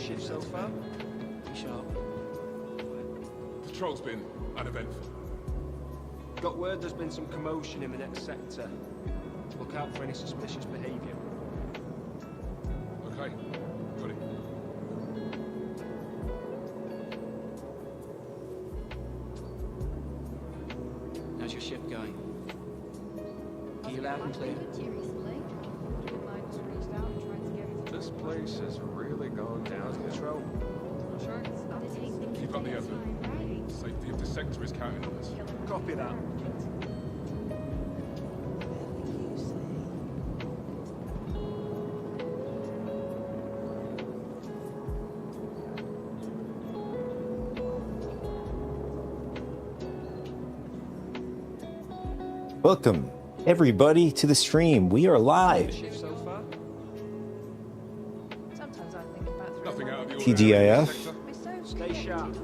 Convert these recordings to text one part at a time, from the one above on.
shift so far? Sharp. Patrol's been uneventful. Got word there's been some commotion in the next sector. Look out for any suspicious behavior. Okay, got it. How's your shift going? Are you loud and clear? This place has really gone down patrol. Keep up the effort. Safety of the sector is counting on us. Copy that. Welcome, everybody, to the stream. We are live. Shift so far? Sometimes I think about Nothing out of the TGIF. sector. Stay sharp.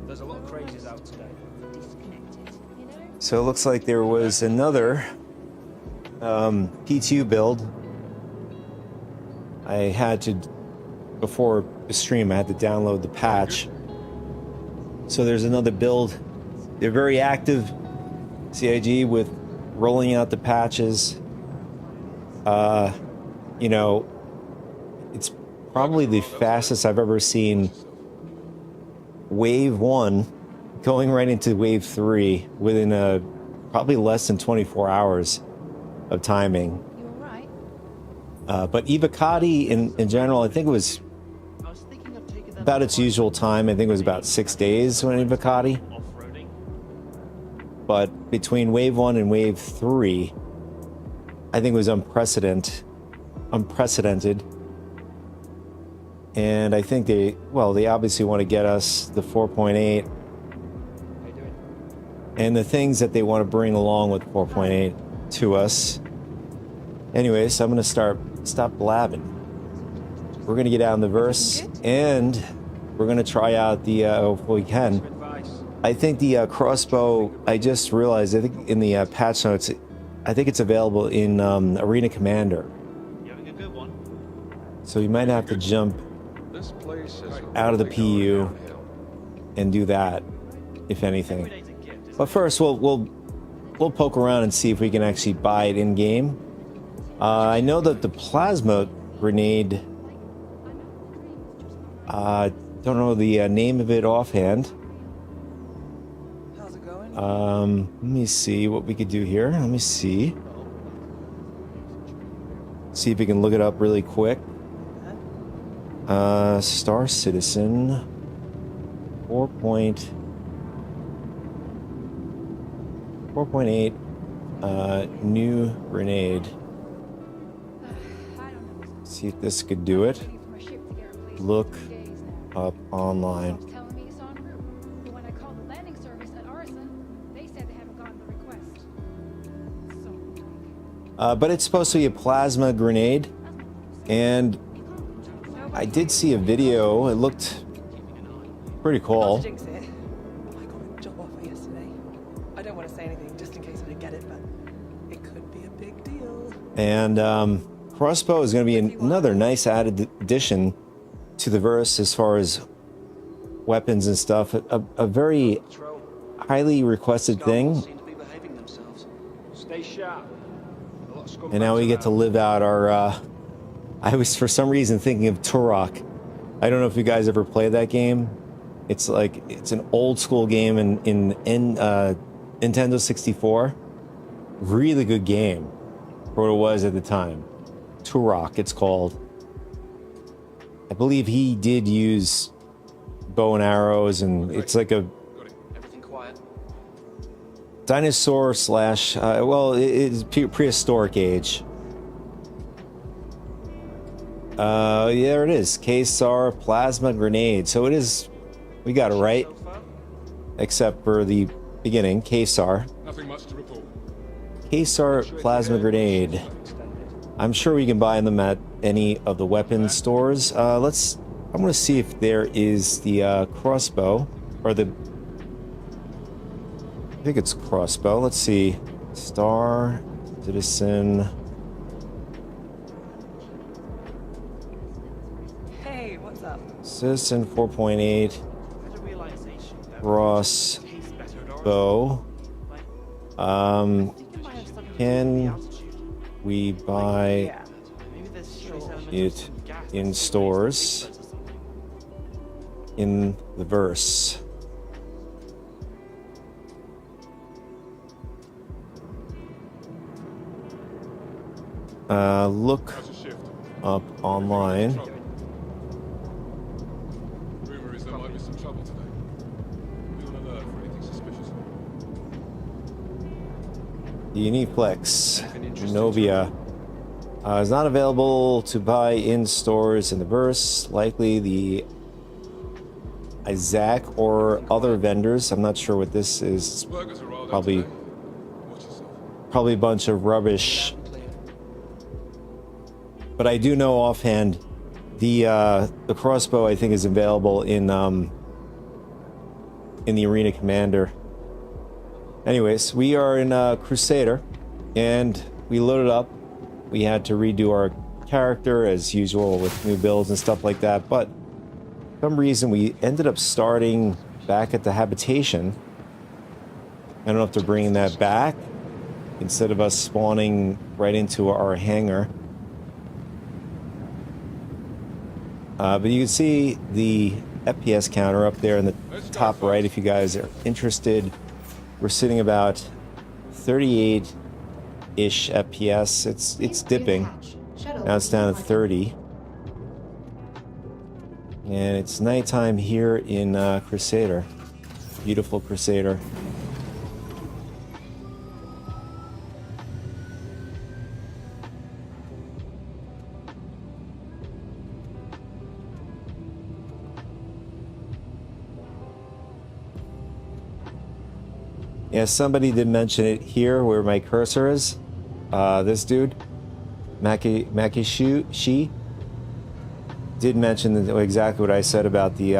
There's a lot of crazies out today. disconnected, you know? So it looks like there was another P2 build. I had to, before the stream, I had to download the patch. So there's another build. They're very active, CIG, with rolling out the patches. You know, it's probably the fastest I've ever seen Wave 1 going right into Wave 3 within probably less than 24 hours of timing. You all right? But Evocati in general, I think it was I was thinking of taking them about its usual time. I think it was about 6 days when Evocati. off-roading. But between Wave 1 and Wave 3, I think it was unprecedented. And I think they obviously want to get us the 4.8 How you doing? and the things that they want to bring along with 4.8 to us. Anyways, I'm going to stop blabbing. We're going to get out in the verse, and we're going to try out the, if we can. Some advice. I think the Crossbow, I just realized, I think in the patch notes, I think it's available in Arena Commander. You having a good one? So you might have to jump This place is out of the really going PU downhill. and do that, if anything. Every day's a gift, isn't But first, we'll poke around and see if we can actually buy it in game. I know that the plasma grenade. Don't know the name of it offhand. How's it going? Let me see what we could do here. Let me see. See if we can look it up really quick. Star Citizen 4.8 new grenade. I don't know. See if this could do it. Waiting for my ship to get replaced Look for 3 days now. up online. Someone's telling me it's en route. But when I called the landing service at Arson, they said they haven't gotten the request. So annoying. But it's supposed to be a plasma grenade, and I did see a video. It looked pretty Not cool. to jinx it. I got a job offer yesterday. I don't want to say anything just in case I don't get it, but it could be a big deal. And Crossbow is going to be another nice added addition to the verse as far as weapons and stuff. A very Patrol. highly requested thing. Seem to be behaving themselves. Stay sharp. A lot of scumbags And now we get to around. live out our. I was for some reason thinking of Turok. I don't know if you guys ever played that game. It's like it's an old school game in Nintendo 64. Really good game for what it was at the time. Turok, it's called. I believe he did use bow and arrows, and it's like a Got it. Everything quiet. dinosaur slash. It's prehistoric age. Yeah, there it is. K-SAR plasma grenade. So it is. We got it right, So far? except for the beginning. K-SAR. Nothing much to report. K-SAR plasma grenade. Extended. I'm sure we can buy them at any of the weapons stores. I'm gonna see if there is the crossbow or the. I think it's crossbow. Let's see. Star Citizen. Hey, what's up? Citizen 4.8. Had a realization that Crossbow. tastes better at Origin. Like, Um, I think it might have something to do with the can altitude. we buy Yeah, maybe there's trace elements of it some gas in that stores separates the big birds or something. in the verse? Look How's your shift? up online. Rumor is there might be some trouble today. Be on alert for anything suspicious. The Uniplex Novia is not available to buy in stores in the verse. Likely the Isaac or other vendors. I'm not sure what this is. Burgers are rolled out Probably, today. Watch yourself. probably a bunch of rubbish. But I do know offhand the crossbow I think is available in the Arena Commander. Anyways, we are in Crusader, and we loaded up. We had to redo our character as usual with new builds and stuff like that, but for some reason we ended up starting back at the habitation. I don't know if they're bringing that back instead of us spawning right into our hangar. But you can see the FPS counter up there in the top right if you guys are interested. We're sitting about 38-ish FPS. It's dipping. Now it's down to 30. And it's nighttime here in Crusader. Beautiful Crusader. Yeah, somebody did mention it here where my cursor is. This dude, Makishi, did mention exactly what I said about the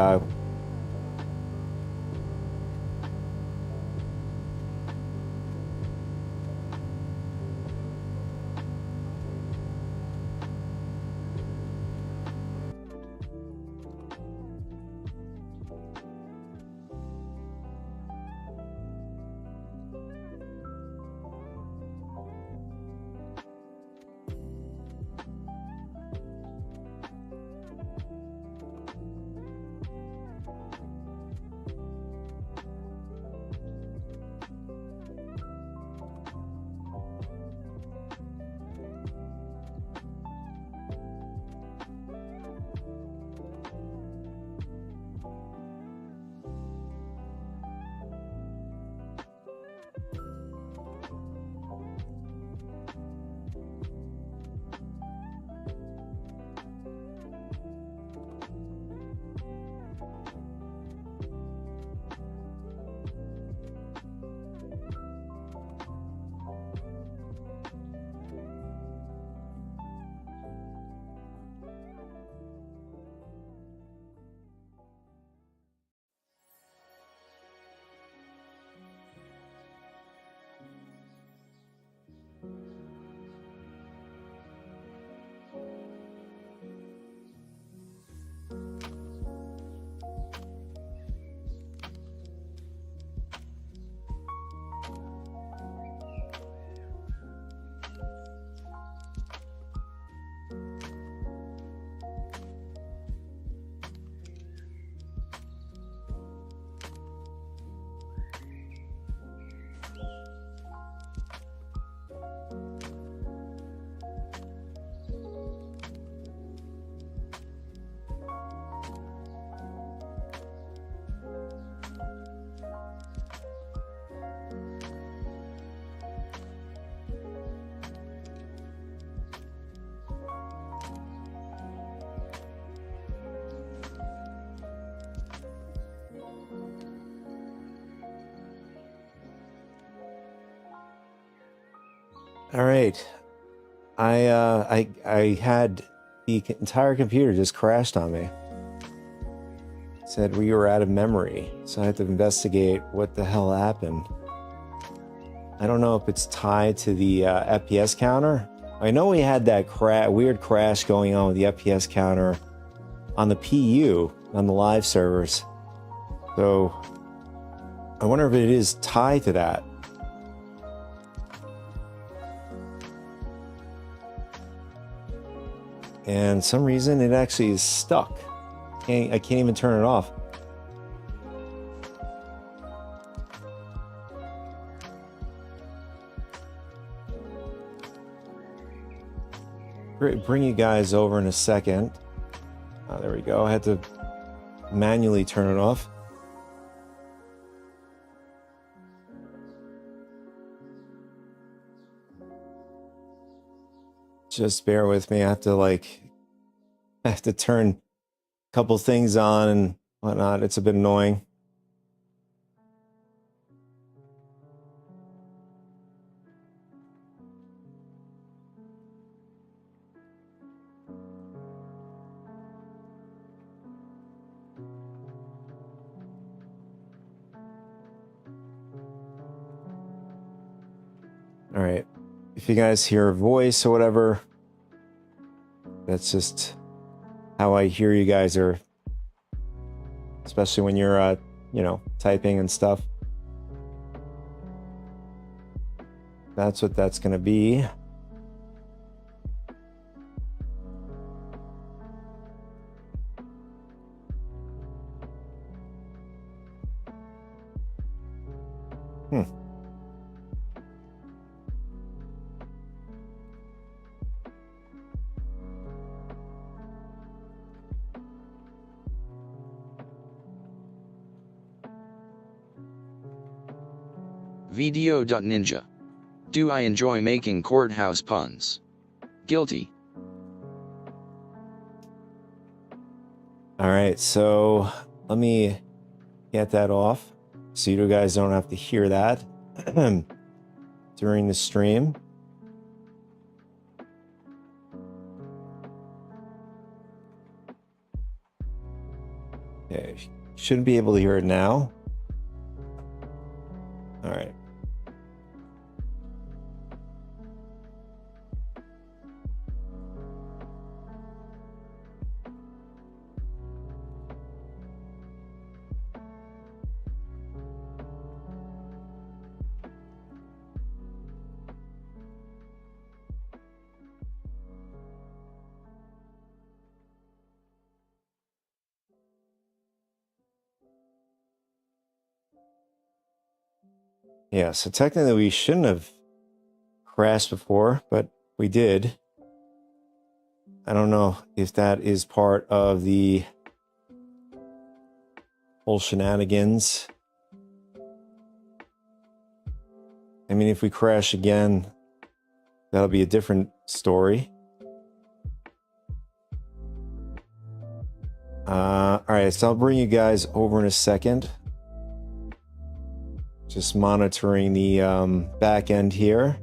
All right. I had the entire computer just crashed on me. It said we were out of memory, so I had to investigate what the hell happened. I don't know if it's tied to the FPS counter. I know we had that weird crash going on with the FPS counter on the PU on the live servers. So I wonder if it is tied to that. And some reason it actually is stuck. I can't even turn it off. Bring you guys over in a second. There we go. I had to manually turn it off. Just bear with me. I have to turn a couple things on and whatnot. It's a bit annoying. All right. If you guys hear a voice or whatever, that's just how I hear you guys, or especially when you're, typing and stuff. That's what that's going to be. Video.ninja. Do I enjoy making courthouse puns? Guilty. All right, so let me get that off so you guys don't have to hear that during the stream. Okay, shouldn't be able to hear it now. All right. Yeah, so technically we shouldn't have crashed before, but we did. I don't know if that is part of the whole shenanigans. I mean, if we crash again, that'll be a different story. All right, so I'll bring you guys over in a second. Just monitoring the back end here.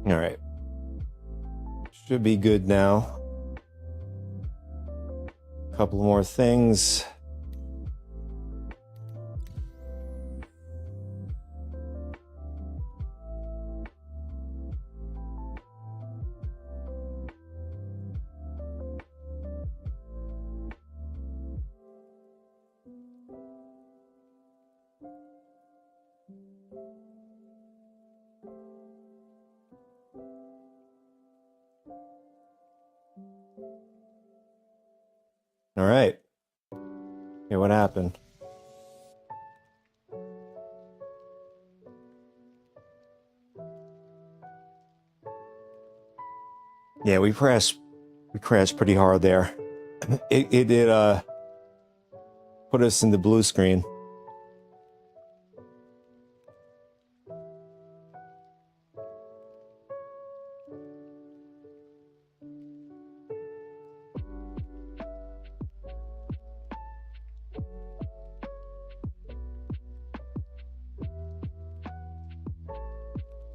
All right. Should be good now. A couple more things. All right. Okay, what happened? Yeah, we crashed pretty hard there. It did put us in the blue screen.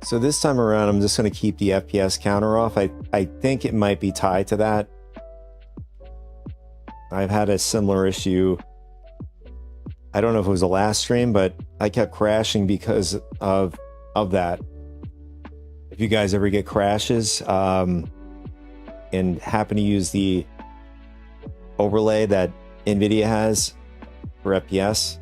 So this time around, I'm just going to keep the FPS counter off. I think it might be tied to that. I've had a similar issue. I don't know if it was the last stream, but I kept crashing because of that. If you guys ever get crashes and happen to use the overlay that NVIDIA has for FPS.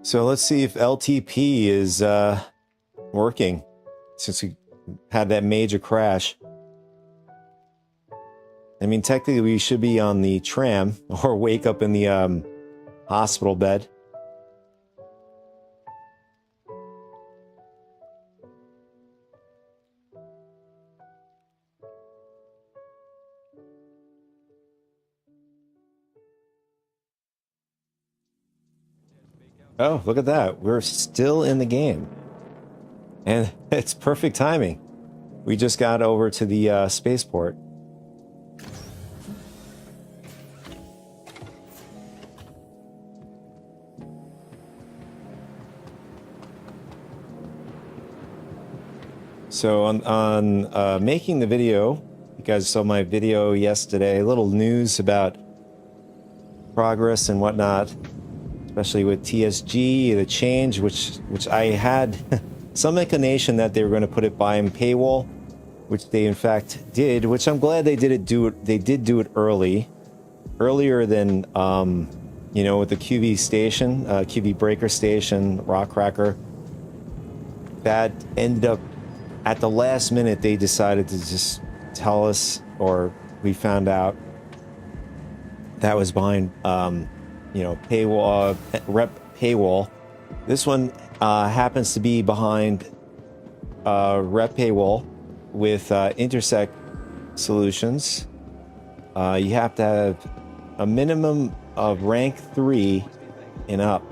So let's see if LTP is working since we had that major crash. I mean, technically we should be on the tram or wake up in the hospital bed. Oh, look at that. We're still in the game. And it's perfect timing. We just got over to the spaceport. So on making the video, you guys saw my video yesterday, a little news about progress and whatnot. Especially with TSG, the change, which I had some inclination that they were going to put it behind paywall, which they in fact did. Which I'm glad they did do it. They did do it earlier than you know, with the QV station, QV breaker station, Rockcracker. That ended up at the last minute. They decided to just tell us, or we found out that was behind. You know, paywall, rep paywall. This one happens to be behind rep paywall with Intersect Solutions. You have to have a minimum of rank 3 and up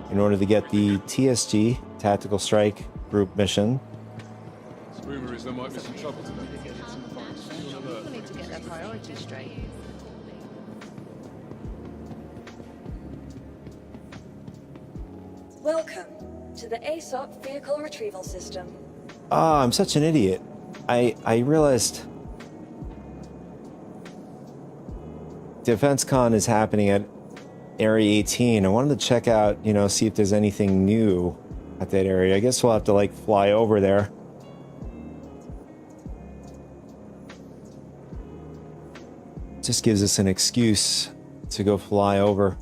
in order to get the TSG, Tactical Strike Group mission. Rumor is there might be some trouble today. People need to get their priorities straight. Welcome to the ASOP Vehicle Retrieval System. Ah, I'm such an idiot. I realized DefenseCon is happening at Area 18. I wanted to check out, you know, see if there's anything new at that area. I guess we'll have to like fly over there. Just gives us an excuse to go fly over.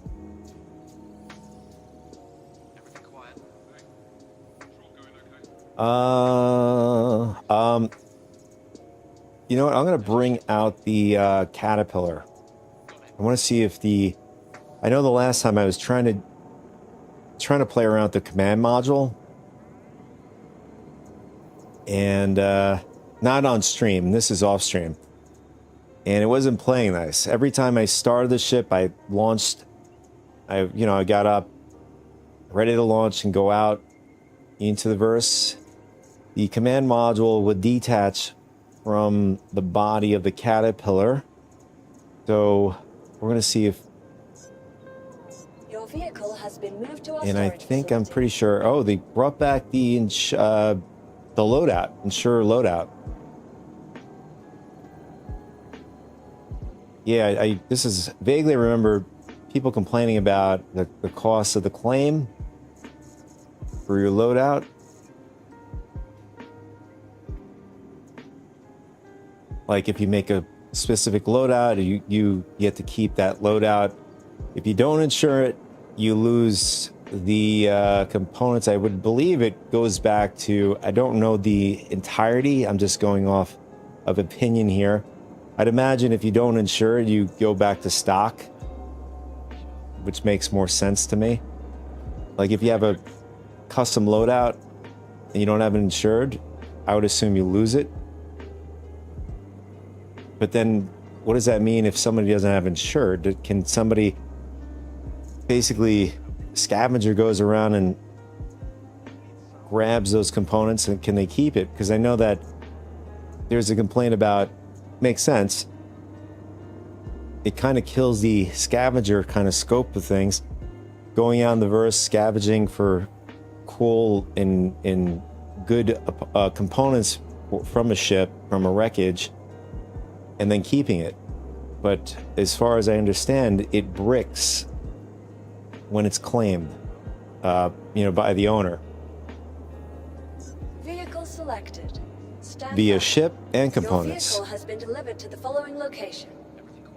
You know what? I'm gonna bring out the caterpillar. I want to see if I know the last time I was trying to play around with the command module, and not on stream. This is off stream, and it wasn't playing nice. Every time I started the ship, I launched. I got up, ready to launch and go out into the verse. The command module would detach from the body of the caterpillar. So we're going to see if... Your vehicle has been moved to our And I storage think I'm facility. pretty sure... Oh, they brought back the loadout. Insure loadout. Yeah, I this is vaguely remember people complaining about the cost of the claim for your loadout. Like if you make a specific loadout, you get to keep that loadout. If you don't insure it, you lose the components. I would believe it goes back to, I don't know the entirety. I'm just going off of opinion here. I'd imagine if you don't insure it, you go back to stock, which makes more sense to me. Like if you have a custom loadout and you don't have it insured, I would assume you lose it. But then what does that mean if somebody doesn't have insured? Can somebody basically scavenger goes around and grabs those components, and can they keep it? Because I know that there's a complaint about, makes sense, it kind of kills the scavenger kind of scope of things, going out in the verse, scavenging for cool and good components from a ship, from a wreckage, and then keeping it. But as far as I understand, it bricks when it's claimed, by the owner. Vehicle selected. Stand Via by. ship and components. Your vehicle has been delivered to the following location.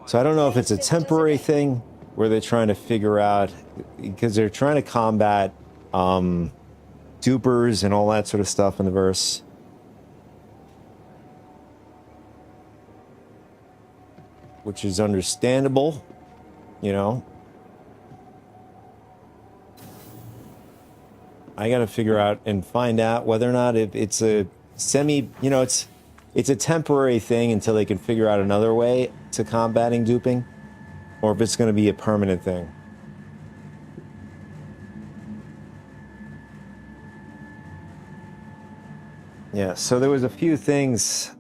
So I don't know if it's a temporary thing where they're trying to figure out, because they're trying to combat dupers and all that sort of stuff in the verse. Which is understandable, I got to figure out and find out whether or not it's a it's a temporary thing until they can figure out another way to combating duping, or if it's going to be a permanent thing. Yeah, so there was a few things.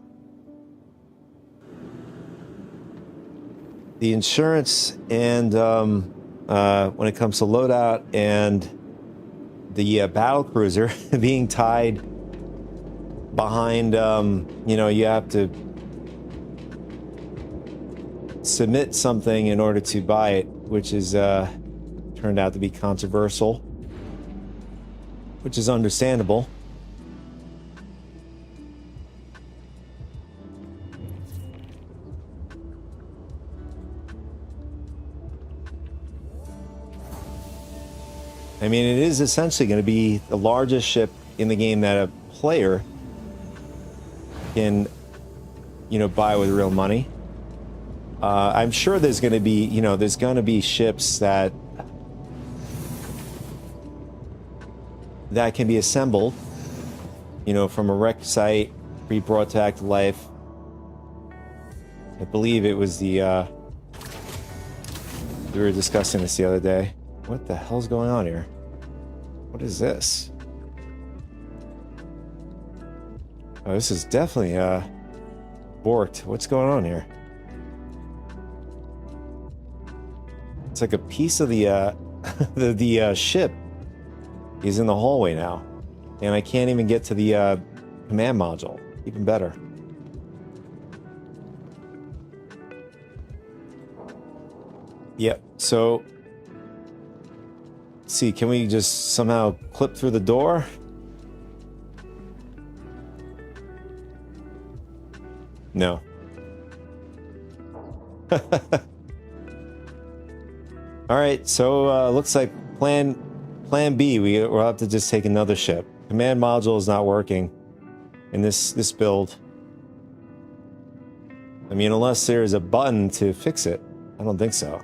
The insurance and when it comes to loadout and the battle cruiser being tied behind, you have to submit something in order to buy it, which is turned out to be controversial, which is understandable. I mean, it is essentially going to be the largest ship in the game that a player can, buy with real money. I'm sure there's going to be, ships that can be assembled, from a wreck site, brought back to life. I believe it was we were discussing this the other day. What the hell's going on here? What is this? Oh, this is definitely borked. What's going on here? It's like a piece of the the ship is in the hallway now, and I can't even get to the command module. Even better. Yep. So. See, can we just somehow clip through the door? No. All right, so looks like plan B. We'll have to just take another ship. Command module is not working in this build. I mean, unless there's a button to fix it. I don't think so.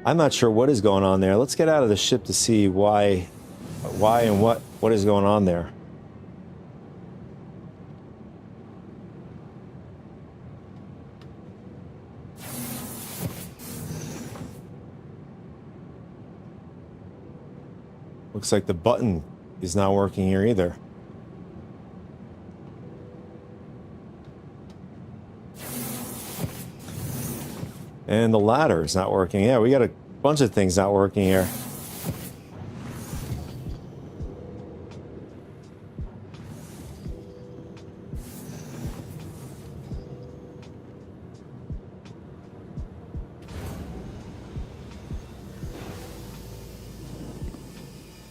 I'm not sure what is going on there. Let's get out of the ship to see why and what is going on there. Looks like the button is not working here either. And the ladder is not working. Yeah, we got a bunch of things not working here.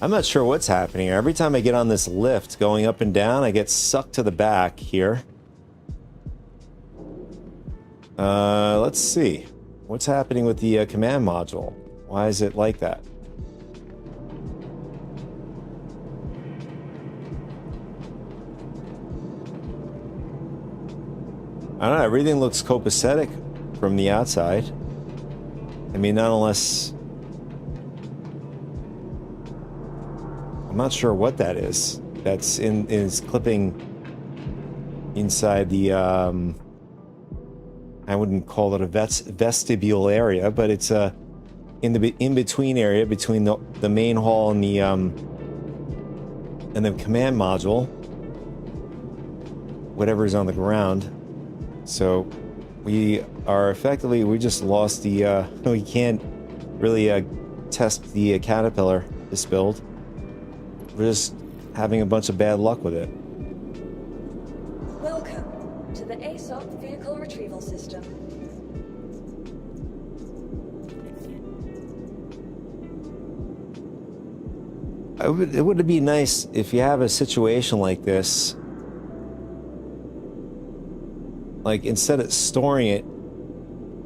I'm not sure what's happening here. Every time I get on this lift going up and down, I get sucked to the back here. Let's see. What's happening with the command module? Why is it like that? I don't know. Everything looks copacetic from the outside. I mean, not unless... I'm not sure what that is. That's is clipping inside the... I wouldn't call it a vestibule area, but it's in the in-between area between the main hall and the command module, whatever's on the ground. So we are effectively, we just lost the we can't really test the caterpillar this build. We're just having a bunch of bad luck with it. Welcome to the ASOP vehicle retrieval system. It would be nice if you have a situation like this, like instead of storing it,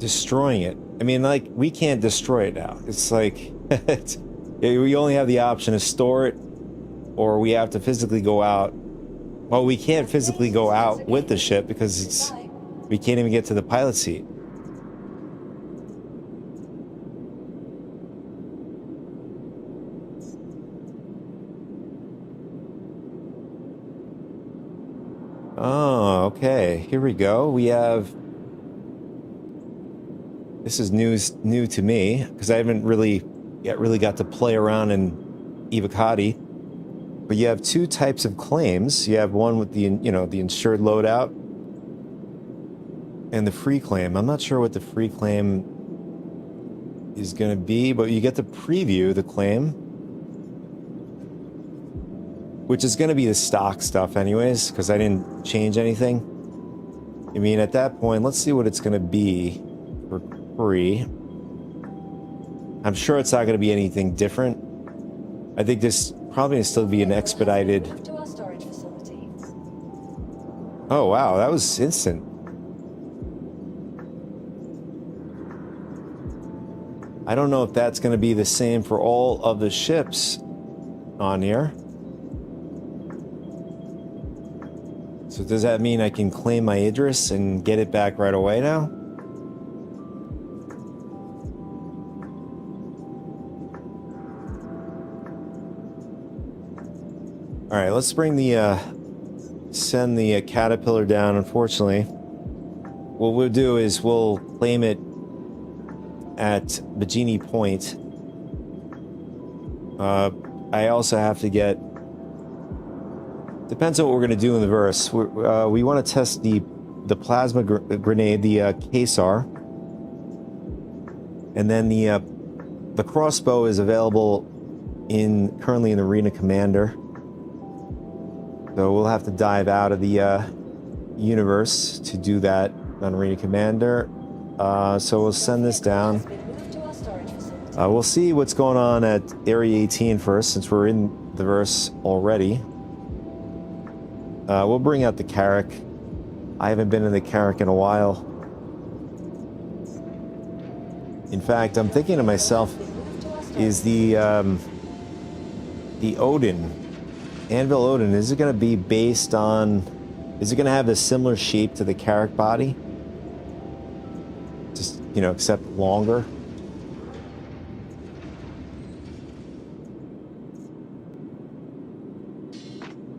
destroying it. I mean, like, we can't destroy it now. It's like we only have the option to store it, or we have to physically go out. Well, we can't physically go out with the ship because we can't even get to the pilot seat. Oh, okay. Here we go. We have. This is new to me because I haven't really got to play around in Evocati. But you have two types of claims. You have one with the the insured loadout and the free claim. I'm not sure what the free claim is going to be, but you get to preview the claim, which is going to be the stock stuff anyways, because I didn't change anything. I mean, at that point, let's see what it's going to be for free. I'm sure it's not going to be anything different. I think this probably will still be an expedited. To our storage facility. Oh wow, that was instant. I don't know if that's going to be the same for all of the ships on here. So does that mean I can claim my Idris and get it back right away now? All right, let's bring the send the caterpillar down. Unfortunately, what we'll do is we'll claim it at Bajini Point. I also have to get. Depends on what we're going to do in the verse. We want to test the plasma grenade, the Kesar, and then the crossbow is available currently in Arena Commander. So we'll have to dive out of the universe to do that on Arena Commander. So we'll send this down. We'll see what's going on at Area 18 first, since we're in the verse already. We'll bring out the Carrack. I haven't been in the Carrack in a while. In fact, I'm thinking to myself, is the Odin, Anvil Odin, is it going to be based on, is it going to have a similar shape to the Carrack body? Just, except longer?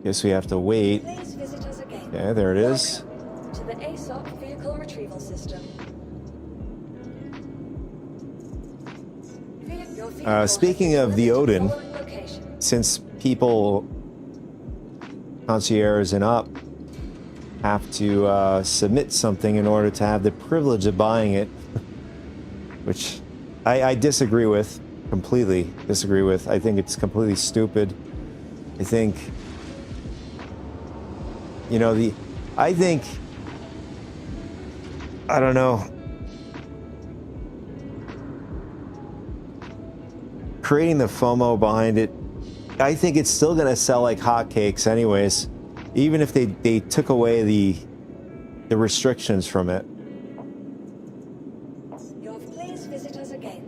Guess we have to wait. Please visit us again. Okay, there it is. Welcome to the ASOP vehicle retrieval system. Your vehicle Speaking has of been the delivered to Odin, following location. since people, concierge and up, have to submit something in order to have the privilege of buying it, which I disagree with, completely disagree with. I think it's completely stupid. I think, I don't know. Creating the FOMO behind it, I think it's still going to sell like hotcakes anyways, even if they took away the restrictions from it. Please visit us again.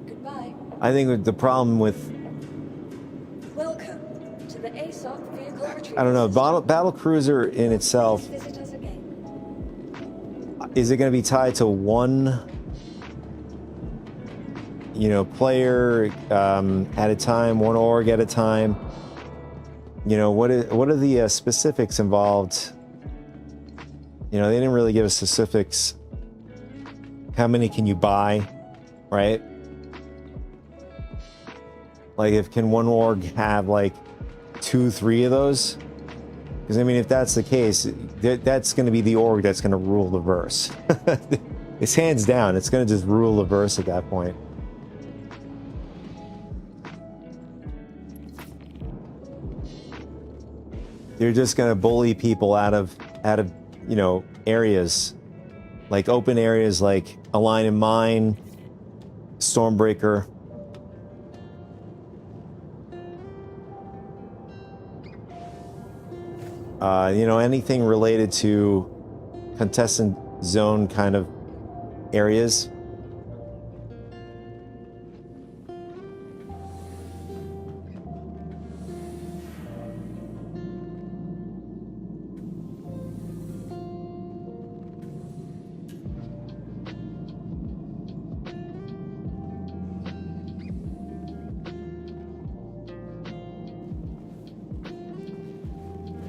Goodbye. I think the problem with, Welcome to the ASOP vehicle retrieval I don't know, system. battle cruiser in itself, Please visit us again. is it going to be tied to one, player at a time, one org at a time? What are the specifics involved? They didn't really give us specifics. How many can you buy, right? Like, if can one org have like 2, 3 of those? Because I mean, if that's the case, that's going to be the org that's going to rule the verse. It's hands down. It's going to just rule the verse at that point. They're just going to bully people out of you know, areas, like open areas, like Align and Mine, Stormbreaker. You know, anything related to contestant zone kind of areas.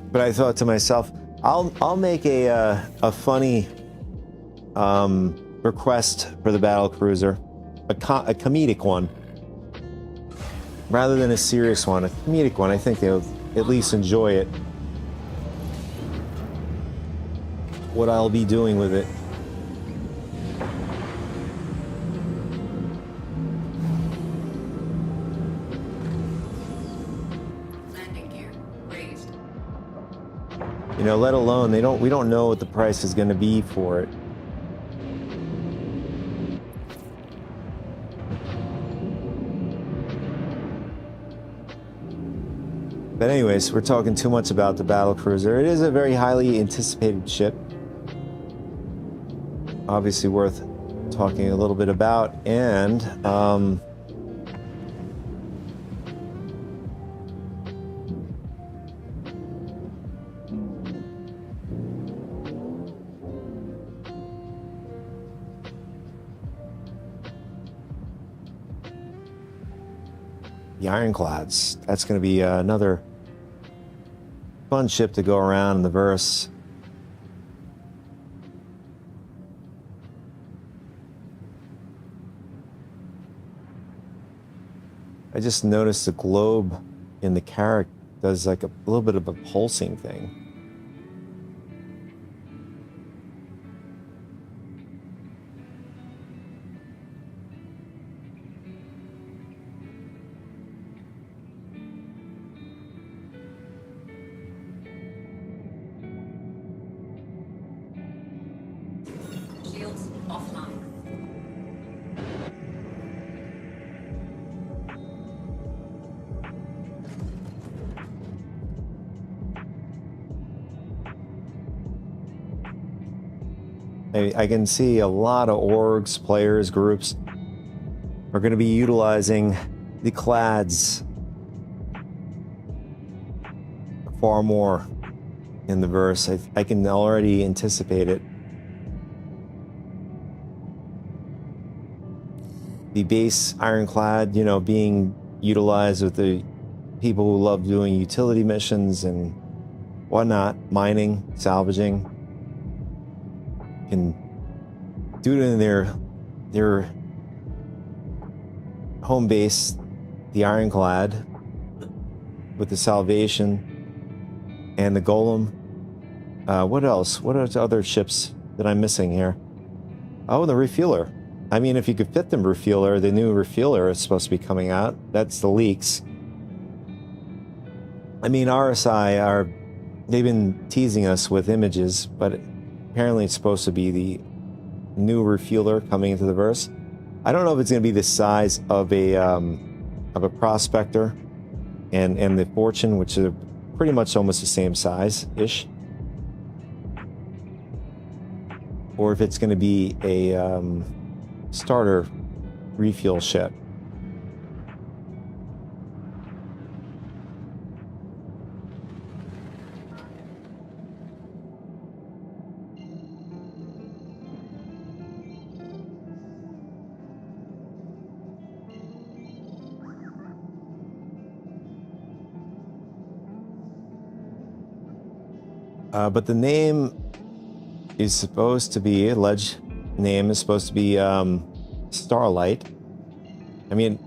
But I thought to myself, I'll make a funny request for the battle cruiser, a comedic one, rather than a serious one. A comedic one. I think they'll at least enjoy it. What I'll be doing with it. You know, let alone we don't know what the price is going to be for it. But anyways, we're talking too much about the battle cruiser. It is a very highly anticipated ship. Obviously worth talking a little bit about, and the Ironclads. That's going to be another fun ship to go around in the verse. I just noticed the globe in the Carrack does like a little bit of a pulsing thing. Shields offline. I can see a lot of orgs, players, groups are going to be utilizing the clads far more in the verse. I can already anticipate it. The base ironclad, you know, being utilized with the people who love doing utility missions and whatnot, mining, salvaging. Can do it in their home base, the Ironclad, with the Salvation and the Golem. What else? What are the other ships that I'm missing here? Oh, the Refueler. I mean, if you could fit the Refueler, the new Refueler is supposed to be coming out. That's the leaks. I mean, RSI they've been teasing us with images, but apparently it's supposed to be the new Refueler coming into the verse. I don't know if it's going to be the size of a Prospector and the Fortune, which are pretty much almost the same size-ish. Or if it's going to be a starter refuel ship. But the name is supposed to be, alleged name is supposed to be Starlight. I mean,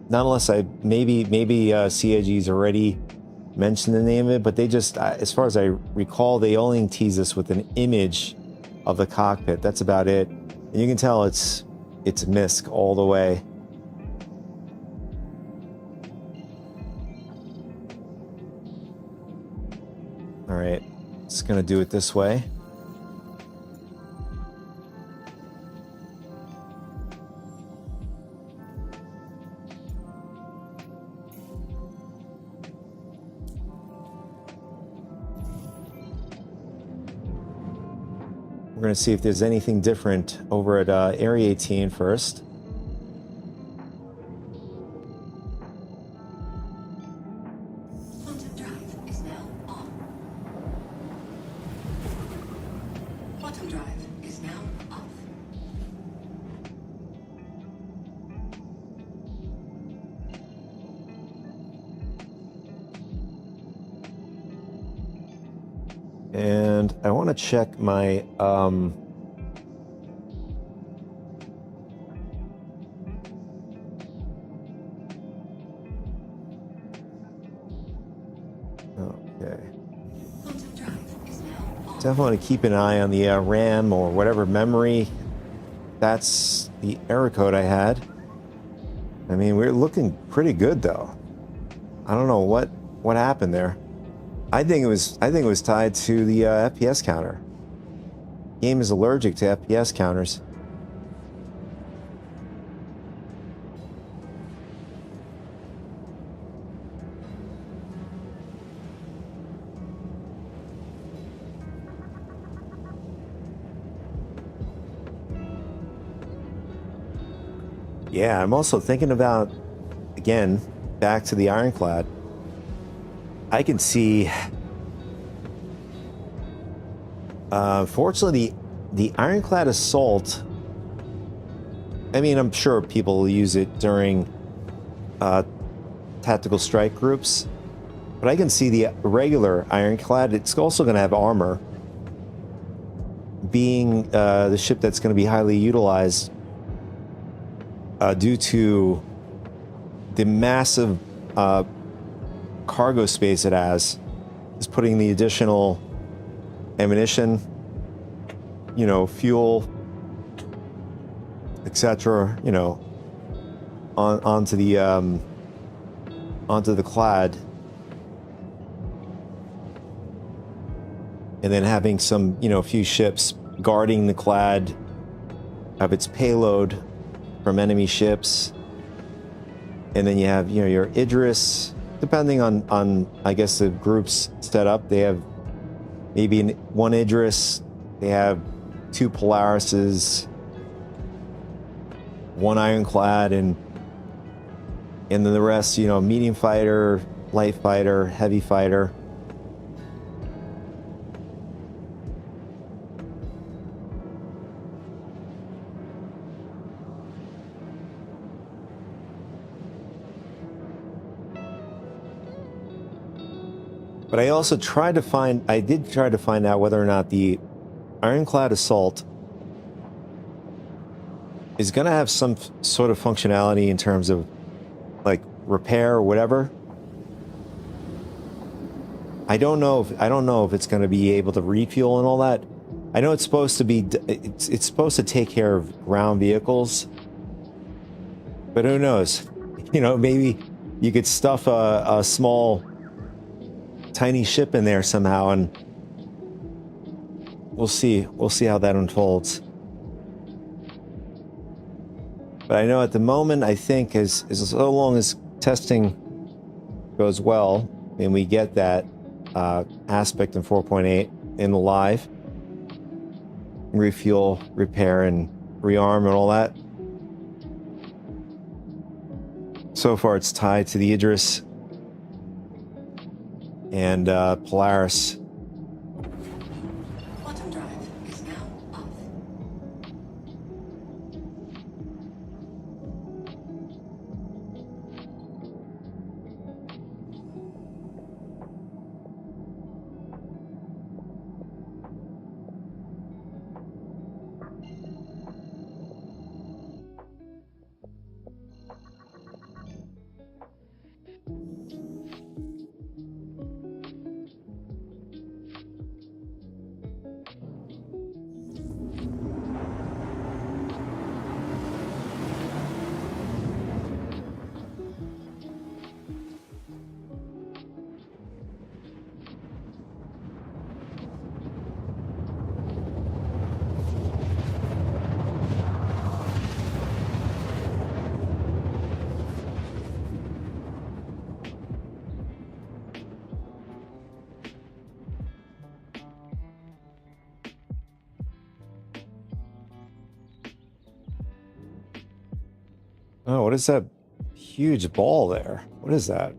not unless I maybe CIG's already mentioned the name of it, but they just, as far as I recall, they only tease us with an image of the cockpit. That's about it. And you can tell it's MISC all the way. All right, just gonna do it this way. We're going to see if there's anything different over at Area 18 first. Quantum drive is now on. Quantum drive is now off. And I want to check my okay. Definitely want to keep an eye on the RAM or whatever memory. That's the error code I had. I mean, we're looking pretty good though. I don't know what happened there. I think it was tied to the FPS counter. Game is allergic to FPS counters. Yeah, I'm also thinking about, again, back to the Ironclad. I can see, fortunately, the Ironclad Assault, I mean, I'm sure people will use it during tactical strike groups, but I can see the regular Ironclad, it's also going to have armor, being the ship that's going to be highly utilized due to the massive cargo space it has, is putting the additional ammunition, you know, fuel, etc., you know, onto the clad, and then having some, you know, a few ships guarding the clad of its payload from enemy ships, and then you have, you know, your Idris. Depending on I guess the group's setup, they have maybe one Idris, they have two Polarises, one Ironclad, and then the rest, you know, medium fighter, light fighter, heavy fighter. But I also tried to find, I did try to find out whether or not the Ironclad Assault is going to have some sort of functionality in terms of like repair or whatever. I don't know if it's going to be able to refuel and all that. I know it's supposed to be, it's supposed to take care of ground vehicles, but who knows? You know, maybe you could stuff a small tiny ship in there somehow, and we'll see how that unfolds. But I know at the moment, I think as so long as testing goes well and we get that aspect in 4.8 in the live, refuel, repair, and rearm and all that, so far it's tied to the Idris and Polaris. Quantum drive is now off. Oh, what is that huge ball there? What is that?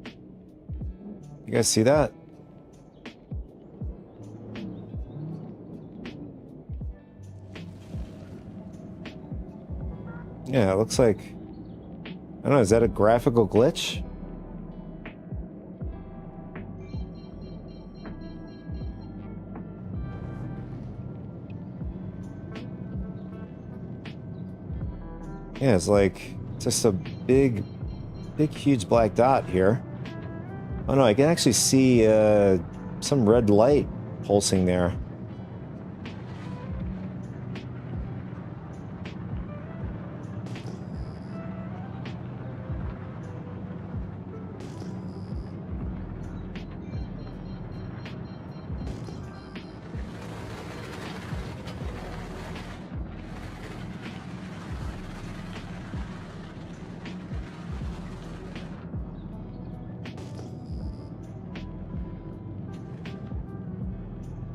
You guys see that? Yeah, it looks like... I don't know, is that a graphical glitch? Yeah, it's like just a big, huge black dot here. Oh no, I can actually see some red light pulsing there.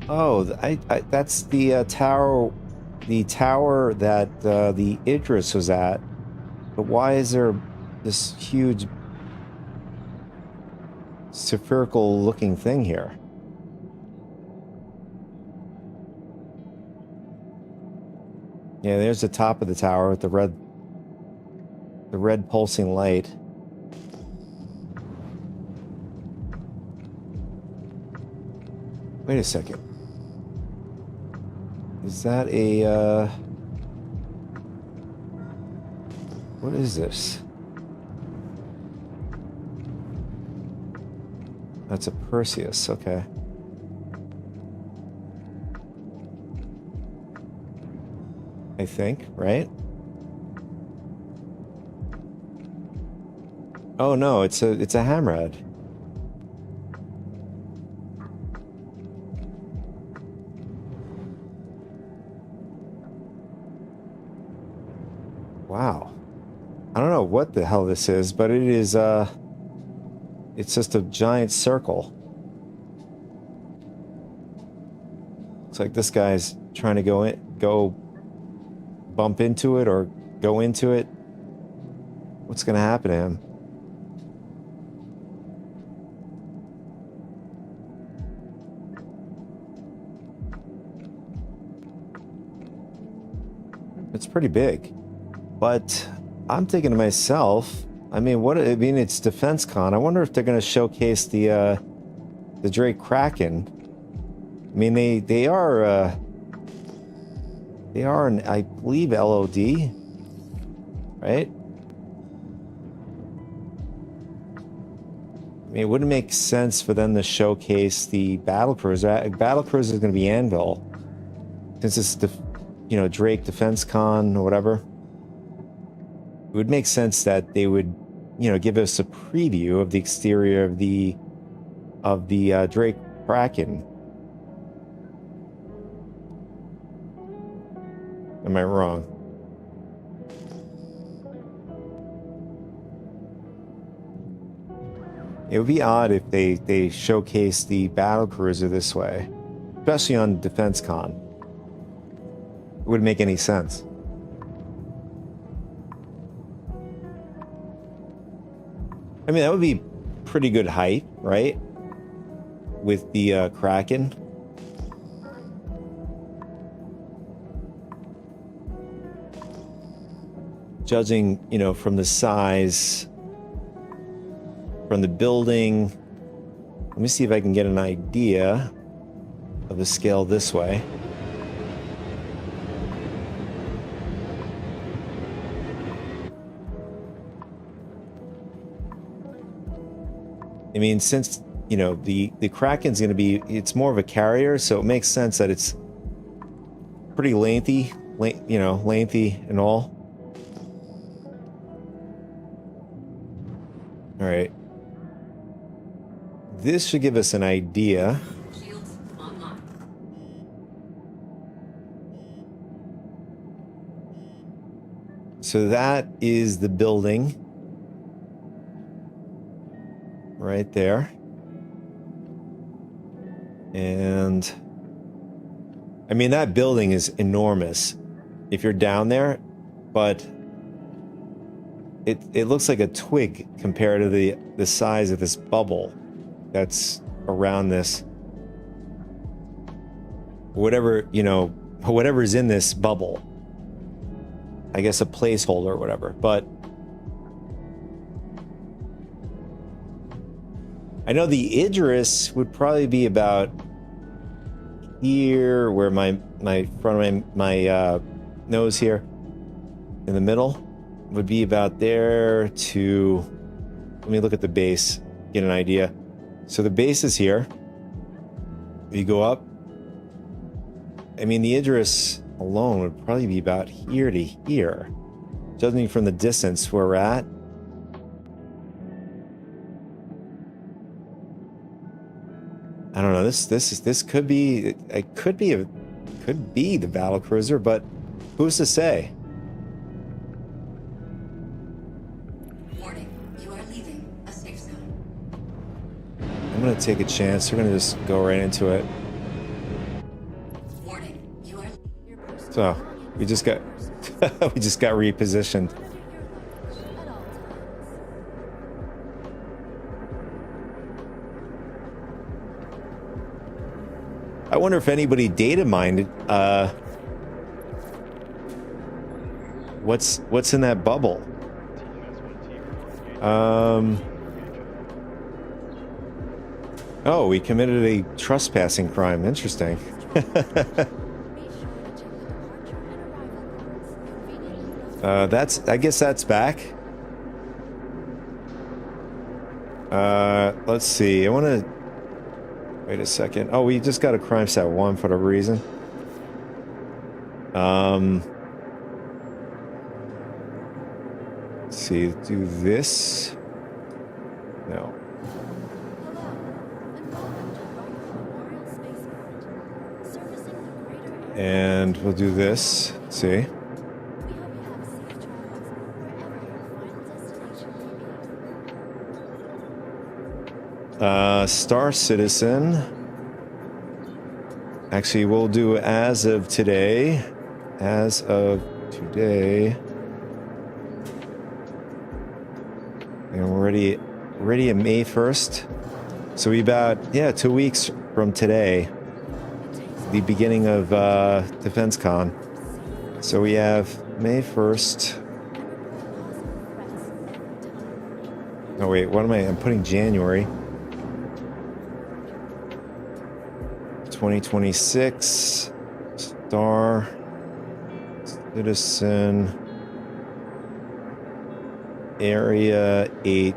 Oh, that's the tower that the Idris was at. But why is there this huge spherical looking thing here? Yeah, there's the top of the tower with the red pulsing light. Wait a second. Is that a, what is this? That's a Perseus, okay. I think, right? Oh no, it's a hammerhead. Wow. I don't know what the hell this is, but it is, it's just a giant circle. Looks like this guy's trying to go bump into it or go into it. What's gonna happen to him? It's pretty big. But I'm thinking to myself, I mean, it's Defense Con. I wonder if they're going to showcase the Drake Kraken. I mean, they are an, I believe, LOD, right? I mean, it wouldn't make sense for them to showcase the battlecruiser. Battlecruiser is going to be Anvil, since it's Drake Defense Con or whatever. It would make sense that they would, give us a preview of the exterior of the Drake Kraken. Am I wrong? It would be odd if they showcase the battlecruiser this way, especially on Defense Con. It wouldn't make any sense. I mean, that would be pretty good height, right? With the Kraken. Judging, from the size, from the building. Let me see if I can get an idea of the scale this way. I mean, since, the Kraken's going to be, it's more of a carrier, so it makes sense that it's pretty lengthy and all. All right. This should give us an idea. Shields online. So that is the building. Right there. And I mean, that building is enormous if you're down there, but it looks like a twig compared to the size of this bubble that's around this. Whatever, you know, whatever's in this bubble. I guess a placeholder or whatever. But I know the Idris would probably be about here, where my front of my nose here in the middle would be about there to, let me look at the base, get an idea. So the base is here. You go up. I mean, the Idris alone would probably be about here to here, judging from the distance where we're at. I don't know. This could be the battle cruiser, but who's to say? Warning, you are leaving a safe zone. I'm gonna take a chance. We're gonna just go right into it. Warning, you are. So we just got we just got repositioned. I wonder if anybody data mined what's in that bubble. Oh, we committed a trespassing crime. Interesting. I guess that's back. Let's see. I want to wait a second. Oh, we just got a crime stat 1 for whatever reason. Let's see. Do this. No. And we'll do this. Let's see. Star Citizen. Actually, we'll do as of today. As of today. And we're ready at May 1st. So we about, 2 weeks from today. The beginning of Defense Con. So we have May 1st. Oh wait, what am I'm putting January. 2026. Star Citizen Area 8.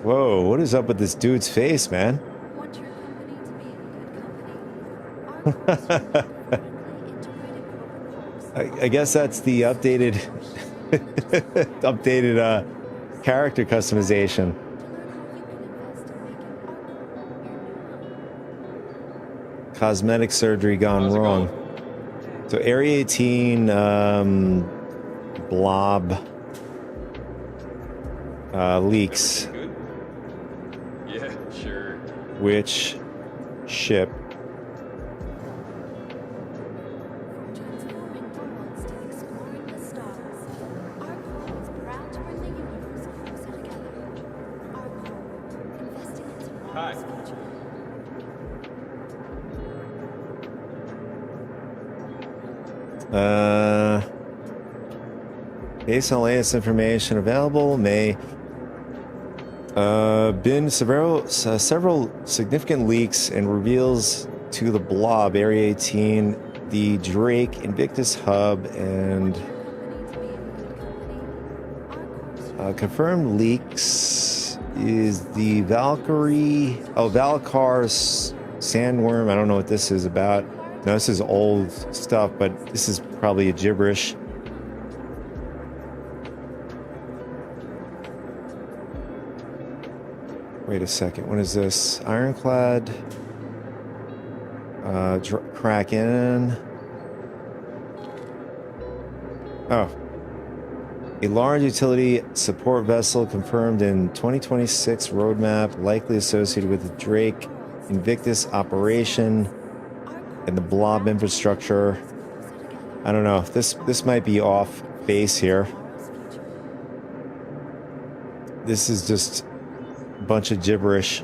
Whoa, what is up with this dude's face, man? I guess that's the updated character customization. Cosmetic surgery gone wrong. So Area 18 blob leaks. Good? Yeah, sure. Which ship? Hi. Based on latest information available, may been several significant leaks and reveals to the blob Area 18, the Drake Invictus hub, and confirmed leaks is the Valkyrie. Oh, Valkar's sandworm. I don't know what this is about. No, this is old stuff, but this is probably a gibberish. Wait a second. What is this? Ironclad. Kraken. Oh. A large utility support vessel confirmed in 2026 roadmap, likely associated with the Drake Invictus operation and the blob infrastructure. I don't know. This might be off base here. This is just a bunch of gibberish.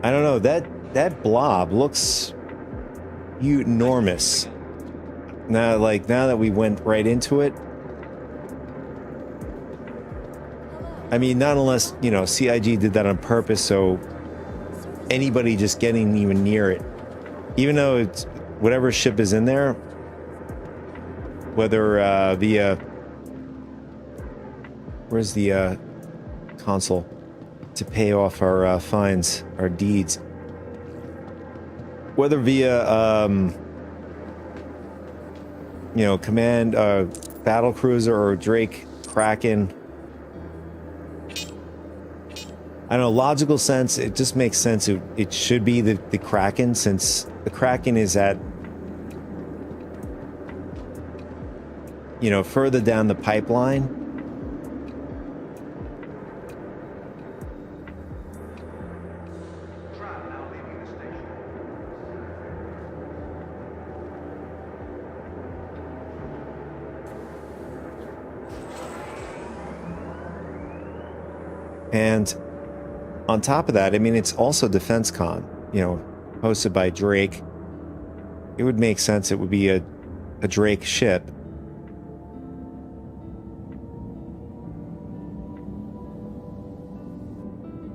I don't know, that blob looks enormous. Now that we went right into it. I mean, not unless, you know, CIG did that on purpose, so anybody just getting even near it, even though it's whatever ship is in there, whether via, where's the console to pay off our fines, our deeds, whether via you know, command battle cruiser or Drake Kraken. I don't know, logical sense, it just makes sense. It should be the Kraken, since the Kraken is at, you know, further down the pipeline. And on top of that, I mean, it's also DefenseCon, you know, hosted by Drake. It would make sense it would be a Drake ship.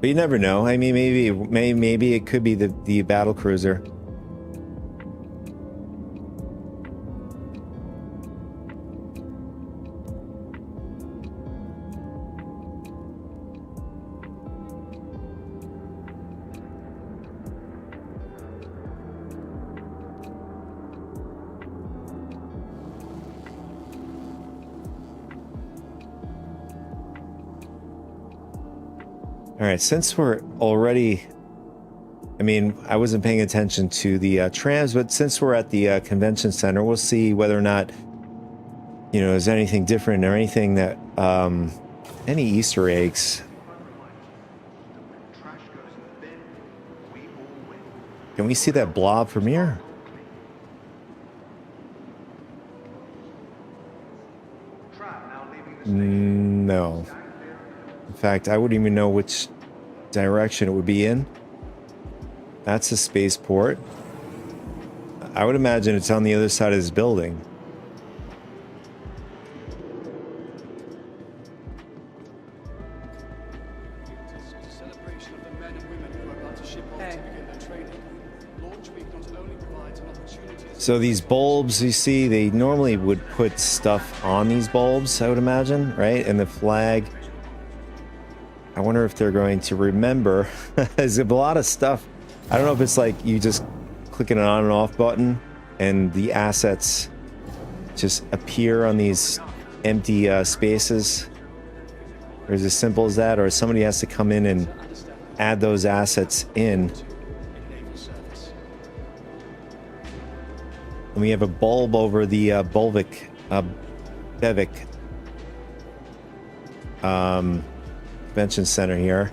But you never know. I mean, maybe it could be the battle cruiser. All right, since we're already, I mean, I wasn't paying attention to the trams, but since we're at the convention center, we'll see whether or not, you know, there's anything different or anything that, any Easter eggs. Can we see that blob from here? No. In fact, I wouldn't even know which direction it would be in. That's a spaceport. I would imagine it's on the other side of this building. Celebration of the men and women who are about to ship off to begin their training. Launch Week not only provides an opportunity. So these bulbs, you see, they normally would put stuff on these bulbs, I would imagine, right? And the flag. I wonder if they're going to remember. There's a lot of stuff. I don't know if it's like you just click an on and off button and the assets just appear on these empty spaces. Or is it as simple as that? Or somebody has to come in and add those assets in. And we have a bulb over the Bevic convention center here.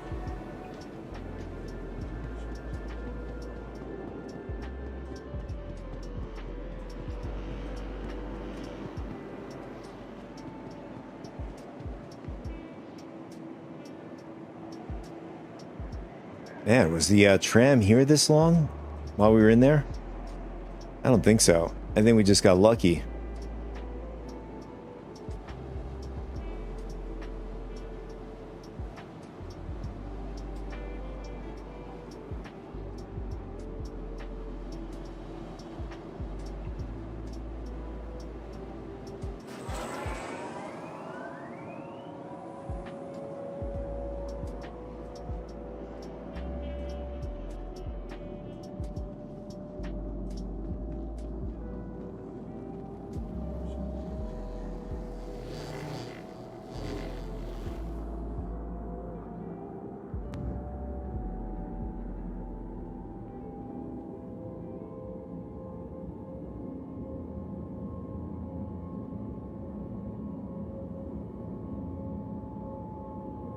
Man, was the tram here this long while we were in there? I don't think so. I think we just got lucky.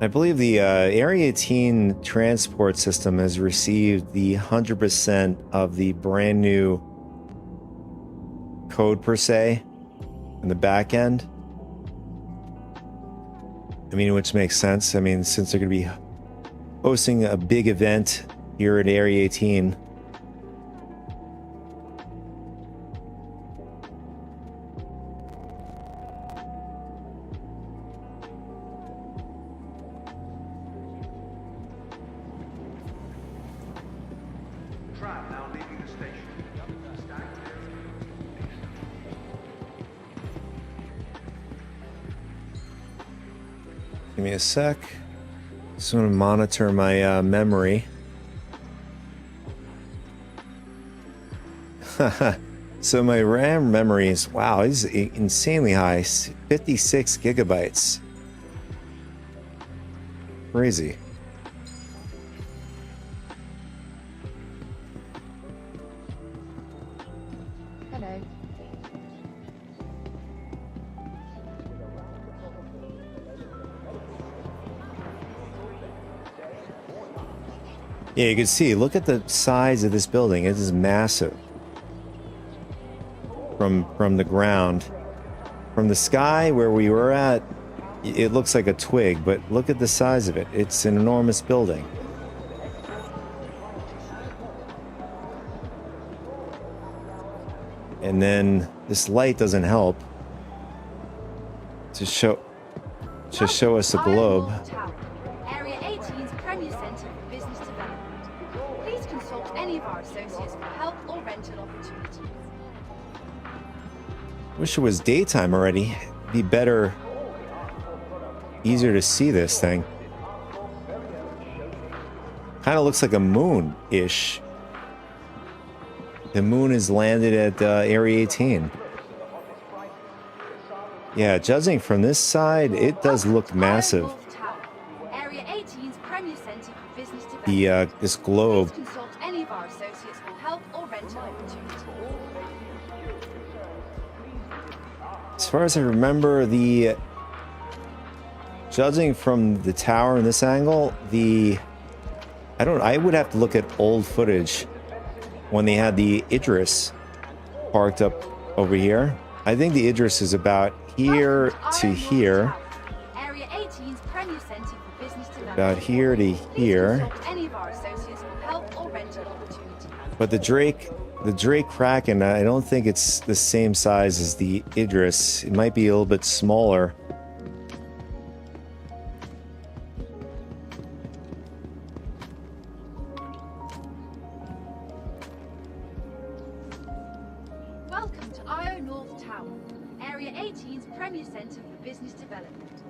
I believe the Area 18 transport system has received the 100% of the brand new code per se in the back end. mean, which makes sense. I mean, since they're going to be hosting a big event here at Area 18. Give me a sec. Just want to monitor my memory. So my RAM memory is, wow, is insanely high. 56 gigabytes. Crazy. Hello. Yeah, you can see, look at the size of this building. It is massive. From the ground. From the sky where we were at, it looks like a twig, but look at the size of it. It's an enormous building. And then this light doesn't help to show us the globe. Area 18's Premier Centre for Business Development. Please consult any of our associates for help or rental opportunities. Wish it was daytime already. Be better, easier to see this thing. Kind of looks like a moon-ish. The moon is landed at Area 18. Yeah, judging from this side, it does look massive. Area 18's Premier Centre for Business Development. This globe. Please consult any of our associates for help or rental opportunities. As far as I remember, judging from the tower in this angle, I would have to look at old footage when they had the Idris parked up over here. I think the Idris is about here to here. Area 18's Premier Centre for Business Development. About here to here. Please consult any of our associates for help or rental opportunities. But the Drake Kraken, I don't think it's the same size as the Idris. It might be a little bit smaller. Welcome to IO North Tower, Area 18's Premier Centre for Business Development.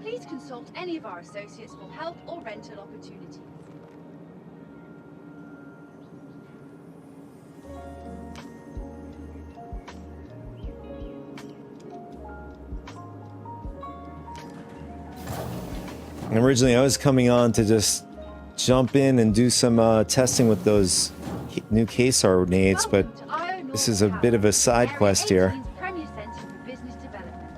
Please consult any of our associates for help or rental opportunities. And originally I was coming on to just jump in and do some testing with those new K-SAR nades, but this is a bit of a side quest here. Premier Centre for Business Development.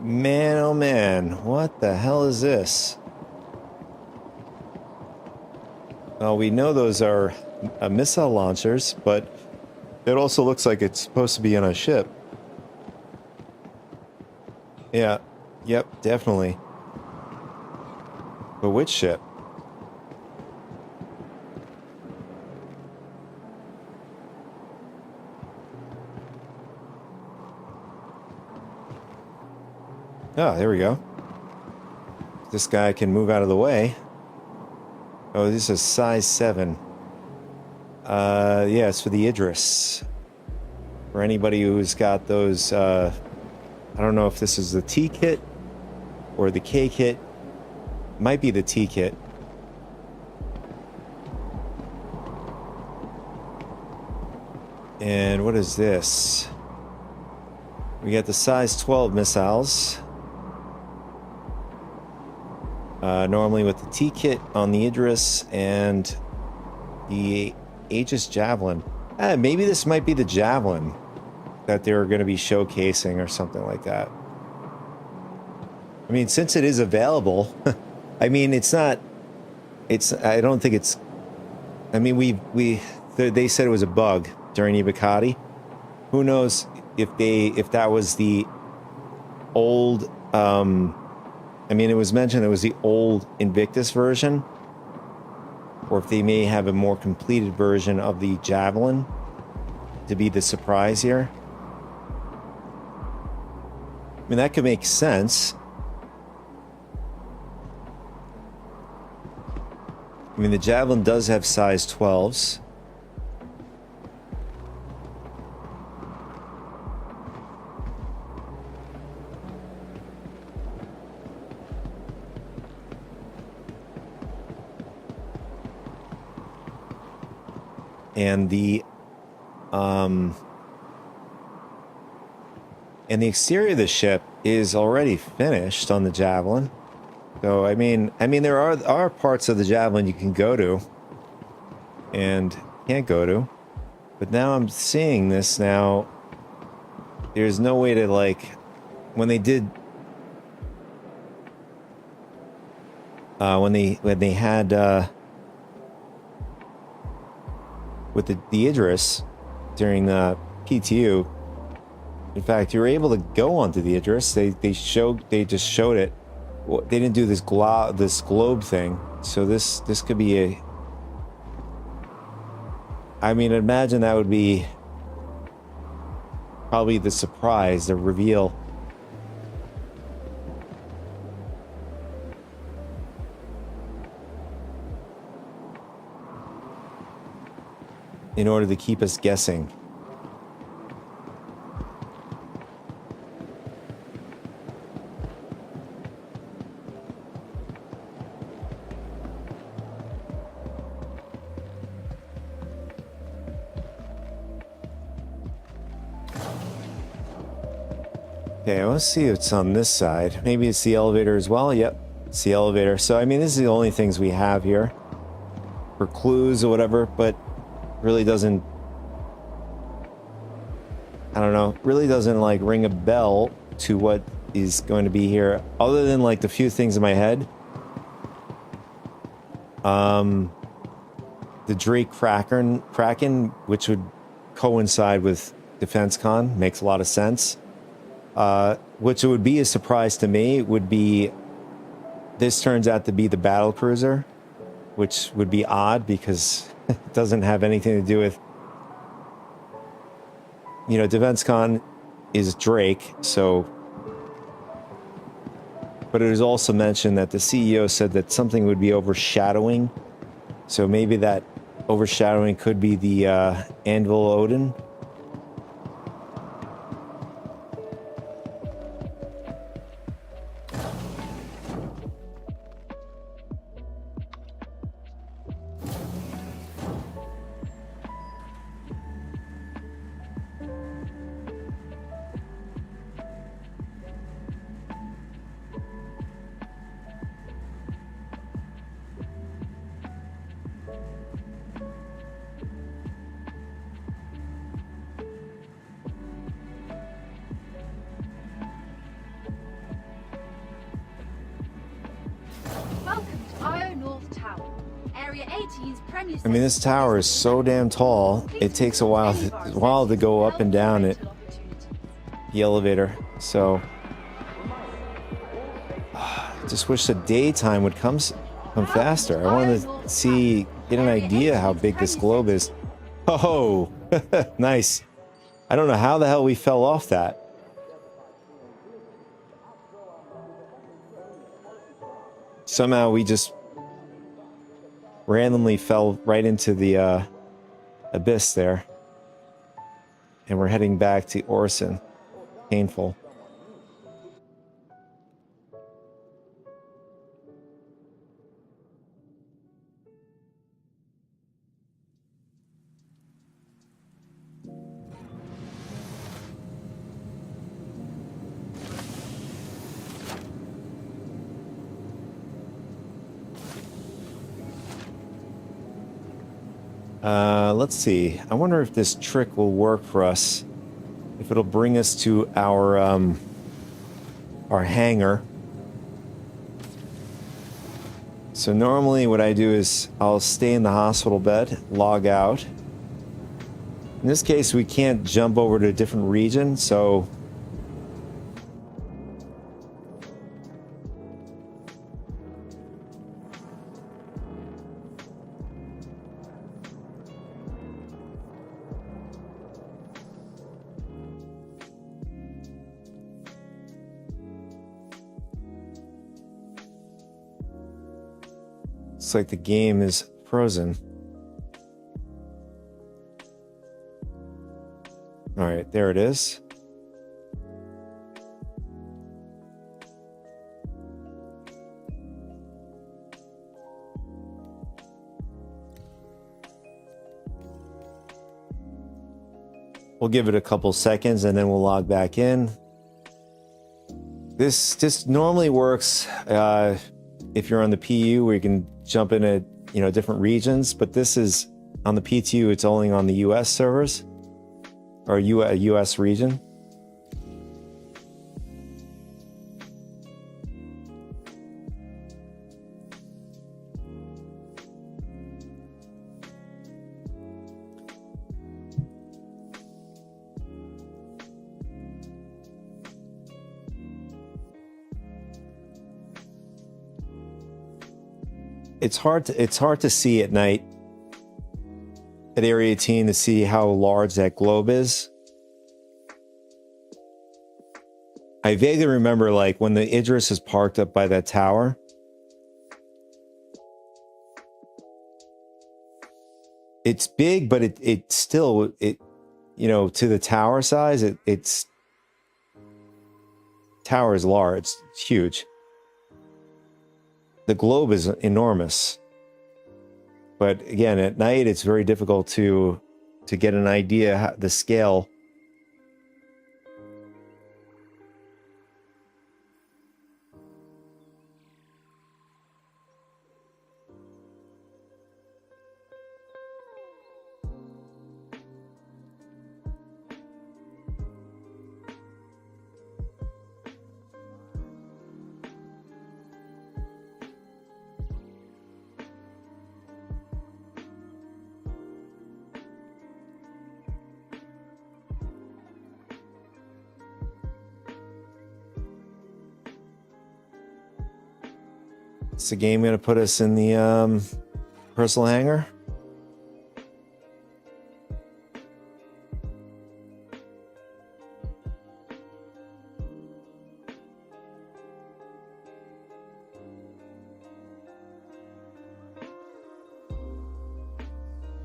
Man, oh man, what the hell is this? Well, we know those are missile launchers, but it also looks like it's supposed to be on a ship. Yeah, yep, definitely. But which ship? Oh, there we go. This guy can move out of the way. Oh, this is size 7. Yeah, it's for the Idris. For anybody who's got those, I don't know if this is the T kit or the K kit. Might be the T kit. And what is this? We got the size 12 missiles. normally with the T-kit on the Idris and the Aegis Javelin. Maybe this might be the Javelin that they're going to be showcasing or something like that. I mean, since it is available, I mean, it's not, I don't think it's, I mean, they said it was a bug during Ibikati. Who knows if that was the old, I mean, it was mentioned it was the old Invictus version, or if they may have a more completed version of the Javelin to be the surprise here. I mean, that could make sense. I mean, the Javelin does have size 12s. And the exterior of the ship is already finished on the Javelin. So I mean there are parts of the Javelin you can go to and can't go to. But now I'm seeing this now. There's no way to, like, when they did when they had with the Idris during the PTU. In fact, you were able to go onto the Idris. They just showed it. They didn't do this globe thing. So this could be a. I mean, imagine that would be probably the surprise, the reveal. In order to keep us guessing. Okay, let's see if it's on this side. Maybe it's the elevator as well. Yep, it's the elevator. So, I mean, this is the only things we have here for clues or whatever, but really doesn't, I don't know, really doesn't like ring a bell to what is going to be here, other than like the few things in my head. The Drake Kraken, which would coincide with DefenseCon, makes a lot of sense. Which would be a surprise to me would be, this turns out to be the battle cruiser, which would be odd because it doesn't have anything to do with, you know, DefenseCon is Drake, so, but it was also mentioned that the CEO said that something would be overshadowing, so maybe that overshadowing could be the Anvil Odin. I mean, this tower is so damn tall. It takes a while to go up and down it, the elevator. So, just wish the daytime would come faster. I wanted to get an idea how big this globe is. Oh, nice. I don't know how the hell we fell off that. Somehow we just randomly fell right into the abyss there. And we're heading back to Orson. Painful. Let's see. I wonder if this trick will work for us. If it'll bring us to our hangar. So normally what I do is I'll stay in the hospital bed, log out. In this case, we can't jump over to a different region, so it's like the game is frozen. All right, there it is. We'll give it a couple seconds and then we'll log back in. This just normally works if you're on the PU where you can jump in at, you know, different regions, but this is on the PTU, it's only on the US servers or US region. It's hard to see at night at Area 18 to see how large that globe is. I vaguely remember like when the Idris is parked up by that tower. It's big, but it still, you know, to the tower size, it's tower is large, it's huge. The globe is enormous. But again, at night, it's very difficult to get an idea how, the scale. Is the game going to put us in the personal hangar?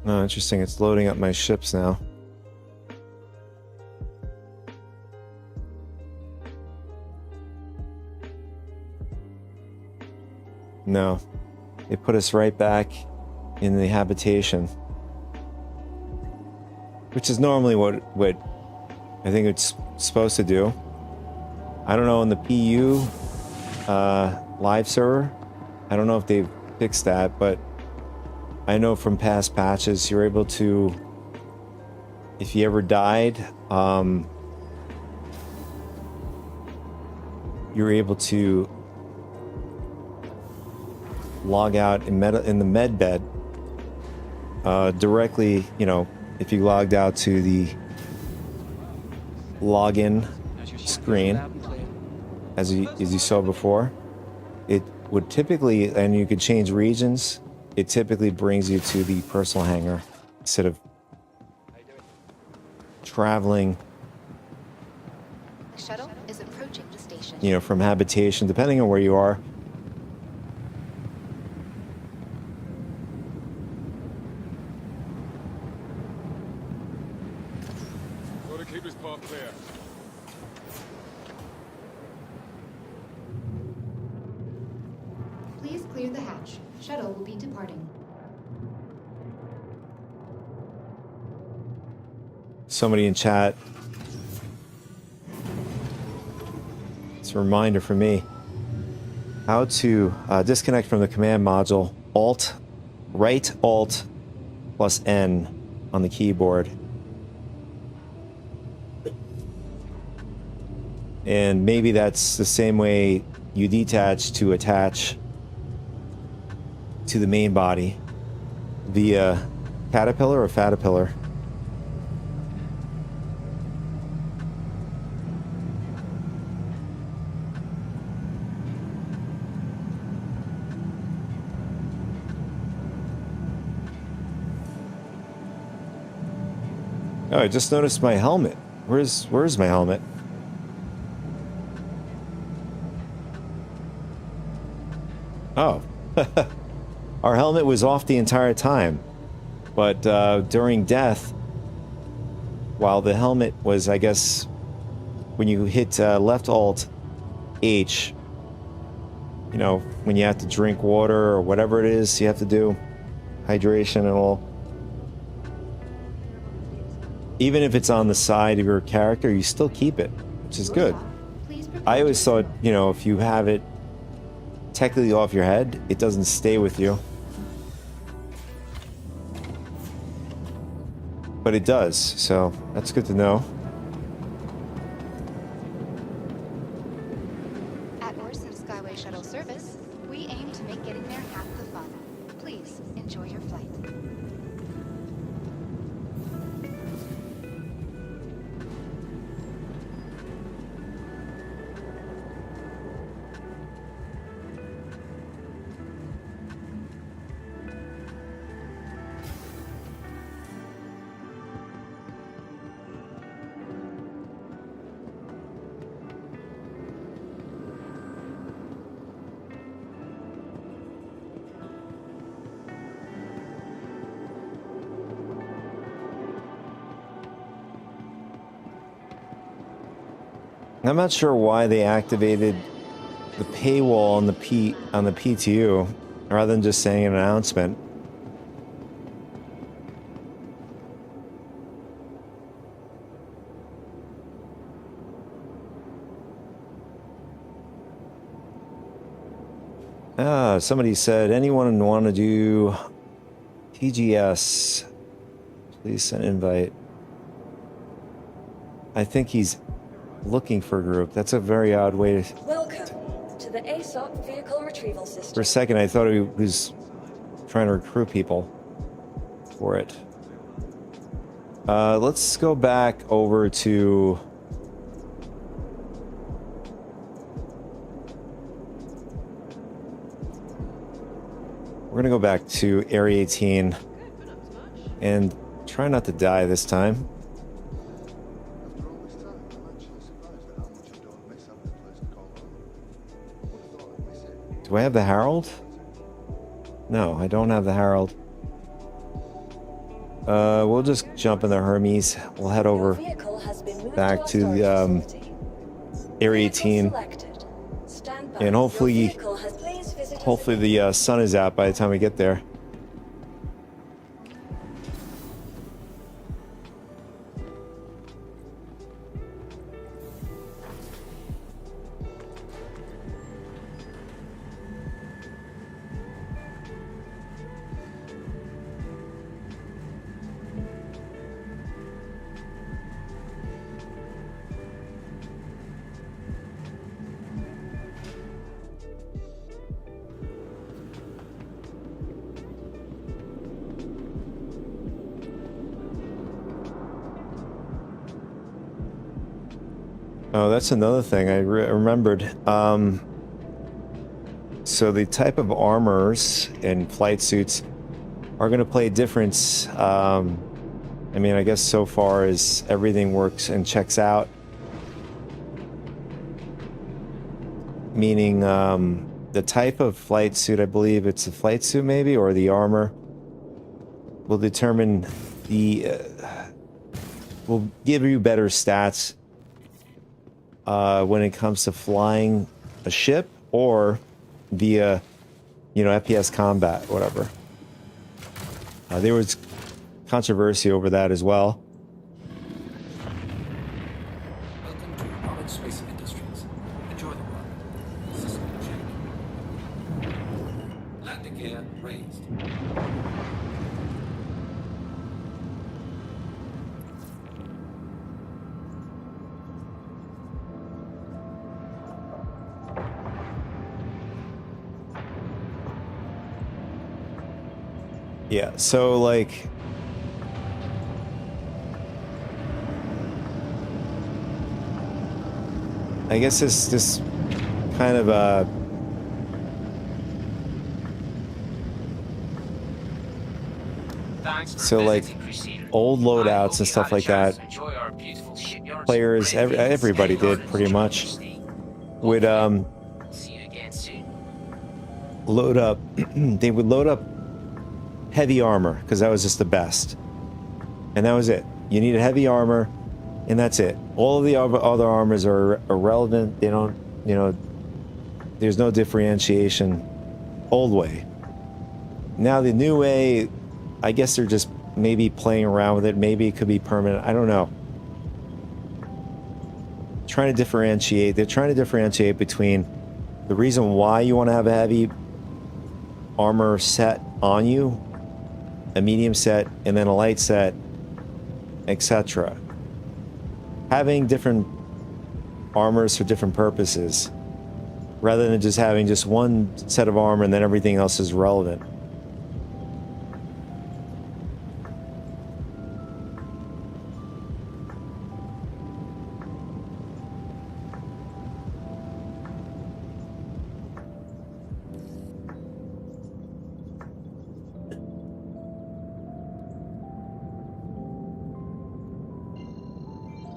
Oh, interesting. It's loading up my ships now. No, it put us right back in the habitation, which is normally what I think it's supposed to do. I don't know in the PU live server. I don't know if they've fixed that, but I know from past patches you're able to, if you ever died, you're able to log out in the med bed directly. You know, if you logged out to the login screen as you saw before, it would typically, and you could change regions, it typically brings you to the personal hangar instead of traveling, Shuttle is approaching the station. you know, from habitation, depending on where you are. Keep his path clear. Please clear the hatch. Shuttle will be departing. Somebody in chat. It's a reminder for me how to disconnect from the command module. Alt, right Alt, plus N on the keyboard. And maybe that's the same way you detach to attach to the main body via caterpillar or fatapillar. Oh, I just noticed my helmet. Where's my helmet? Oh. Our helmet was off the entire time. But during death, while the helmet was, I guess, when you hit left alt H, you know, when you have to drink water or whatever it is you have to do, hydration and all. Even if it's on the side of your character, you still keep it, which is good. I always thought, you know, if you have it technically off your head, it doesn't stay with you. But it does, so that's good to know. At Orson Skyway Shuttle Service, we aim to make getting there half the fun. Please enjoy your flight. I'm not sure why they activated the paywall on the PTU rather than just saying an announcement. Somebody said, anyone want to do TGS? Please send invite. I think he's looking for a group. That's a very odd way to... Welcome to the ASOP vehicle retrieval system. For a second, I thought he was trying to recruit people for it. Let's go back over to... We're going to go back to Area 18 and try not to die this time. Do I have the Herald? No, I don't have the Herald. We'll just jump in the Hermes. We'll head over back to the Area 18. And hopefully the sun is out by the time we get there. Oh, that's another thing I remembered. So the type of armors and flight suits are going to play a difference. I mean, I guess so far as everything works and checks out. Meaning the type of flight suit, I believe it's a flight suit maybe, or the armor, will determine the... will give you better stats when it comes to flying a ship or via, you know, FPS combat, whatever. There was controversy over that as well. Welcome to Knowledge Space Industries. Enjoy the ride. System check. Landing gear raised. Yeah, so like I guess this kind of so like old loadouts and stuff like that, players, everybody did pretty much, would load up, they would load up heavy armor because that was just the best, and that was it. You needed heavy armor, and that's it. All of the other armors are irrelevant. They don't, you know, there's no differentiation. Old way. Now the new way, I guess they're just maybe playing around with it. Maybe it could be permanent. I don't know. Trying to differentiate. They're trying to differentiate between the reason why you want to have a heavy armor set on you, a medium set, and then a light set, etc. Having different armors for different purposes, rather than just having just one set of armor and then everything else is relevant.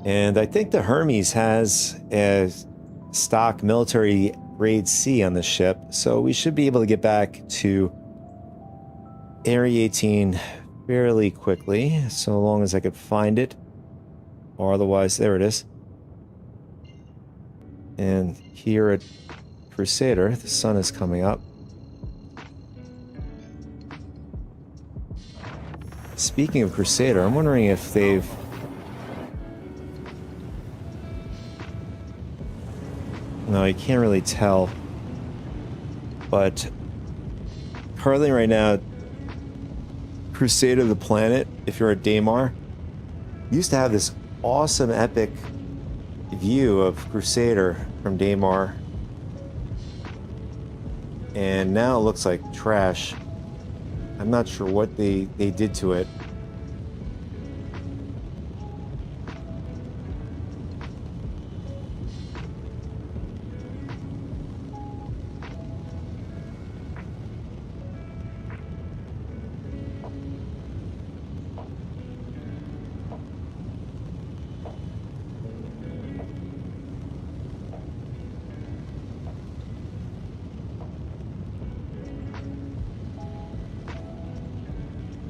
And I think the Hermes has a stock military grade C on the ship, so we should be able to get back to Area 18 fairly quickly, so long as I could find it, or otherwise, there it is. And here at Crusader, the sun is coming up. Speaking of Crusader, I'm wondering if they've... No, you can't really tell. But currently right now, Crusader the Planet, if you're at Daymar, used to have this awesome epic view of Crusader from Daymar. And now it looks like trash. I'm not sure what they did to it.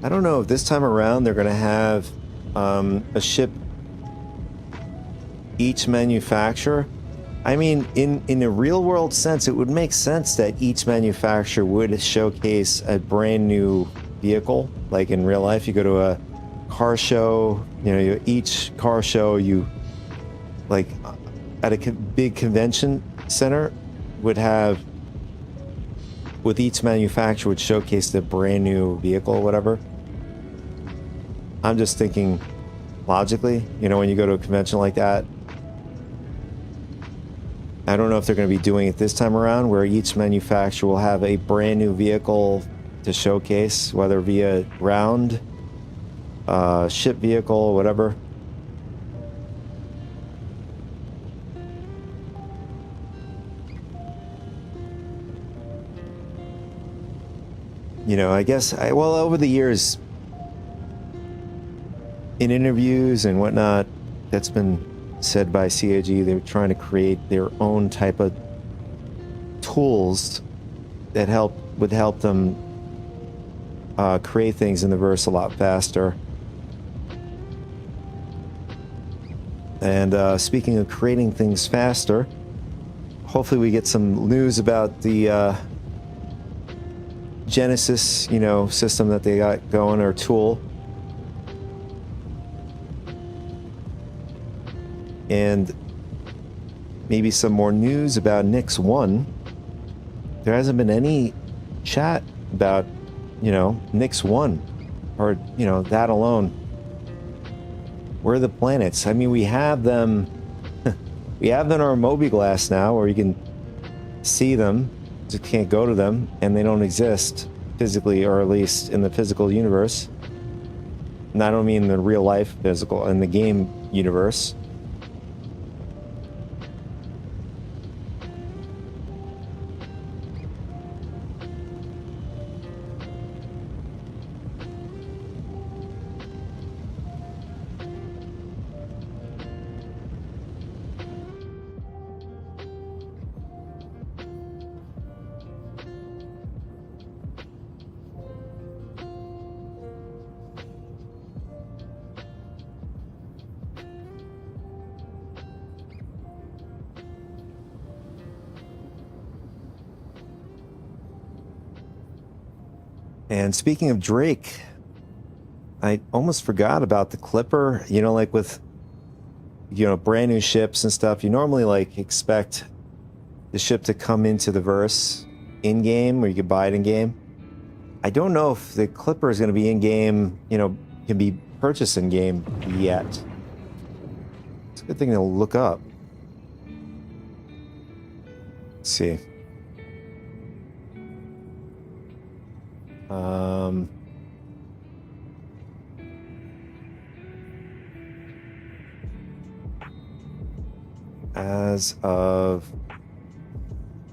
I don't know if this time around they're going to have a ship each manufacturer. I mean, in a real world sense, it would make sense that each manufacturer would showcase a brand new vehicle. Like in real life, you go to a car show, you know, each car show, you like at a big convention center would have, with each manufacturer would showcase the brand new vehicle or whatever. I'm just thinking logically, you know, when you go to a convention like that, I don't know if they're going to be doing it this time around where each manufacturer will have a brand new vehicle to showcase, whether via round, ship vehicle, whatever. You know, I guess, well, over the years, in interviews and whatnot, that's been said by CAG, they're trying to create their own type of tools that would help them create things in the verse a lot faster. And speaking of creating things faster, hopefully we get some news about the Genesis, you know, system that they got going, or tool. And maybe some more news about Nyx 1. There hasn't been any chat about, you know, Nyx 1, or, you know, that alone. Where are the planets? I mean, we have them. We have them on our mobi-glass now, where you can see them, just can't go to them, and they don't exist. physically, or at least in the physical universe. And I don't mean the real life physical, in the game universe. And speaking of Drake, I almost forgot about the Clipper. You know, like with, you know, brand new ships and stuff, you normally like expect the ship to come into the verse in game, or you could buy it in game. I don't know if the Clipper is going to be in game, you know, can be purchased in game yet. It's a good thing to look up. Let's see. As of,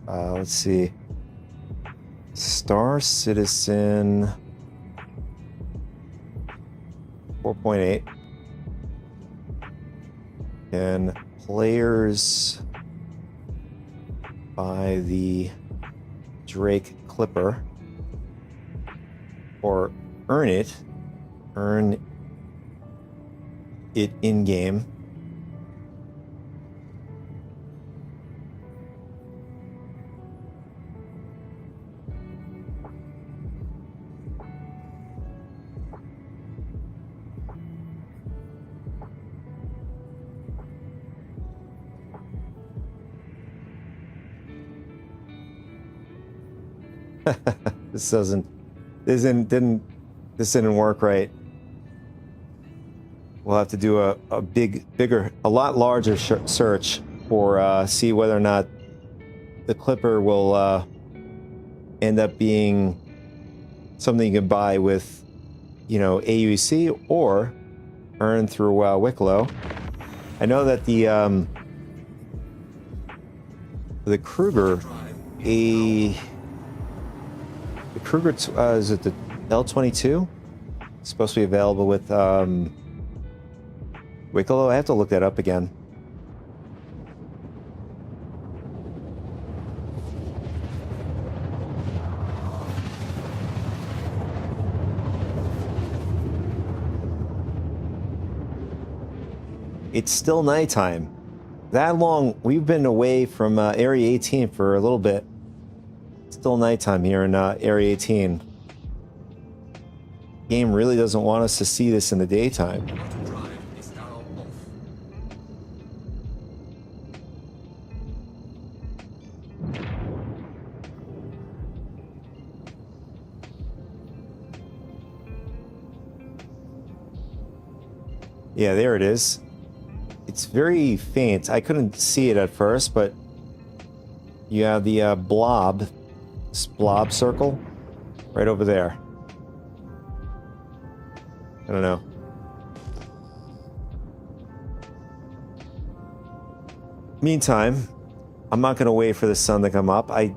let's see, Star Citizen 4.8, and players buy the Drake Clipper or earn it in game. This didn't work right. We'll have to do a bigger, a lot larger search for see whether or not the Clipper will end up being something you can buy with, you know, AUC or earn through Wicklow. I know that the Kruger, is it the L-22? It's supposed to be available with Wicklow. I have to look that up again. It's still nighttime. That long, we've been away from Area 18 for a little bit. It's still nighttime here in Area 18. Game really doesn't want us to see this in the daytime. Yeah, there it is. It's very faint. I couldn't see it at first, but you have the blob circle right over there. I don't know. Meantime, I'm not going to wait for the sun to come up. I'm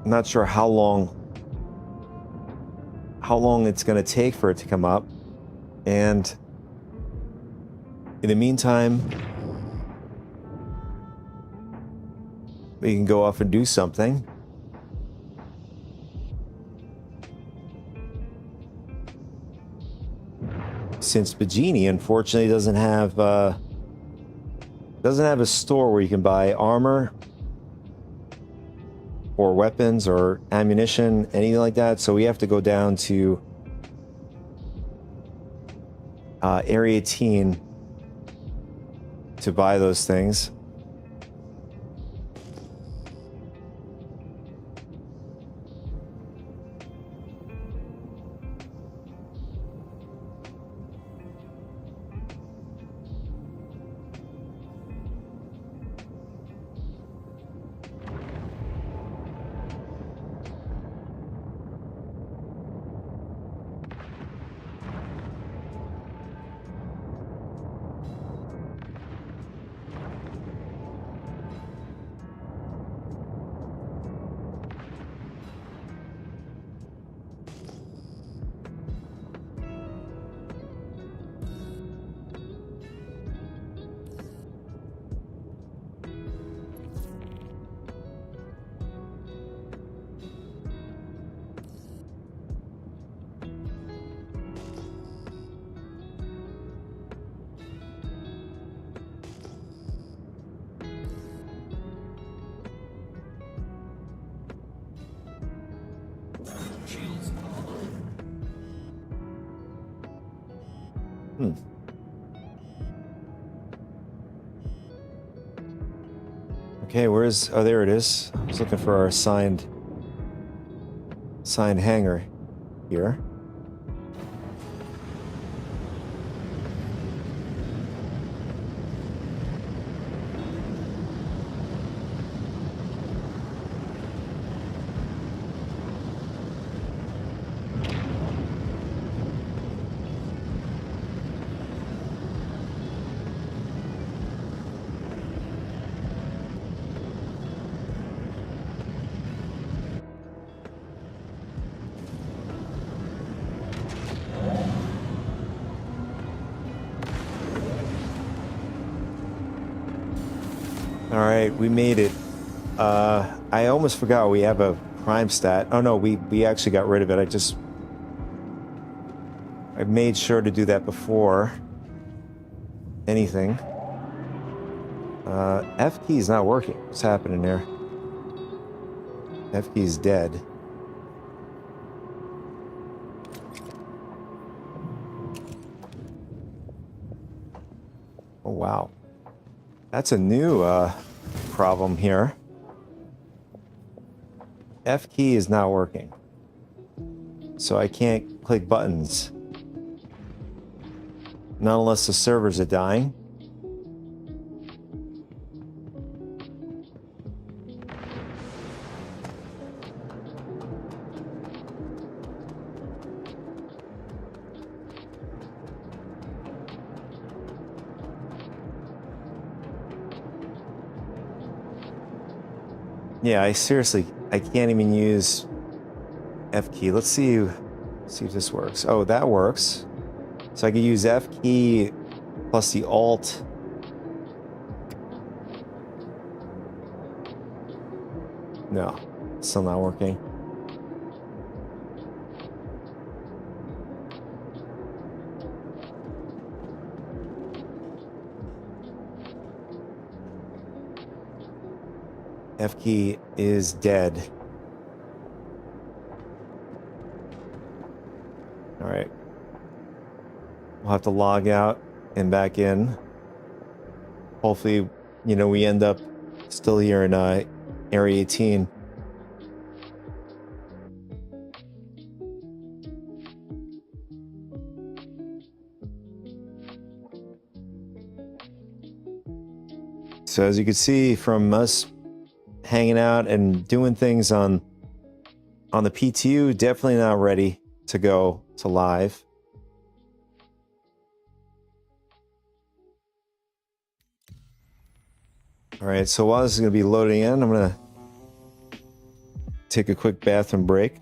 not sure how long it's going to take for it to come up. And in the meantime, we can go off and do something. Since Bajini, unfortunately, doesn't have a store where you can buy armor or weapons or ammunition, anything like that. So we have to go down to Area 18 to buy those things. Hmm. Okay, where's... Oh, there it is. I was looking for our signed hangar here. All right, we made it. I almost forgot we have a crime stat. Oh no, we actually got rid of it. I made sure to do that before anything. F key is not working. What's happening there? F key is dead. Oh wow. That's a new problem here. F key is not working. So I can't click buttons. Not unless the servers are dying. Yeah, I can't even use F key. Let's see if this works. Oh, that works. So I could use F key plus the Alt. No, still not working. F key is dead. All right. We'll have to log out and back in. Hopefully, we end up still here in Area 18. So as you can see from us hanging out and doing things on the PTU, definitely not ready to go to live. All right, so while this is going to be loading in, I'm going to take a quick bathroom break.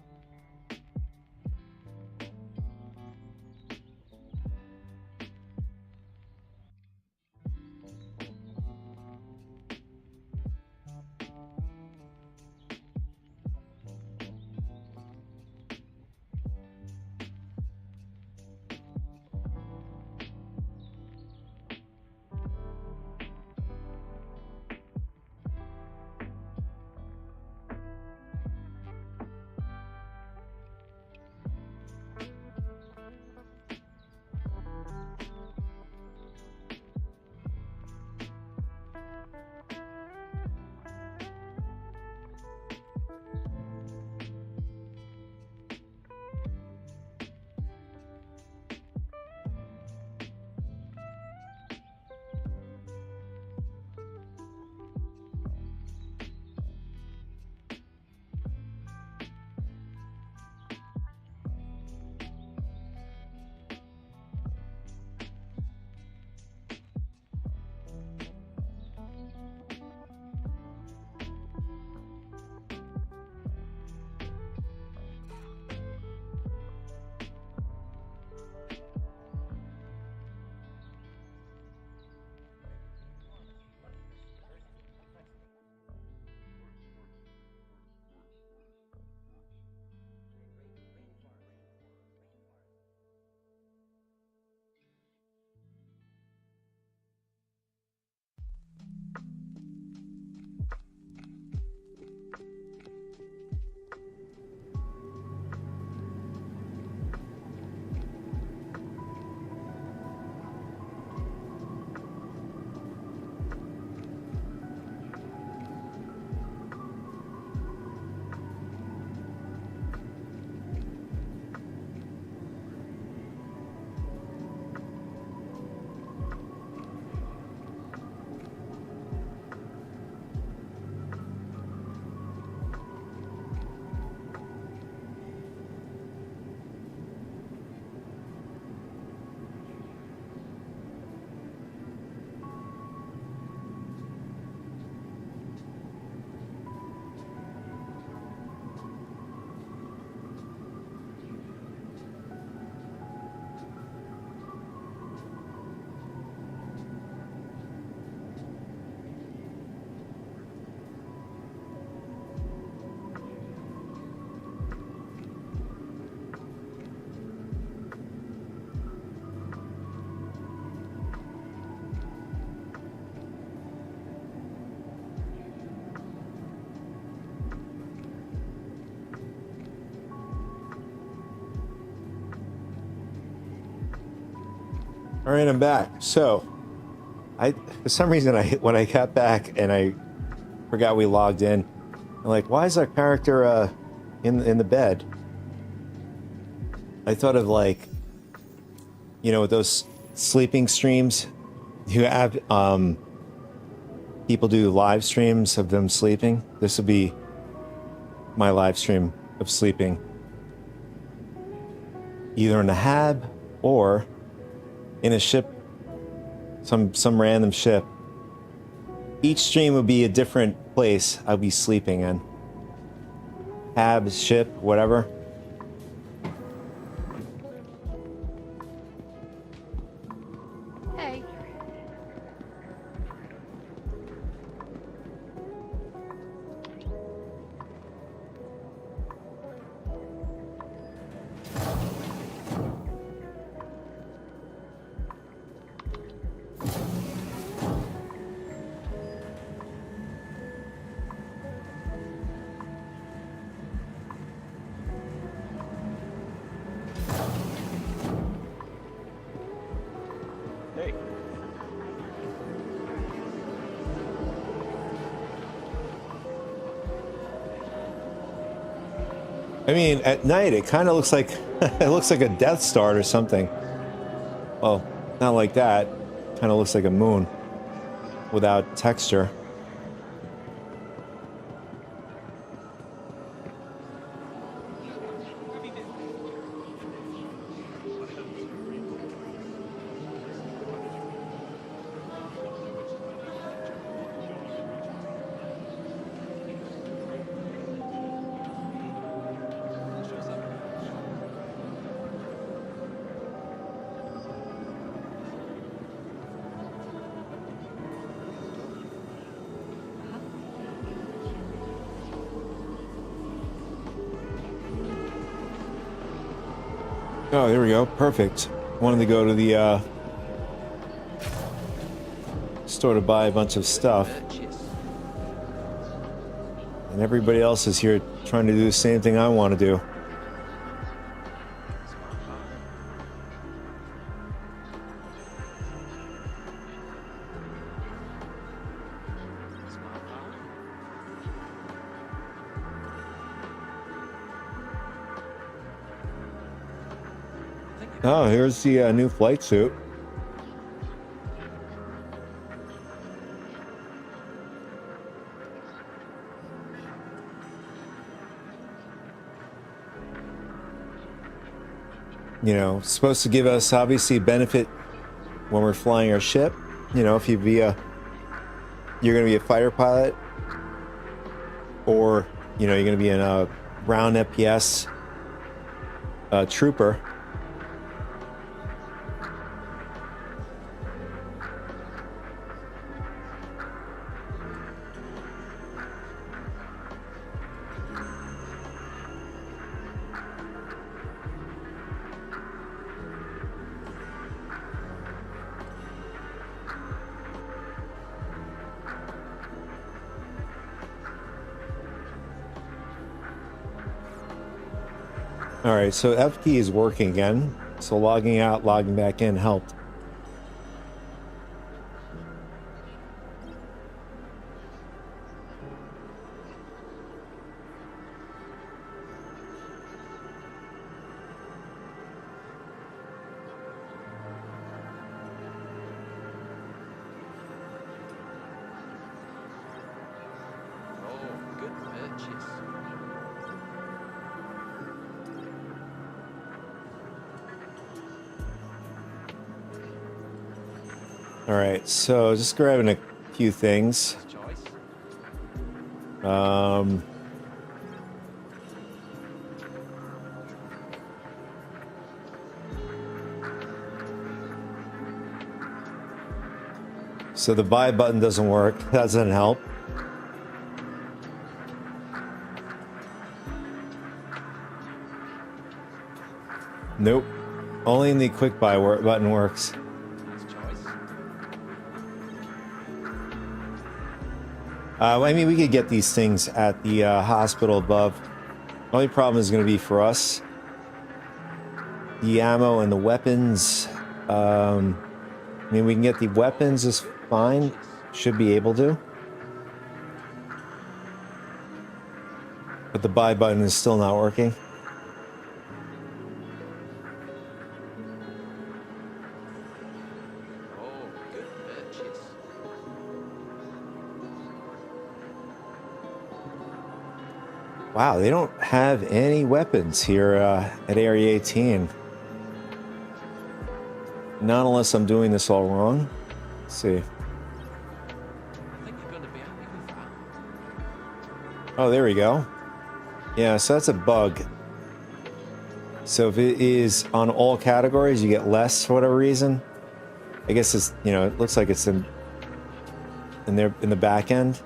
All right, I'm back. So, for some reason, when I got back and I forgot we logged in, I'm like, why is our character in the bed? I thought of like, you know, those sleeping streams. You have people do live streams of them sleeping. This would be my live stream of sleeping, either in a hab or in a ship, some random ship. Each stream would be a different place I'd be sleeping in. Hab, ship, whatever. Hey. I mean, at night it kind of looks like it looks like a Death Star or something. Well, not like that. Kind of looks like a moon without texture. Oh, there we go. Perfect. Wanted to go to the store to buy a bunch of stuff. And everybody else is here trying to do the same thing I want to do. Oh, here's the new flight suit. You know, supposed to give us obviously benefit when we're flying our ship. You know, if you're going to be a fighter pilot, or you know, you're going to be in a ground FPS trooper. All right, so F key is working again. So logging out, logging back in helped. All right, so just grabbing a few things. So the buy button doesn't work. That doesn't help. Nope. Only in the quick buy button works. I mean, we could get these things at the hospital above. The only problem is going to be for us. The ammo and the weapons. I mean, we can get the weapons is fine. Should be able to. But the buy button is still not working. Oh, good purchase. Wow, they don't have any weapons here at Area 18. Not unless I'm doing this all wrong. Let's see. I think you're going to be happy with that. Oh, there we go. Yeah, so that's a bug. So if it is on all categories, you get less for whatever reason. I guess it's, you know, it looks like it's in the back end.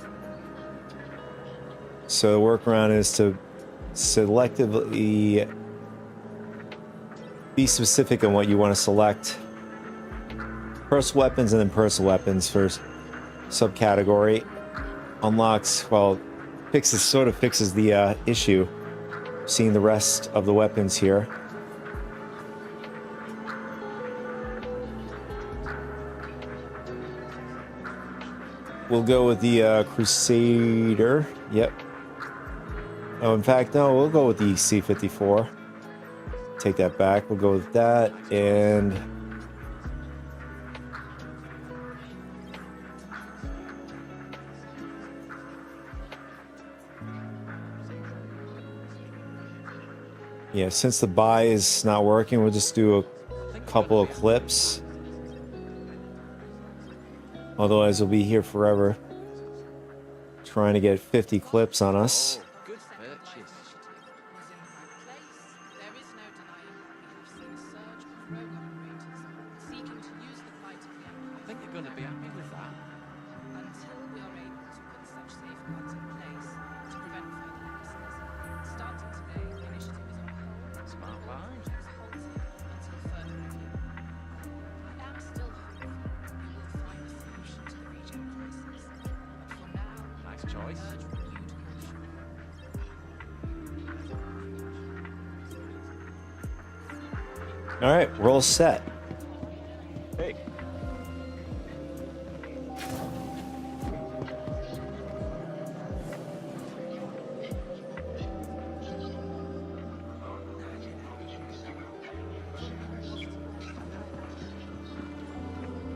So the workaround is to selectively be specific on what you want to select. Personal weapons and then personal weapons for subcategory unlocks, well, sort of fixes the issue. Seeing the rest of the weapons here. We'll go with the Crusader. Yep. Oh, in fact, no, we'll go with the C-54. Take that back. We'll go with that and... yeah, since the buy is not working, we'll just do a couple of clips. Otherwise, we'll be here forever. Trying to get 50 clips on us. Good purchase. There is no denying we have seen a surge of rogue operators seeking to use the fight of the Empire. I think you're going to be happy with that. Until we are able to put such safeguards in place to prevent further losses. Starting today, the initiative is on hold. Smart buy. Halted until further review. I am still hopeful we will find a solution to the regen crisis. But for now, Nice choice. urge renewed caution. All right, we're all set. Hey.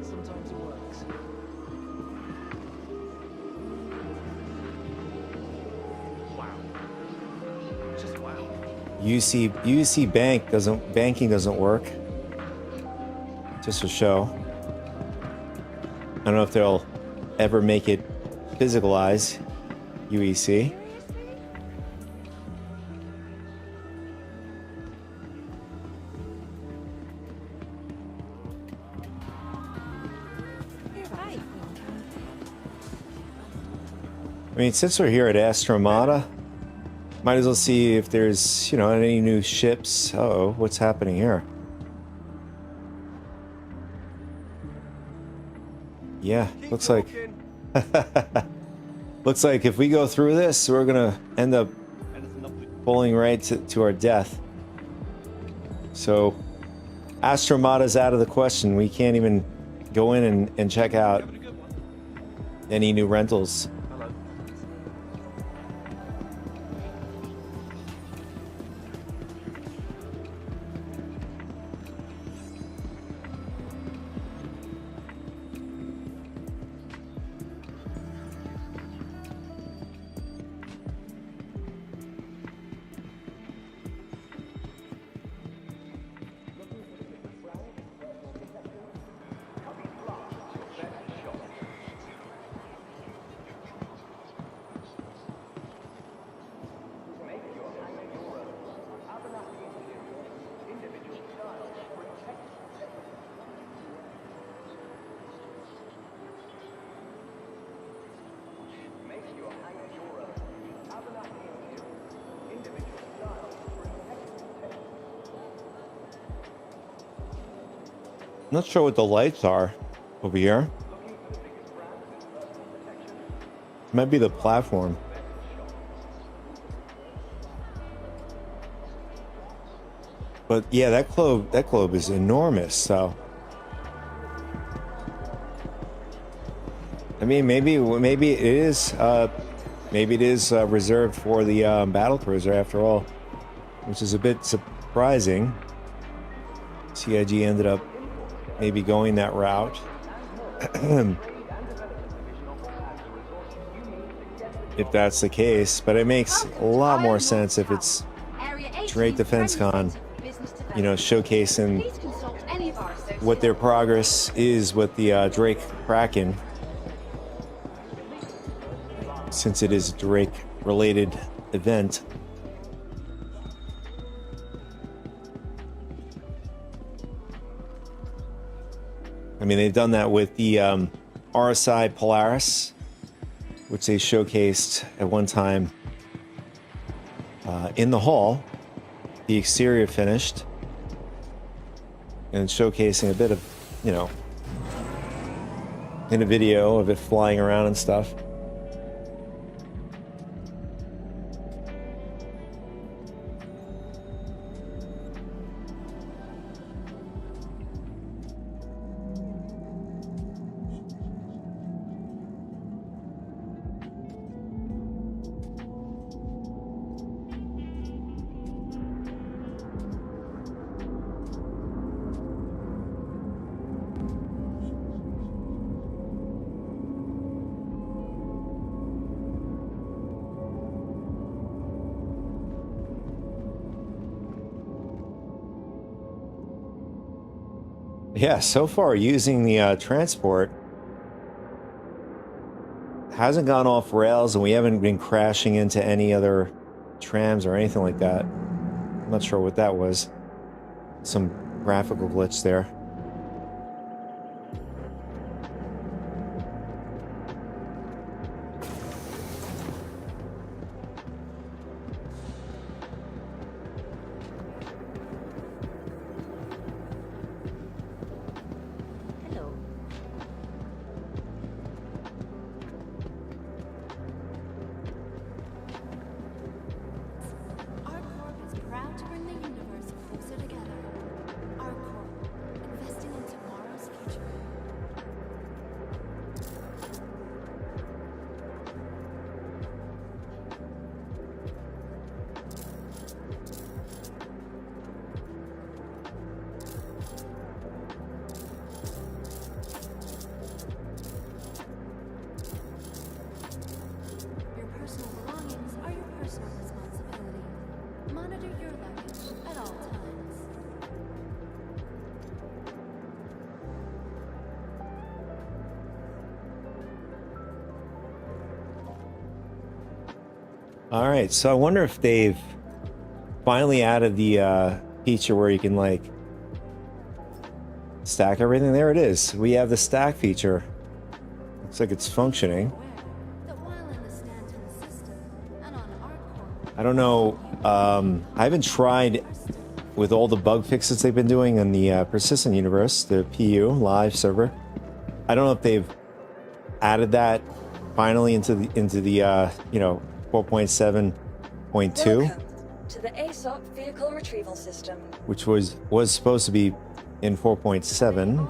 Sometimes it works. Wow. Just wow. UC banking doesn't work. Just for show. I don't know if they'll ever make it physicalize UEC. I mean, since we're here at Astromata, might as well see if there's, you know, any new ships. Uh-oh, what's happening here? Yeah, looks like looks like if we go through this, we're gonna end up falling right to our death. So Astromata's out of the question. We can't even go in and check out any new rentals. Not sure what the lights are over here. Might be the platform. But yeah, that globe is enormous, so I mean, maybe it is reserved for the battle cruiser after all, which is a bit surprising. CIG ended up maybe going that route. If that's the case, but it makes a lot more sense if it's Drake Defense Con, you know, showcasing what their progress is with the Drake Kraken, since it is a Drake related event. I mean, they've done that with the RSI Polaris, which they showcased at one time in the hall, the exterior finished, and showcasing a bit of, you know, in a video of it flying around and stuff. Yeah, so far using the transport hasn't gone off rails, and we haven't been crashing into any other trams or anything like that. I'm not sure what that was. Some graphical glitch there. All right, so I wonder if they've finally added the feature where you can like stack everything. There it is. We have the stack feature. Looks like it's functioning. I don't know. I haven't tried with all the bug fixes they've been doing in the Persistent Universe, the PU live server. I don't know if they've added that finally into the you know, 4.7.2, to the ASOP vehicle retrieval system, which was supposed to be in 4.7.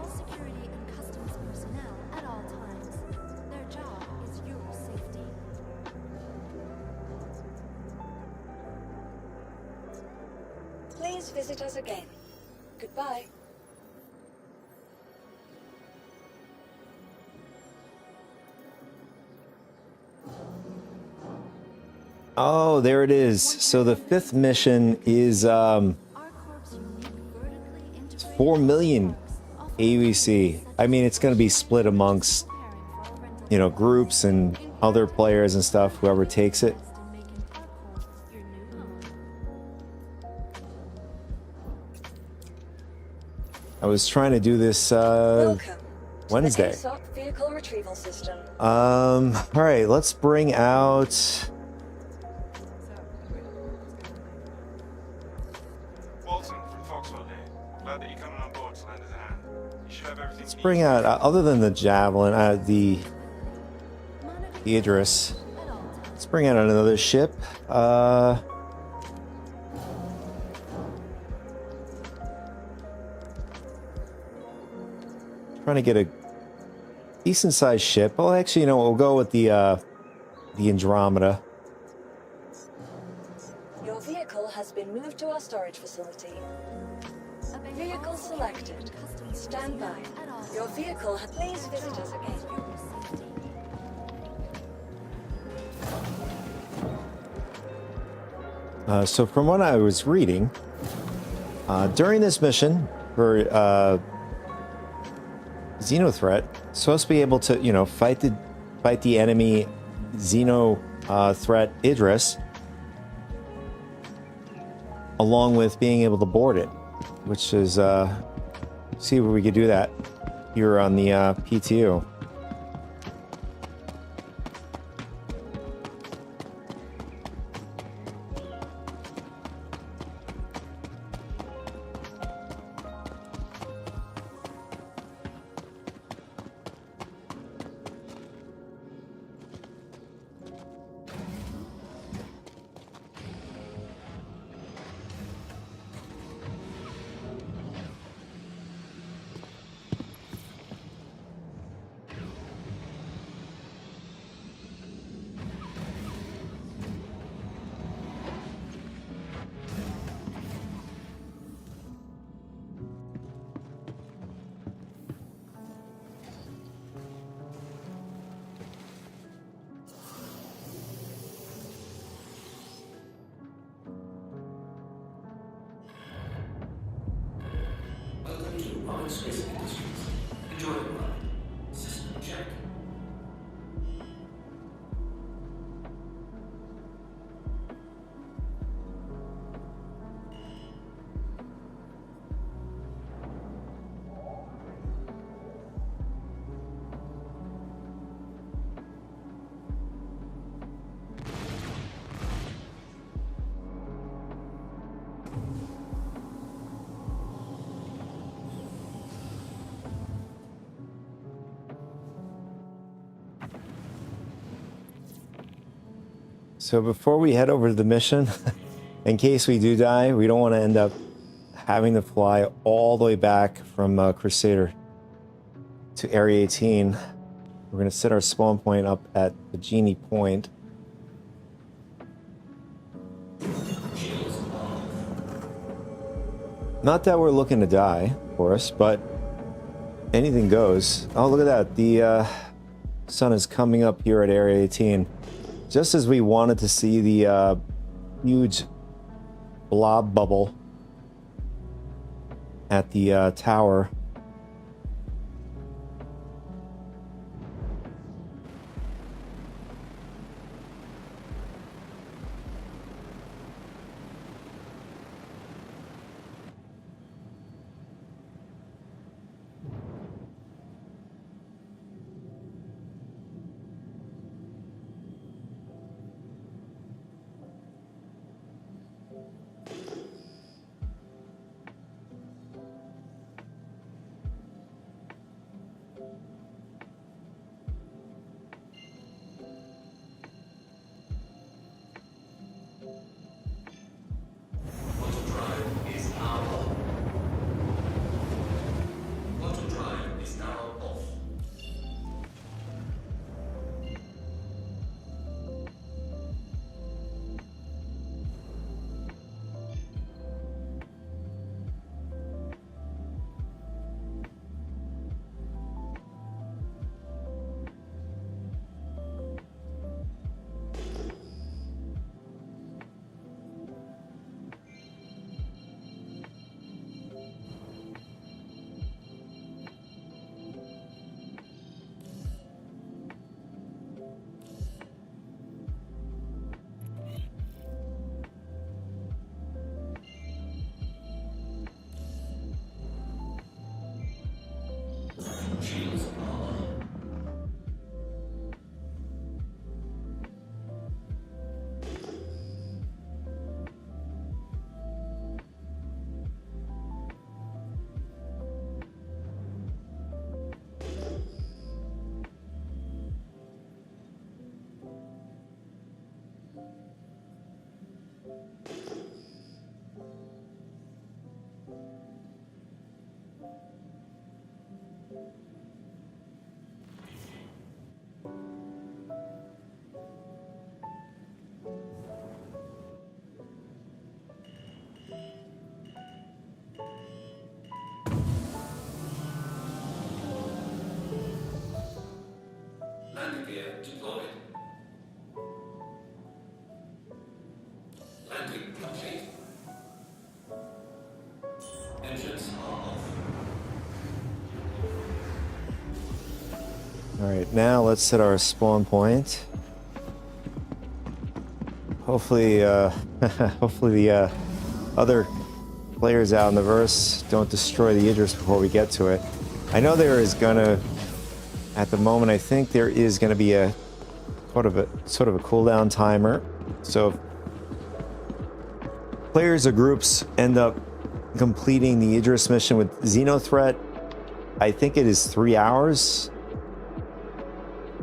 please visit us again. Goodbye. Oh, there it is. So the fifth mission is 4 million AUC. I mean, it's going to be split amongst, you know, groups and other players and stuff, whoever takes it. I was trying to do this Wednesday. ASOP vehicle retrieval system. All right, let's bring out. Let's bring out, other than the Javelin, the Idris. Let's bring out another ship. Trying to get a decent sized ship. Well, actually, you know, we'll go with the Andromeda. Your vehicle has been moved to our storage facility. Vehicle selected. Stand by. Your vehicle has... Please visit us again. So from what I was reading, during this mission for Xenothreat, supposed to be able to, you know, fight the enemy Xeno threat Idris, along with being able to board it, which is see if we could do that here on the PTU. So before we head over to the mission, in case we do die, we don't want to end up having to fly all the way back from Crusader to Area 18. We're going to set our spawn point up at the Genie Point. Not that we're looking to die, of course, but anything goes. Oh, look at that. The sun is coming up here at Area 18. Just as we wanted to see the huge blob bubble at the tower. All right, now let's set our spawn point. Hopefully, hopefully the other players out in the verse don't destroy the Idris before we get to it. I know there is gonna, at the moment, I think there is gonna be a sort of a cooldown timer. So if players or groups end up completing the Idris mission with Xenothreat, I think it is 3 hours.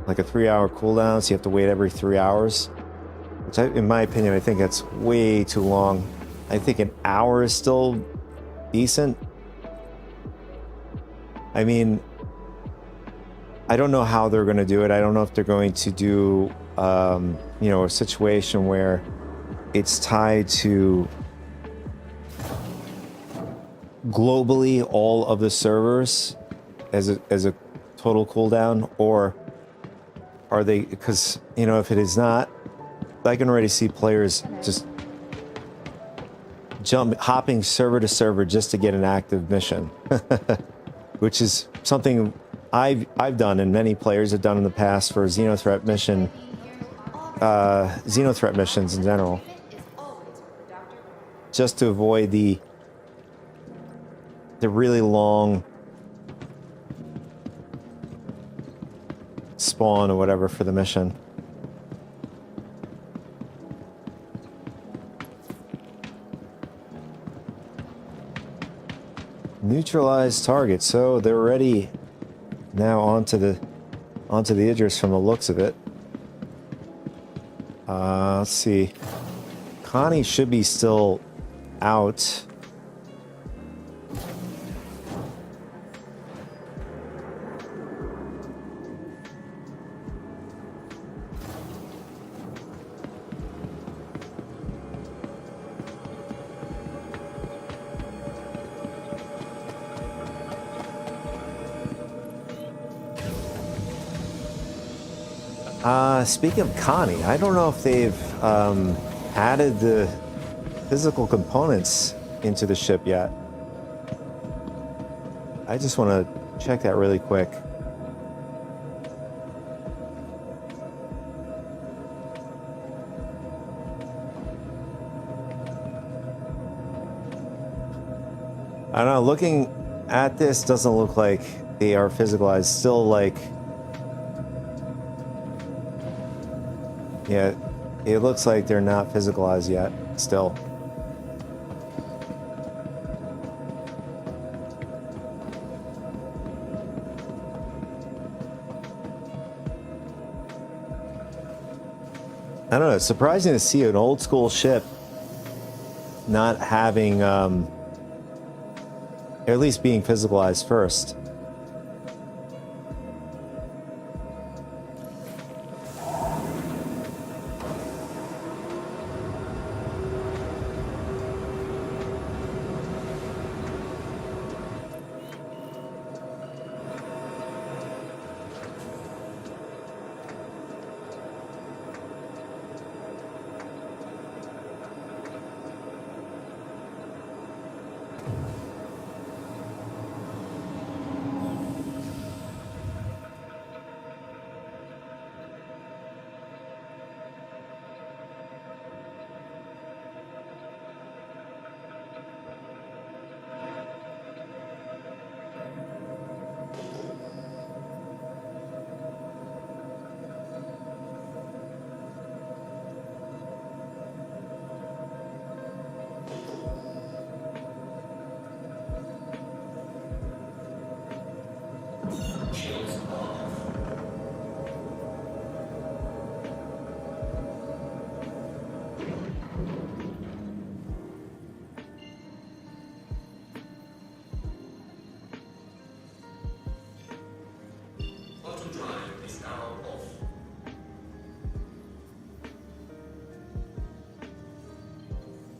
Like a 3-hour cooldown, so you have to wait every 3 hours. Which, in my opinion, I think that's way too long. I think an hour is still decent. I mean, I don't know how they're going to do it. I don't know if they're going to do, you know, a situation where it's tied to globally all of the servers as a total cooldown, or are they, because, you know, if it is not, I can already see players just hopping server to server just to get an active mission, which is something I've done and many players have done in the past for Xenothreat mission, Xenothreat missions in general, just to avoid the really long spawn or whatever for the mission. Neutralize target. So they're ready now onto the Idris from the looks of it. Let's see. Connie should be still out. Speaking of Connie, I don't know if they've added the physical components into the ship yet. I just want to check that really quick. I don't know, looking at this doesn't look like they are physicalized. Still like, yeah, it looks like they're not physicalized yet, still. I don't know, it's surprising to see an old school ship not having, at least being physicalized first.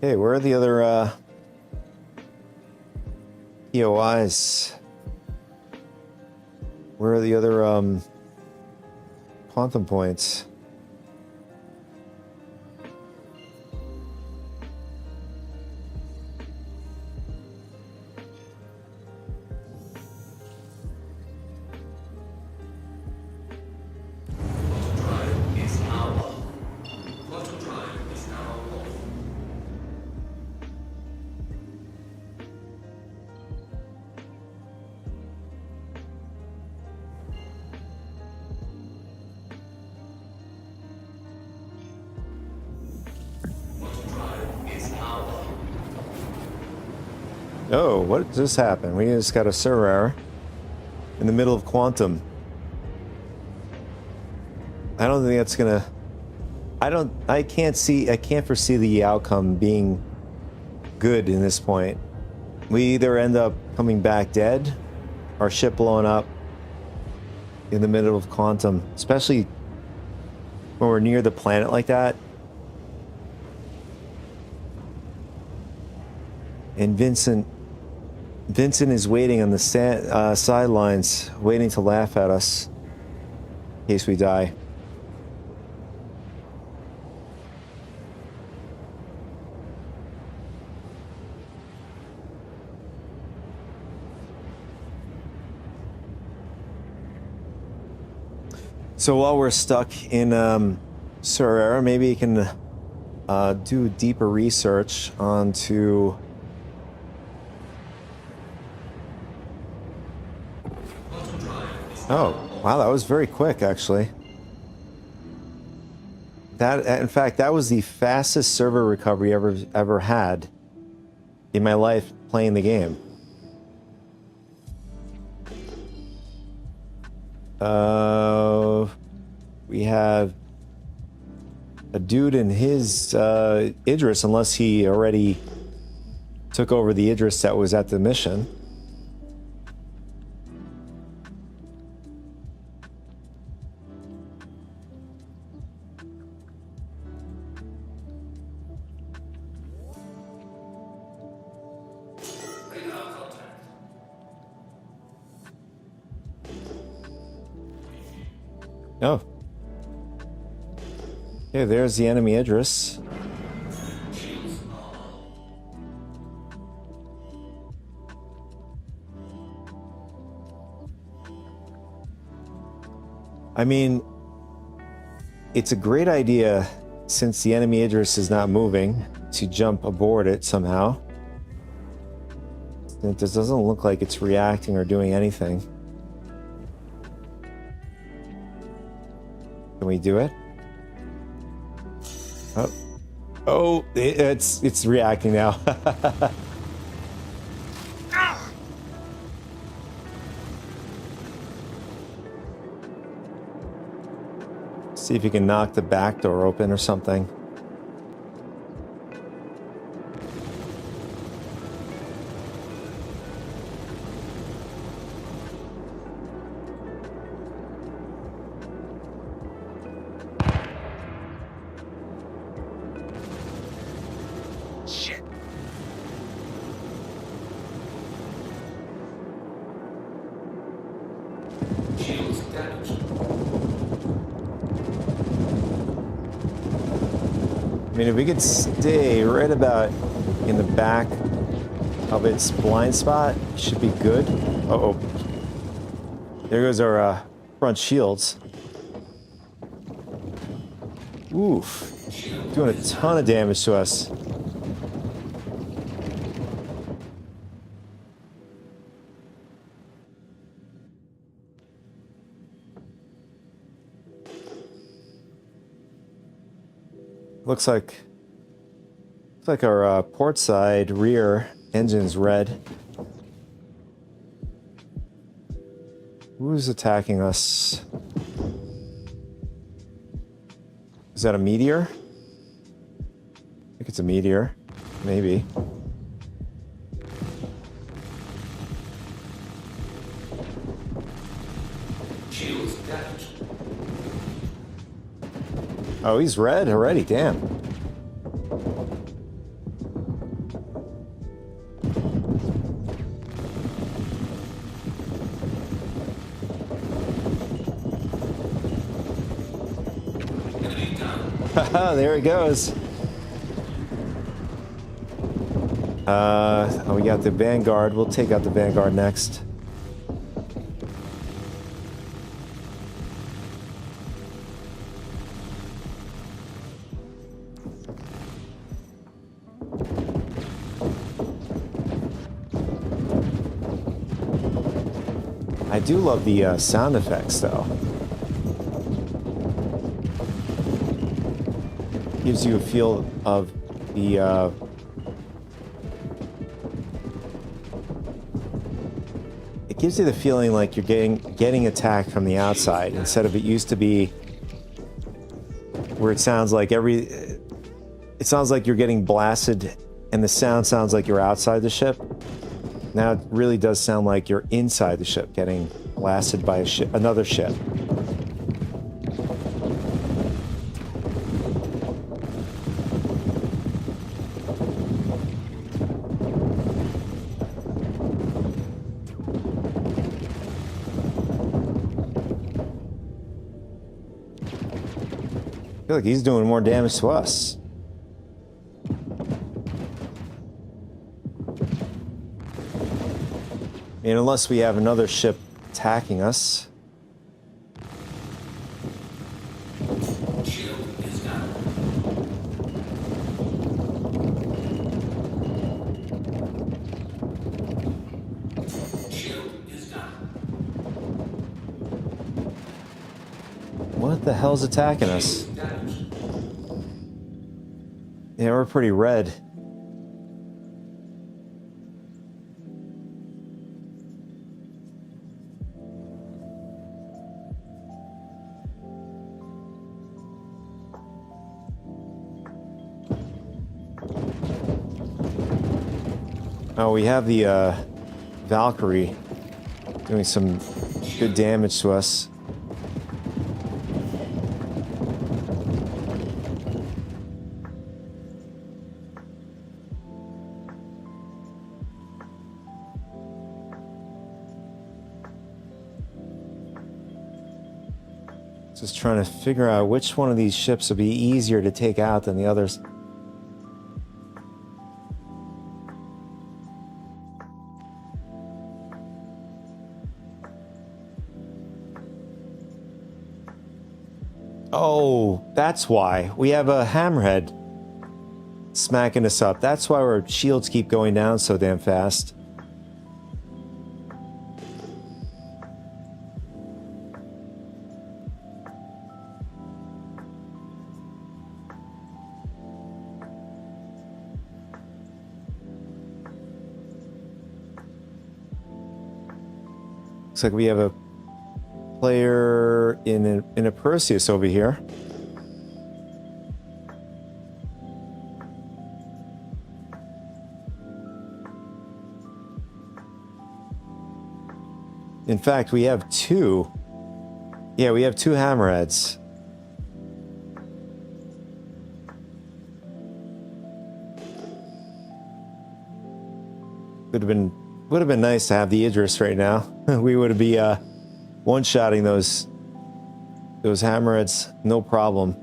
Okay, where are the other POIs? Where are the other quantum points? Oh, what just happened? We just got a server error in the middle of Quantum. I don't think that's gonna... I can't foresee the outcome being good in this point. We either end up coming back dead, our ship blowing up in the middle of Quantum, especially when we're near the planet like that. And Vincent is waiting on the sidelines, waiting to laugh at us in case we die. So while we're stuck in Surera, maybe you can do deeper research onto... Oh, wow, that was very quick, actually. In fact, that was the fastest server recovery ever had in my life playing the game. We have a dude in his Idris, unless he already took over the Idris that was at the mission. Oh. Yeah, there's the enemy Idris. I mean, it's a great idea, since the enemy Idris is not moving, to jump aboard it somehow. It just doesn't look like it's reacting or doing anything. Can we do it? Oh, it's reacting now. See if you can knock the back door open or something. I mean, if we could stay right about in the back of its blind spot, it should be good. Uh-oh. There goes our front shields. Oof. Doing a ton of damage to us. Looks like our port side rear engine's red. Who's attacking us? Is that a meteor? I think it's a meteor. Maybe. Oh, he's red already, damn. Haha, there he goes. Oh, we got the Vanguard. We'll take out the Vanguard next. I do love the sound effects, though. Gives you a feel of the gives you the feeling like you're getting attacked from the outside instead of it used to be where it sounds like it sounds like you're getting blasted and the sound sounds like you're outside the ship. Now it really does sound like you're inside the ship getting blasted by another ship. I feel like he's doing more damage to us. And unless we have another ship attacking us. Shield is down. Shield is down. What the hell's attacking us? Yeah, we're pretty red. Oh, we have the Valkyrie doing some good damage to us. Just trying to figure out which one of these ships will be easier to take out than the others. Oh, that's why. We have a hammerhead smacking us up. That's why our shields keep going down so damn fast. Looks like we have a player in a Perseus over here. In fact, we have two. Yeah, we have two hammerheads. Would have been nice to have the Idris right now. We would be one-shotting those hammerheads, no problem.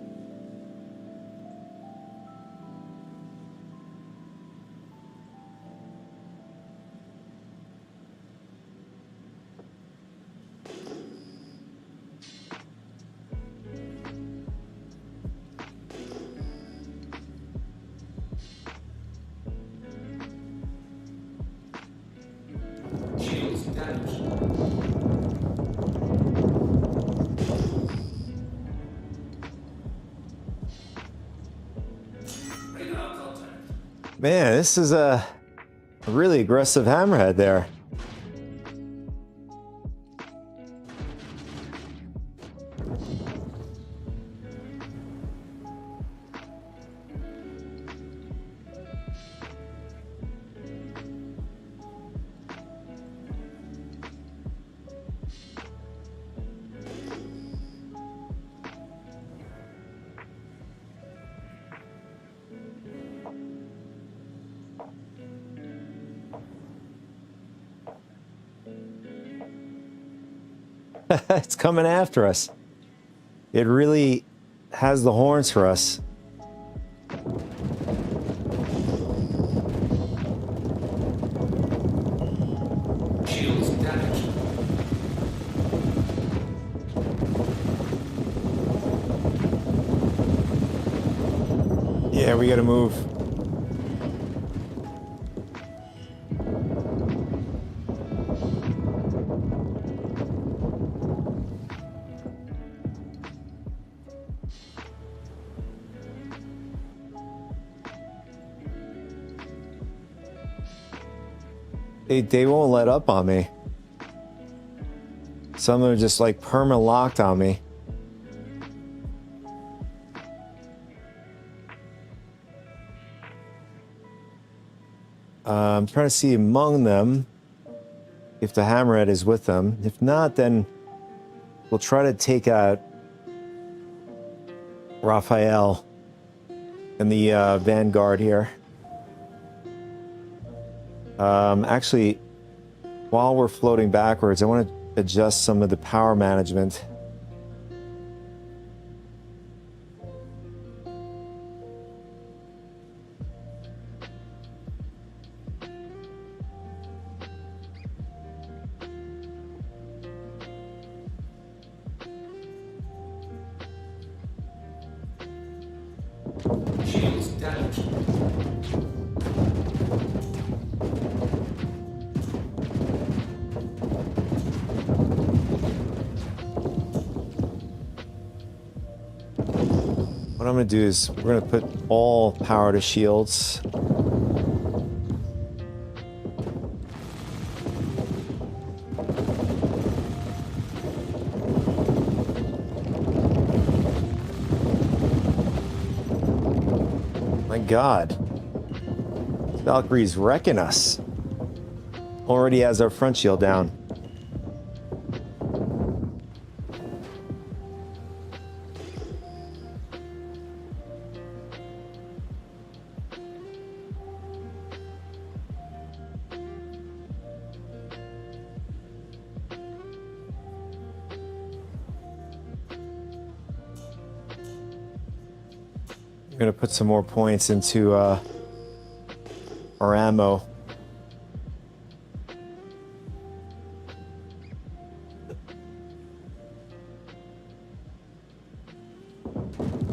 Shields damaged. Man, this is a really aggressive hammerhead there. It's coming after us. It really has the horns for us. Shields damaged. Yeah, we gotta move. They won't let up on me. Some of them are just like perma locked on me. I'm trying to see among them if the hammerhead is with them. If not, then we'll try to take out Raphael and the Vanguard here. Actually, while we're floating backwards, I want to adjust some of the power management. Shields damaged. What I'm going to do is we're going to put all power to shields. My God. Valkyrie's wrecking us. Already has our front shield down. I'm going to put some more points into our ammo.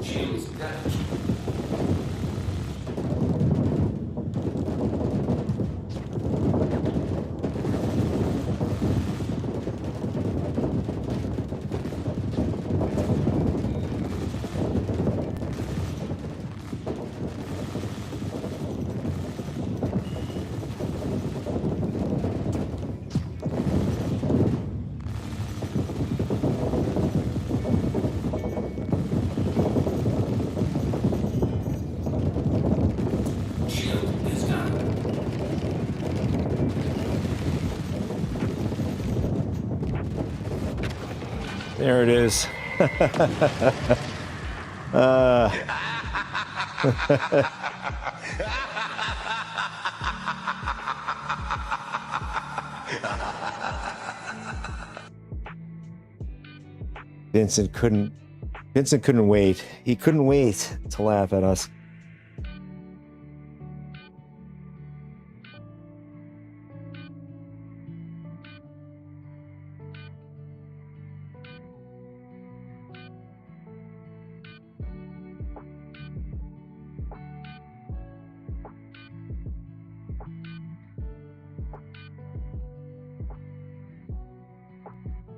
Shields damaged. Shield is down. There it is. Vincent couldn't wait. He couldn't wait to laugh at us.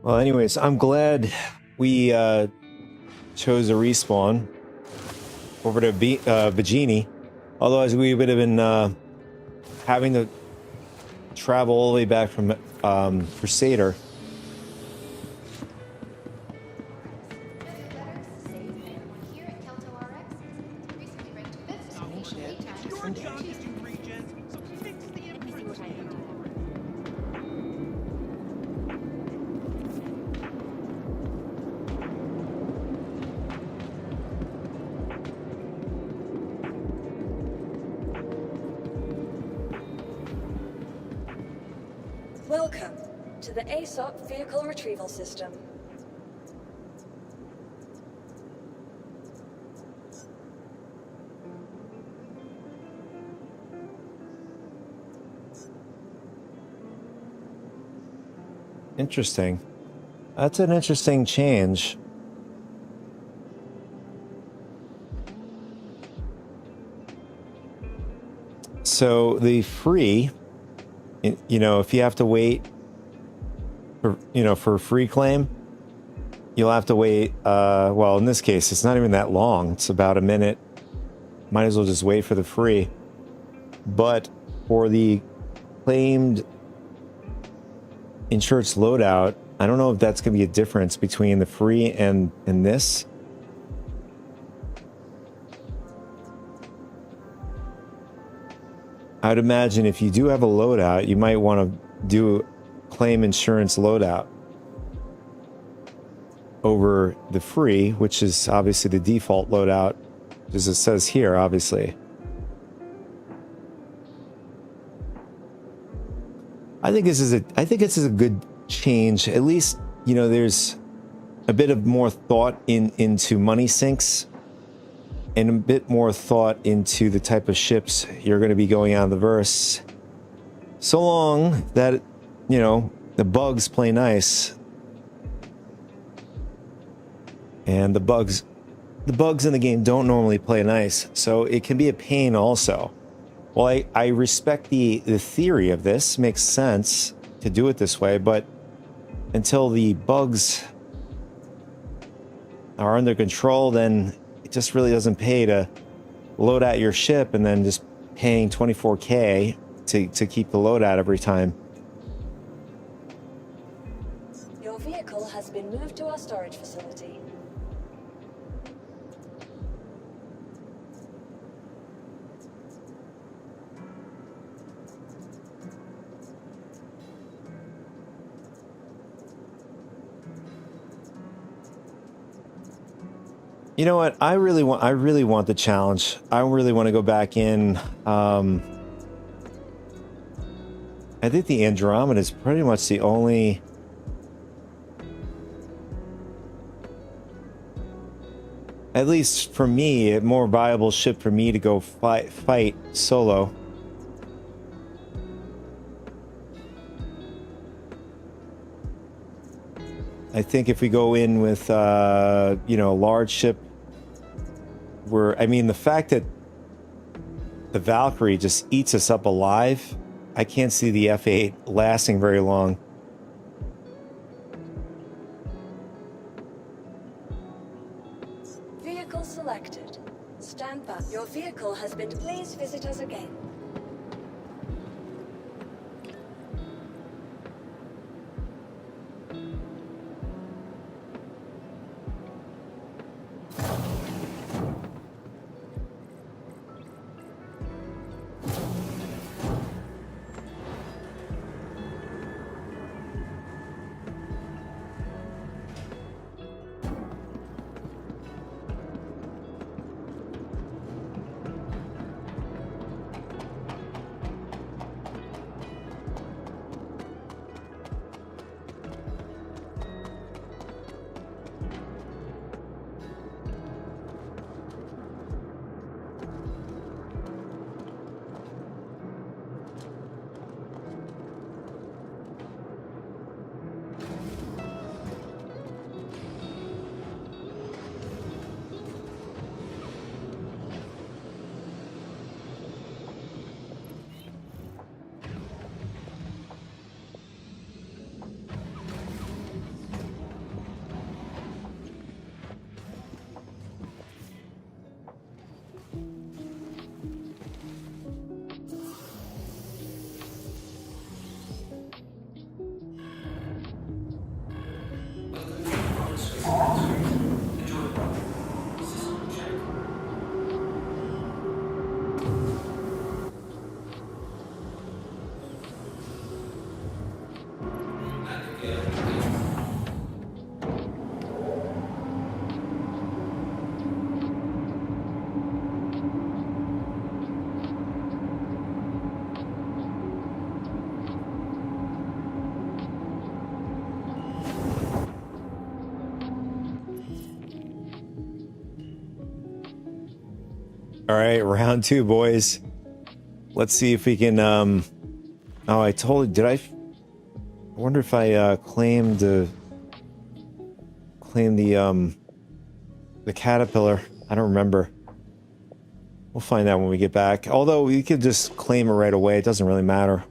Well, anyways, I'm glad we chose a respawn over to Vigini. Otherwise, we would have been having to travel all the way back from Crusader. Welcome to the ASOP Vehicle Retrieval System. Interesting. That's an interesting change. So the free, you know, if you have to wait for, you know, for a free claim, you'll have to wait. Well, in this case, it's not even that long. It's about a minute. Might as well just wait for the free. But for the claimed insurance loadout, I don't know if that's going to be a difference between the free and this. I'd imagine if you do have a loadout, you might want to do claim insurance loadout over the free, which is obviously the default loadout, as it says here, obviously. I think this is a good change. At least, you know, there's a bit of more thought into money sinks and a bit more thought into the type of ships you're going to be going out of the verse. So long that, you know, the bugs play nice. And the bugs in the game don't normally play nice, so it can be a pain also. Well, I respect the theory of this. Makes sense to do it this way, but until the bugs are under control, then it just really doesn't pay to load out your ship and then just paying 24K to keep the loadout every time. Your vehicle has been moved to our storage facility. You know what? I really want the challenge. I really want to go back in. I think the Andromeda is pretty much the only. At least for me, a more viable ship for me to go fight solo. I think if we go in with, you know, a large ship, I mean, the fact that the Valkyrie just eats us up alive, I can't see the F8 lasting very long. Vehicle selected. Stand by. Your vehicle has been. Please visit us again. All right, round two, boys. Let's see if we can. Oh, I totally did. I wonder if I claimed the caterpillar. I don't remember. We'll find out when we get back. Although we could just claim it right away. It doesn't really matter.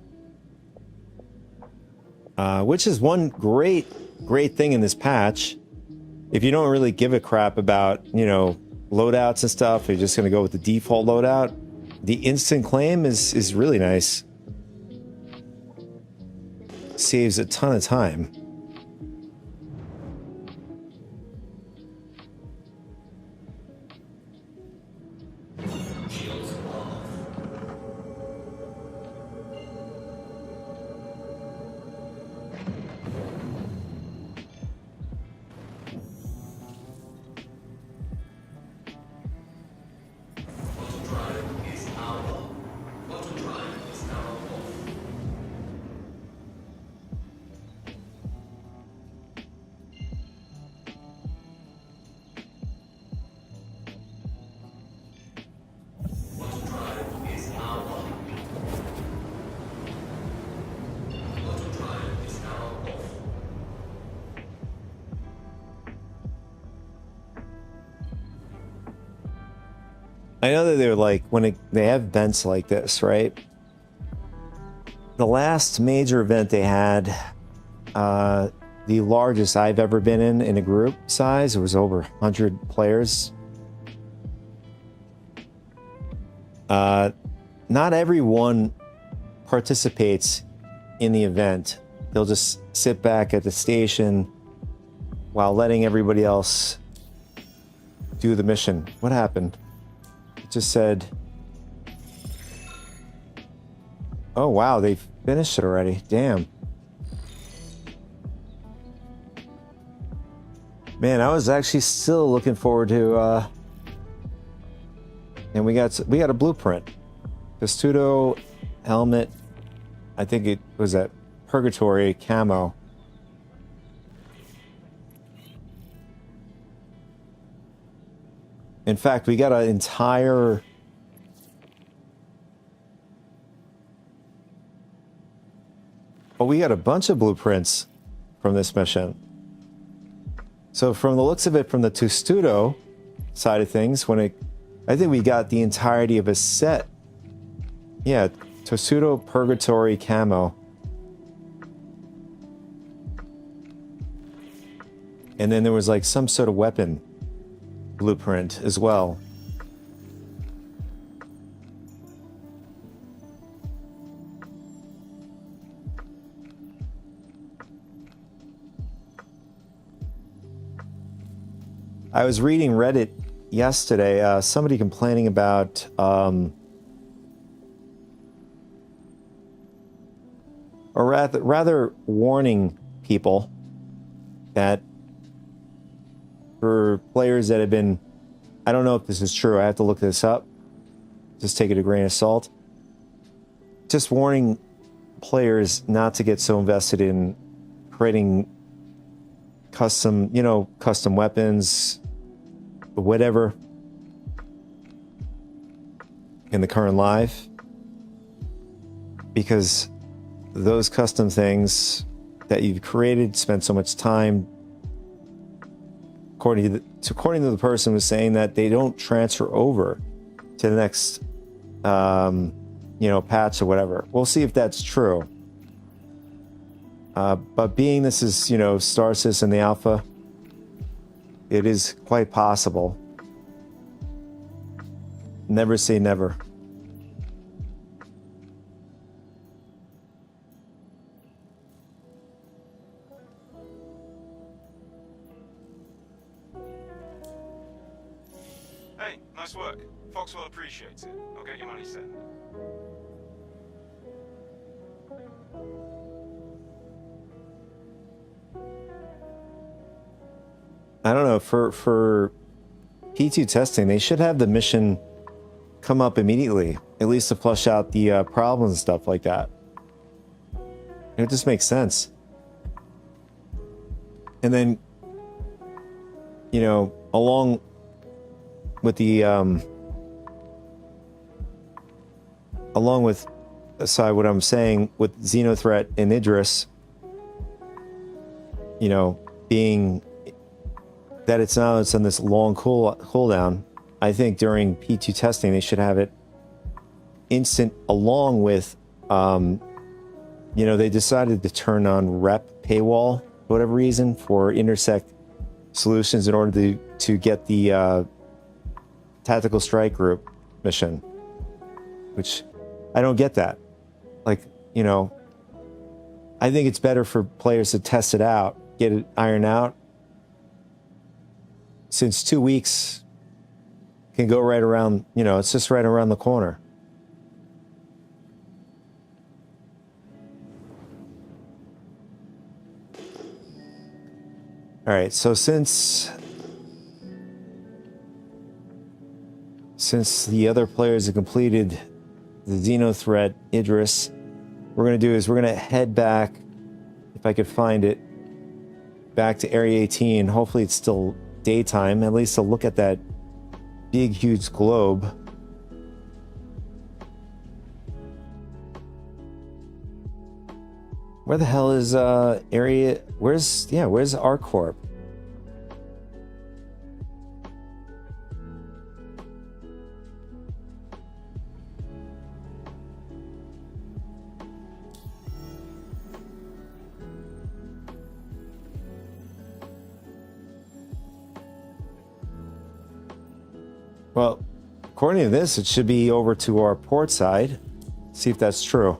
Which is one great thing in this patch. If you don't really give a crap about, you know, loadouts and stuff, you're just going to go with the default loadout. The instant claim is really nice. Saves a ton of time. I know that they're like, they have events like this, right? The last major event they had, the largest I've ever been in a group size, it was over 100 players. Not everyone participates in the event. They'll just sit back at the station while letting everybody else do the mission. What happened? It just said, oh wow, they finished it already. Damn. Man, I was actually still looking forward to and we got a blueprint. Testudo helmet. I think it was that Purgatory camo. In fact, we got an entire we got a bunch of blueprints from this mission. So from the looks of it, from the Testudo side of things, I think we got the entirety of a set. Yeah, Testudo Purgatory camo. And then there was like some sort of weapon blueprint as well. I was reading Reddit yesterday, somebody complaining about or rather warning people that for players that have been, I don't know if this is true, I have to look this up, just take it a grain of salt, just warning players not to get so invested in creating custom weapons, whatever, in the current live, because those custom things that you've created spend so much time. According to the person was saying that they don't transfer over to the next patch or whatever. We'll see if that's true. But being this is, Star System, the alpha, it is quite possible. Never say never. Hey, nice work. Foxwell appreciates it. I'll get your money sent. I don't know, for P2 testing, they should have the mission come up immediately, at least to flush out the problems and stuff like that. It just makes sense. And then, along with the what I'm saying with Xenothreat and Idris, being that it's on this long cooldown, I think during P2 testing they should have it instant, along with they decided to turn on rep paywall for whatever reason for intersect solutions in order to get the tactical strike group mission, which I don't get that. I think it's better for players to test it out, get it ironed out, since 2 weeks can go right around, it's just right around the corner. All right, so since the other players have completed the Xenothreat Idris, what we're going to do is we're going to head back, if I could find it, back to Area 18. Hopefully it's still daytime, at least to look at that big, huge globe. Where the hell is area? Where's ArcCorp? Well, according to this, it should be over to our port side. See if that's true.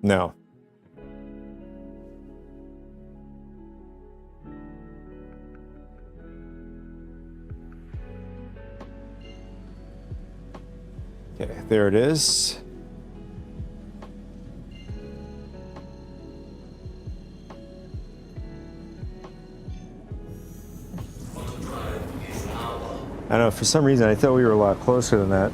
No. Okay, there it is. I don't know, for some reason I thought we were a lot closer than that.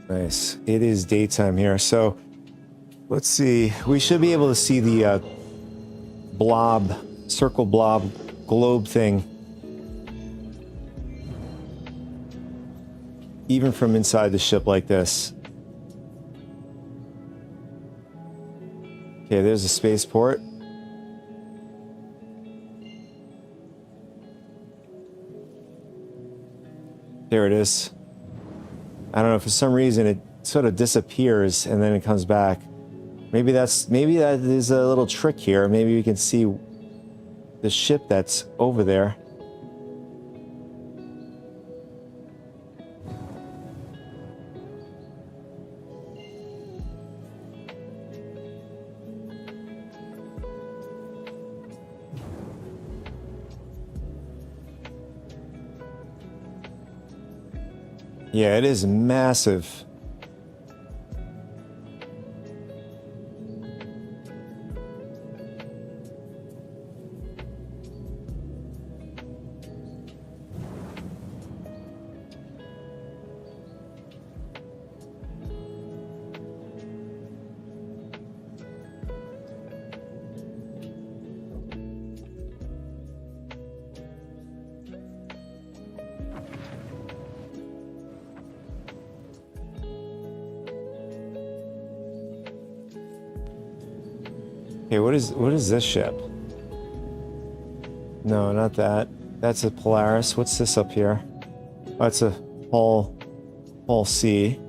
Nice. It is daytime here, so let's see. We should be able to see the blob, circle blob, globe thing, even from inside the ship like this. Okay, there's a spaceport. There it is. I don't know, for some reason it sort of disappears and then it comes back. Maybe that is a little trick here. Maybe we can see the ship that's over there. Yeah, it is massive. Okay, what is this ship? No, not that. That's a Polaris. What's this up here? Oh, it's a Hull C.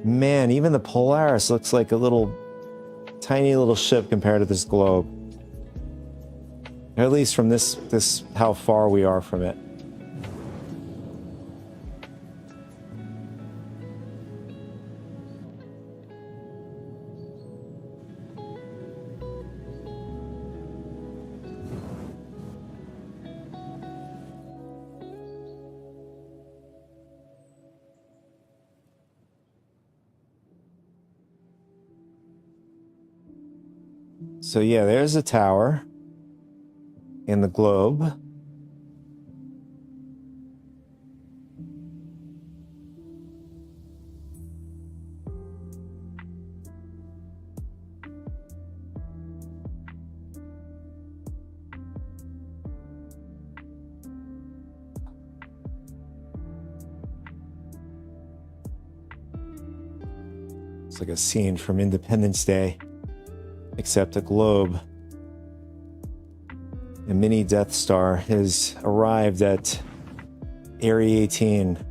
Man, even the Polaris looks like a tiny little ship compared to this globe. At least from this how far we are from it. So yeah, there's a tower in the globe. It's like a scene from Independence Day. Except a globe. A mini Death Star has arrived at Area 18.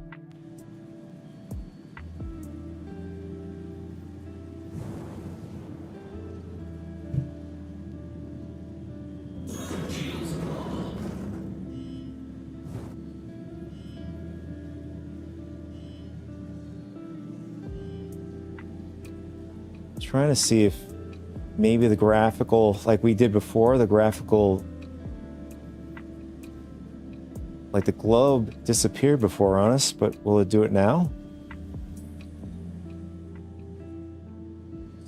Trying to see if maybe the graphical, like we did before, the graphical, like the globe disappeared before on us, but will it do it now?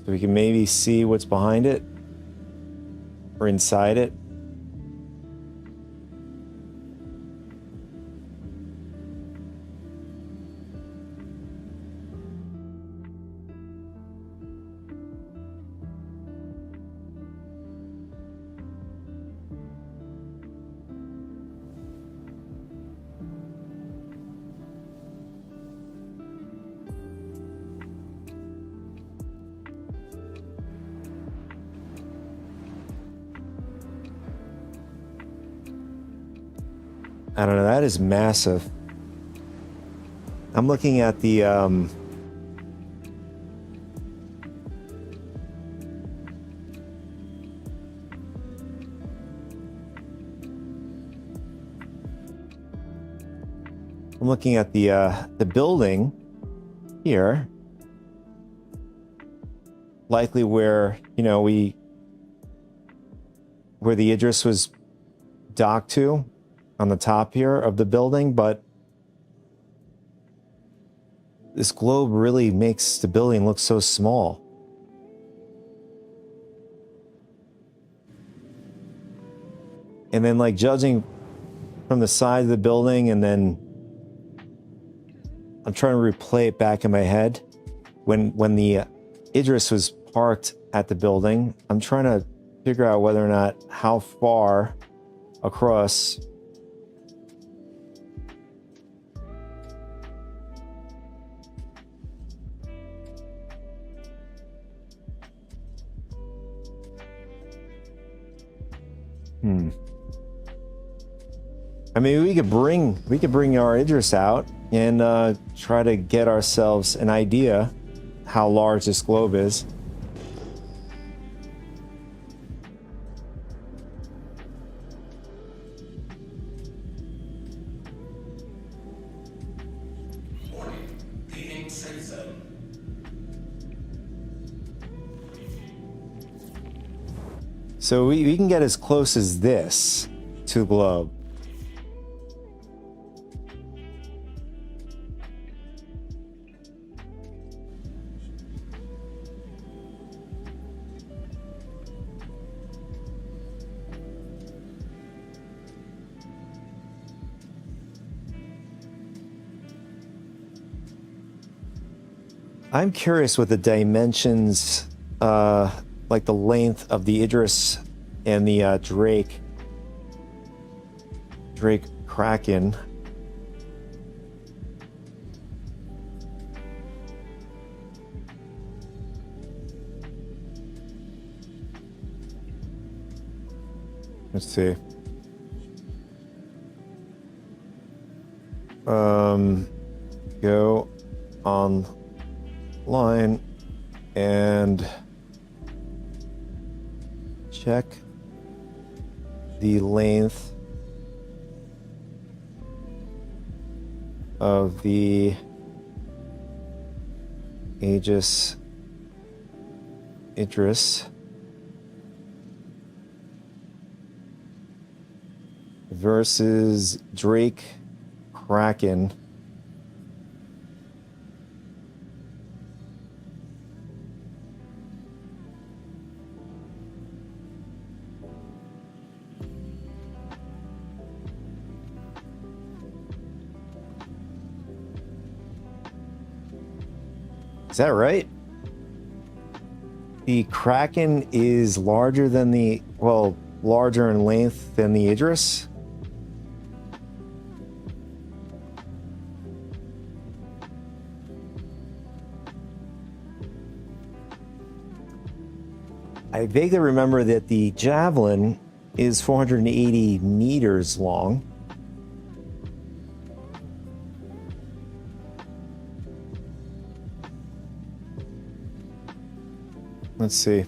So we can maybe see what's behind it or inside it. I don't know, that is massive. I'm looking at the the building here, likely where, you know, where the Idris was docked to on the top here of the building, but this globe really makes the building look so small. And then, like, judging from the side of the building, and then I'm trying to replay it back in my head when the Idris was parked at the building. I'm trying to figure out whether or not how far across I mean, we could bring our Idris out and try to get ourselves an idea how large this globe is. Warning, leaving safe zone. So we can get as close as this to the globe. I'm curious what the dimensions, like the length of the Idris and the Drake Kraken. Let's see. Go online and check the length of the Idris versus Drake Kraken. Is that right? The Kraken is larger than the, well, larger in length than the Idris? I vaguely remember that the Javelin is 480 meters long. Let's see.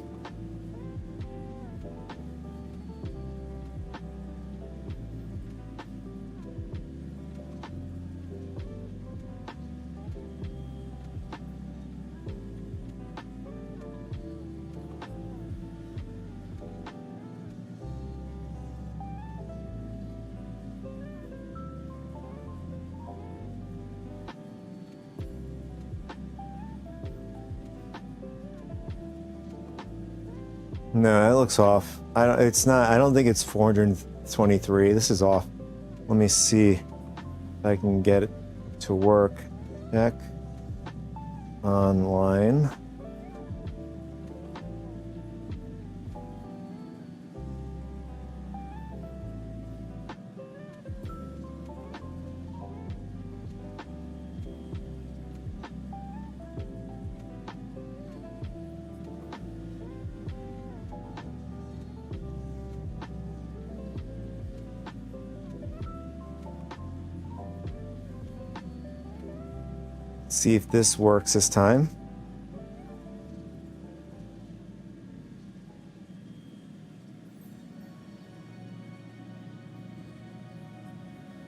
No, that looks off. It's not. I don't think it's 423. This is off. Let me see if I can get it to work. Check online. See if this works this time.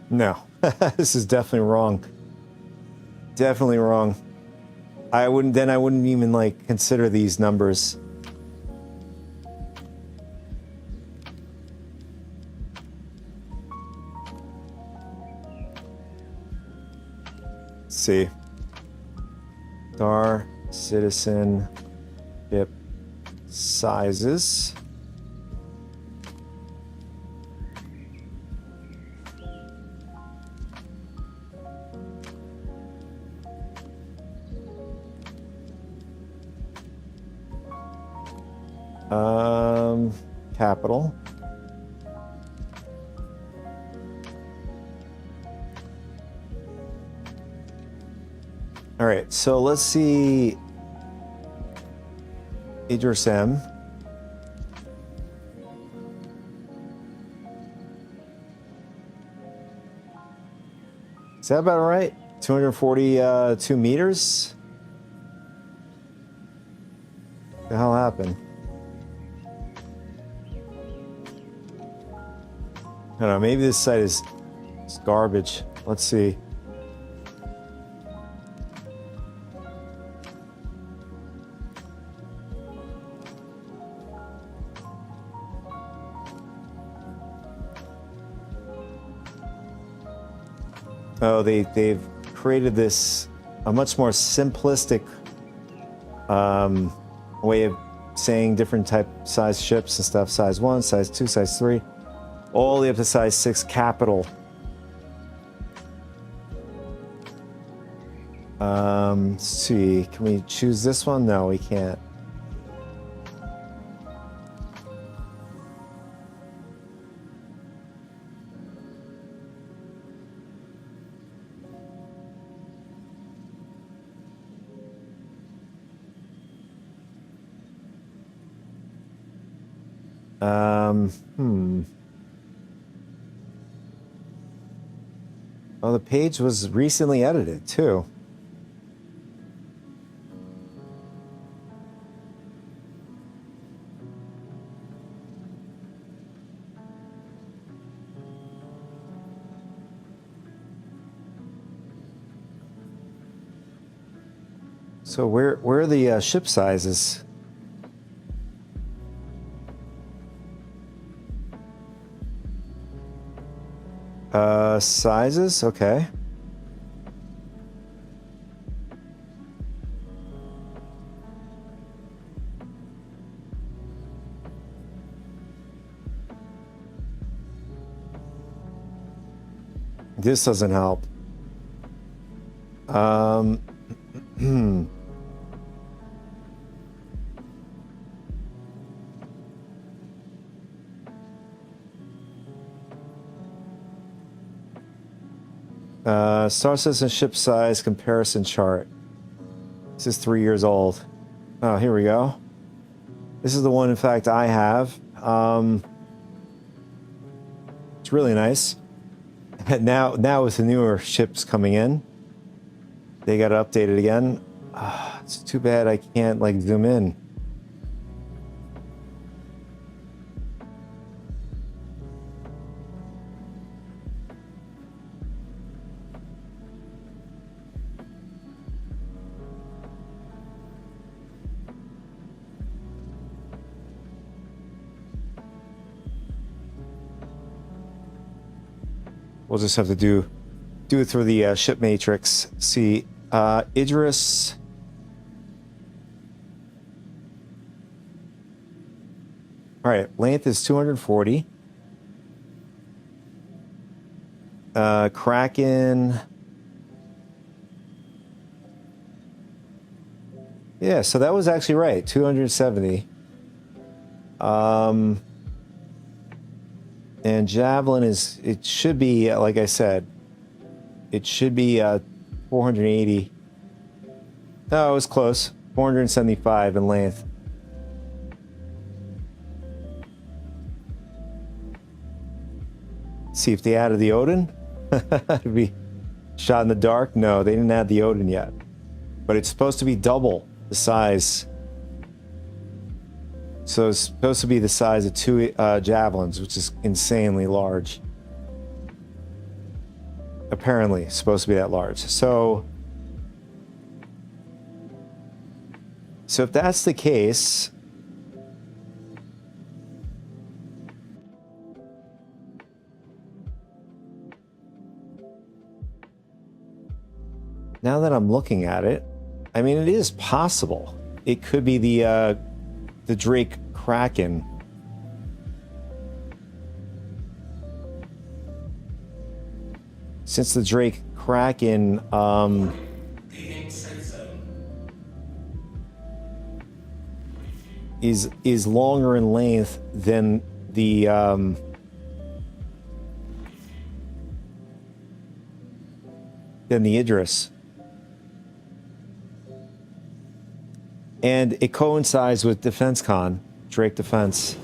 No, this is definitely wrong. Definitely wrong. I wouldn't even like consider these numbers. Let's see. Star citizenship sizes. Capital. All right, so let's see. Idris M. Is that about right? 242 meters? What the hell happened? I don't know, maybe this site is garbage. Let's see. Oh, they've created this a much more simplistic way of saying different type size ships and stuff. Size 1, size 2, size 3, all the way up to size 6 capital. Let's see, can we choose this one? No, we can't. Oh, the page was recently edited too. So where are the ship sizes? Sizes? Okay. This doesn't help. Star citizenship size comparison chart. This is 3 years old. Oh, here we go. This is the one, in fact, I have. It's really nice. And now with the newer ships coming in, they got updated again. It's too bad I can't like zoom in. We'll just have to do it through the ship matrix. See, Idris. All right, length is 240. Kraken. Yeah, so that was actually right. 270. And javelin is, it should be, like I said, it should be 480. No, it was close. 475 in length. See if they added the Odin. To be shot in the dark. No, they didn't add the Odin yet. But it's supposed to be double the size. So it's supposed to be the size of 2 javelins, which is insanely large. Apparently, it's supposed to be that large. So if that's the case, now that I'm looking at it, I mean, it is possible. It could be the Drake Kraken. Since the Drake Kraken is longer in length than the Idris. And it coincides with DefenseCon, Drake Defense.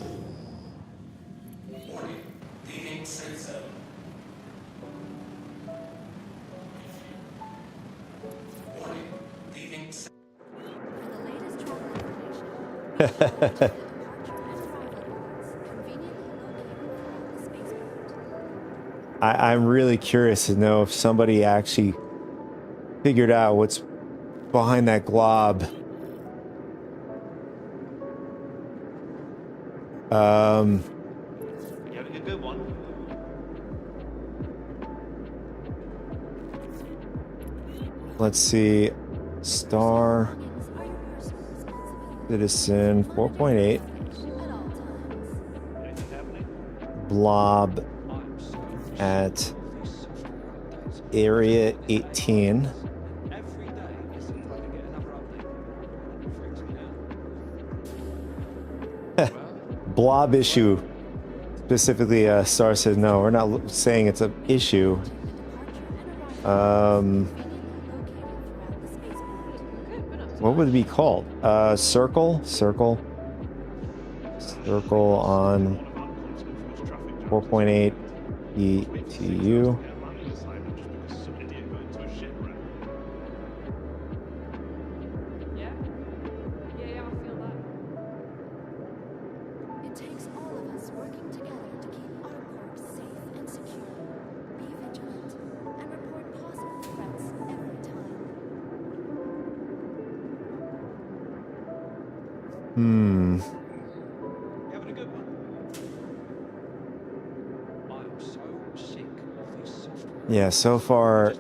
I'm really curious to know if somebody actually figured out what's behind that glob. You having a good one? Let's see. Star Citizen 4.8. Blob at Area 18. Blob issue. Specifically, Star said no, we're not saying it's an issue. What would it be called? Circle on 4.8 ETU. Having a good one? I'm so sick of this software. Yeah, so far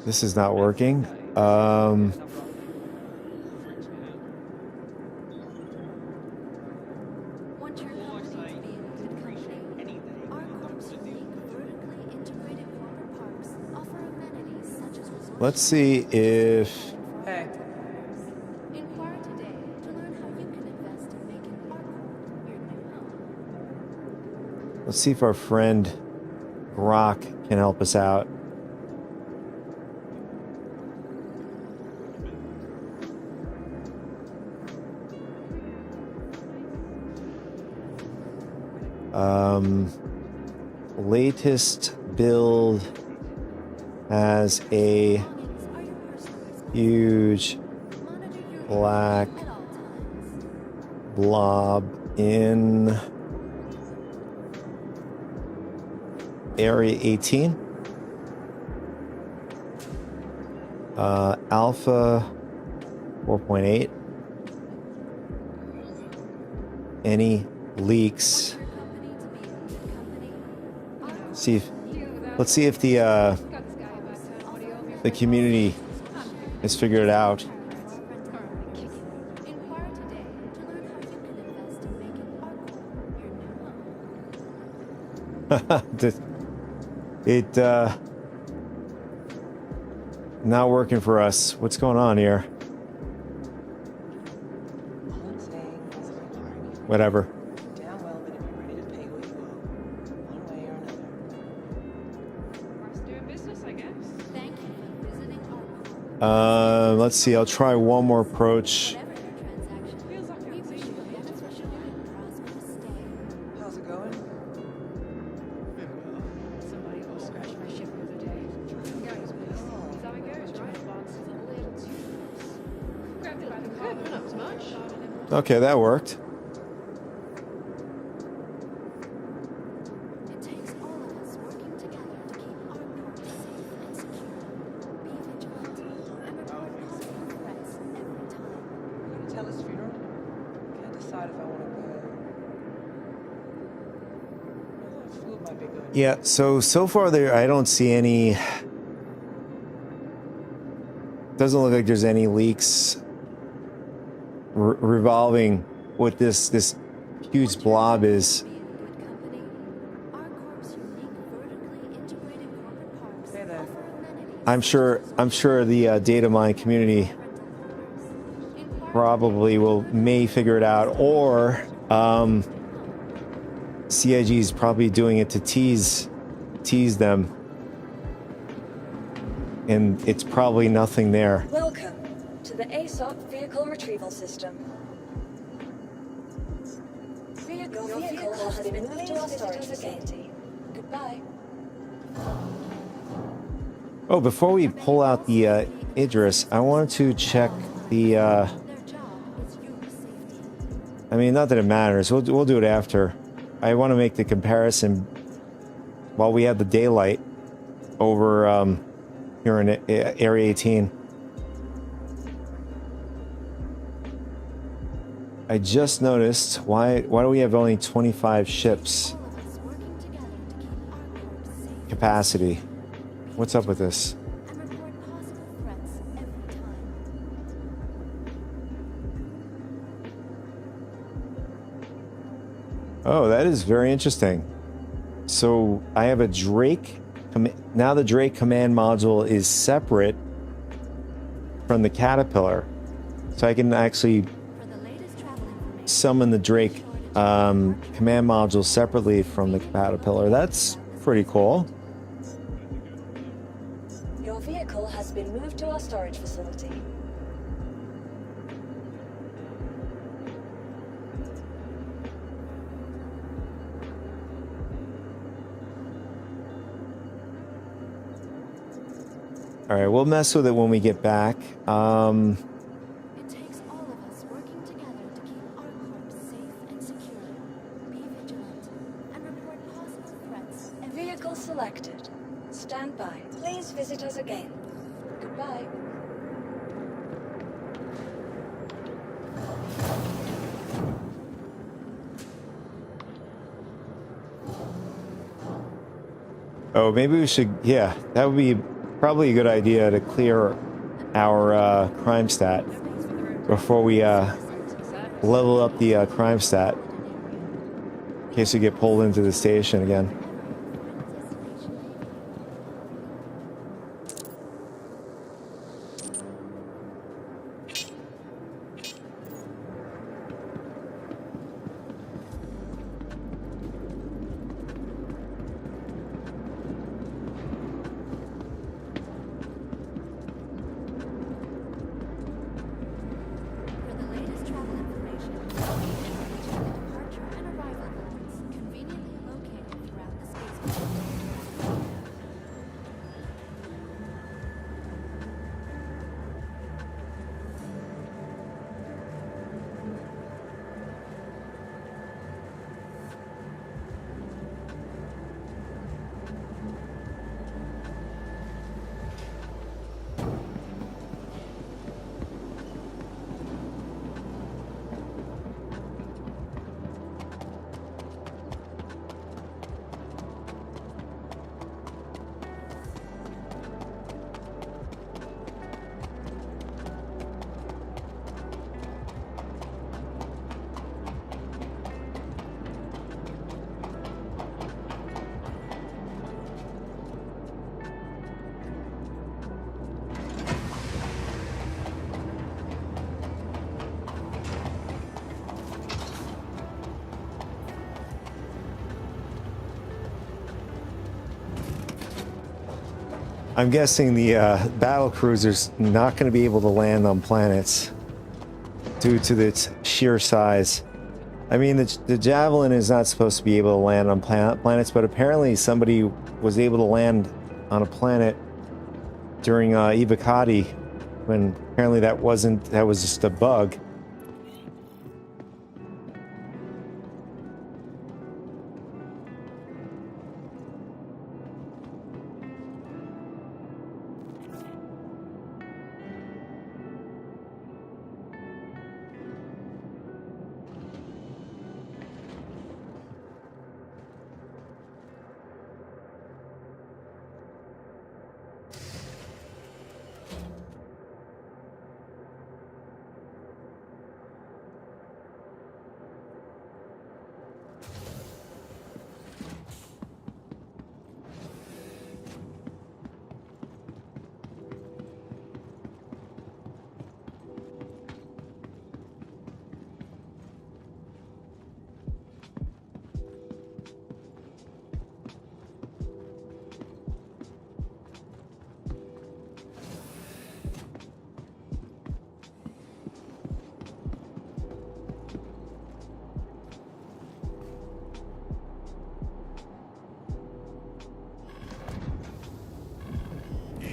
this is not working. Let's see if let's see if our friend Grok can help us out. Latest build has a huge black blob in Area 18. Alpha 4.8. Any leaks? Let's see if the community has figured it out. It not working for us. What's going on here? All I'm saying is if you're hiring me, Whatever. damn well better be ready to pay what you owe, one way or another. Worth doing business, I guess. Thank you for visiting our Let's see. I'll try one more approach. Feels like I've seen you here. How's it going? Somebody will scratch my ship the other day. Guys, please. That's how it goes, right? Box is a little too close. Grabbed it by the collar. Not as much. Okay, that worked. It takes all of us working together to keep our port safe and secure. Be vigilant and report possible threats every time. You going to tell his funeral? Can't decide if I want to go. I thought food might be good. Yeah. So far there, I don't see any. Doesn't look like there's any leaks revolving what this huge blob is. Be in good company. Our corp's unique vertically integrated corporate parks Hey there. offer amenities. I'm sure the data mine community probably may figure it out, or CIG is probably doing it to tease them, and it's probably nothing there. Welcome to the ASOP Vehicle Retrieval System. Your vehicle has been moved to our storage facility. Goodbye. Oh, before we pull out the Idris, I wanted to check the. Their job is your safety. I mean, not that it matters. We'll do it after. I want to make the comparison while we have the daylight over here in Area 18. I just noticed why do we have only 25 ships All of us working together to keep our corp's safe capacity? What's up with this? and report possible threats every time. Oh, that is very interesting. So I have a Drake. Now the Drake command module is separate from the Caterpillar. So I can actually For the latest travel information, summon the Drake command module separately from the Caterpillar. That's pretty cool. Your vehicle has been moved to our storage facility. All right, we'll mess with it when we get back. it takes all of us working together to keep our corp's safe and secure. Be vigilant and report possible threats every Vehicle selected. Stand by. Please visit us again. Goodbye. Oh, maybe we should. Yeah, that would be probably a good idea to clear our crime stat before we level up the crime stat in case we get pulled into the station again. For the latest travel information, check the departure and arrival boards conveniently located throughout I'm guessing the battle cruiser's not going to be able to land on planets due to its sheer size. I mean, the Javelin is not supposed to be able to land on planets, but apparently somebody was able to land on a planet during Evocati, when apparently that was just a bug.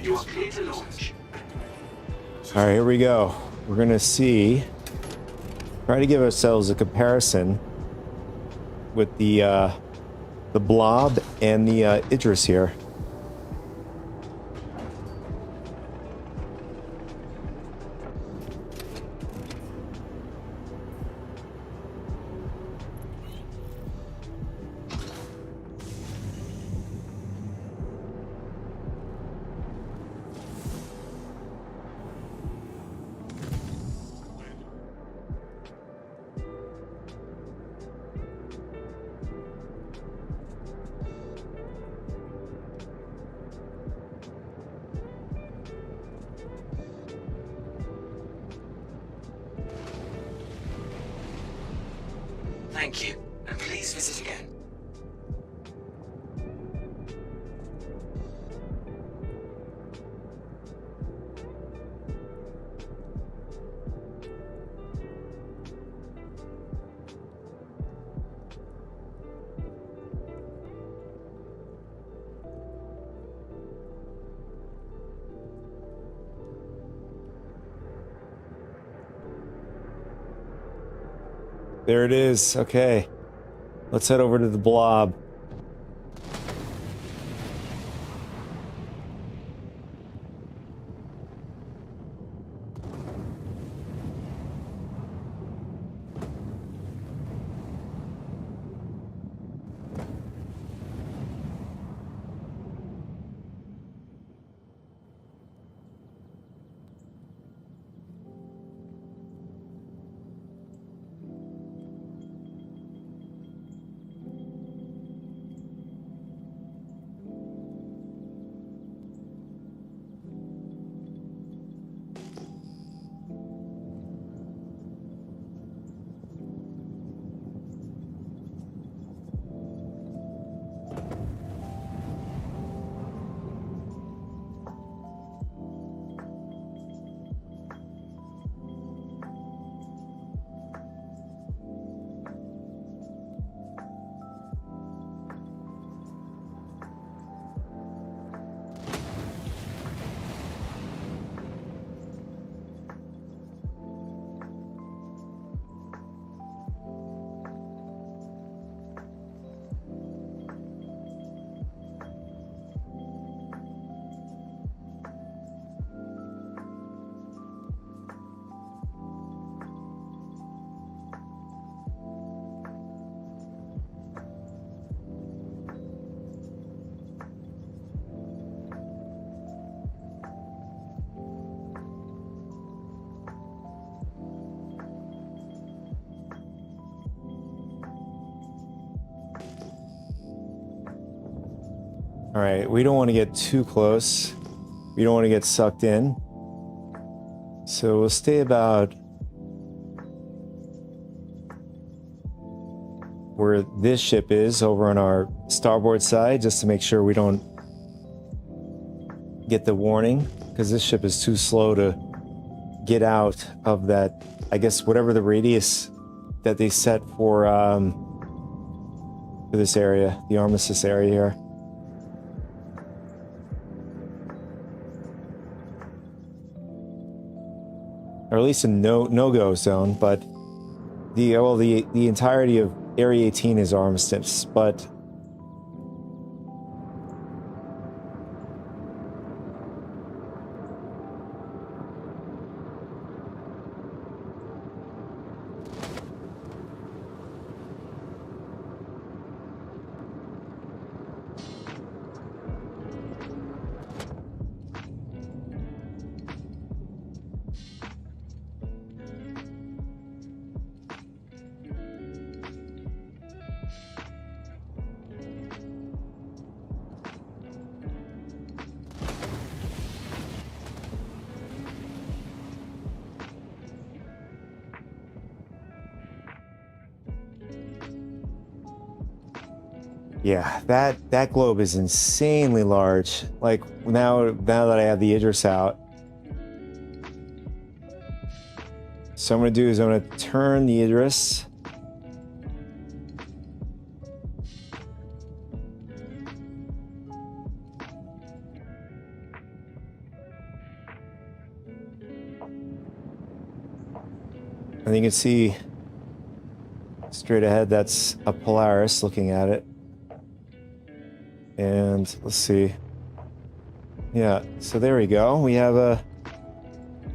You are clear to launch. All right, here we go. We're gonna try to give ourselves a comparison with the Blob and the Idris here. Thank you, and please visit again. There it is. Okay. Let's head over to the Blob. All right, we don't want to get too close. We don't want to get sucked in. So we'll stay about where this ship is, over on our starboard side, just to make sure we don't get the warning, because this ship is too slow to get out of that, I guess, whatever the radius that they set for this area, the armistice area here. Or at least a no-go zone, but the entirety of Area 18 is armistice, but yeah, that globe is insanely large. Like now that I have the Idris out, so I'm gonna do is I'm gonna turn the Idris. And you can see straight ahead, that's a Polaris looking at it. And let's see. Yeah, so there we go. We have a...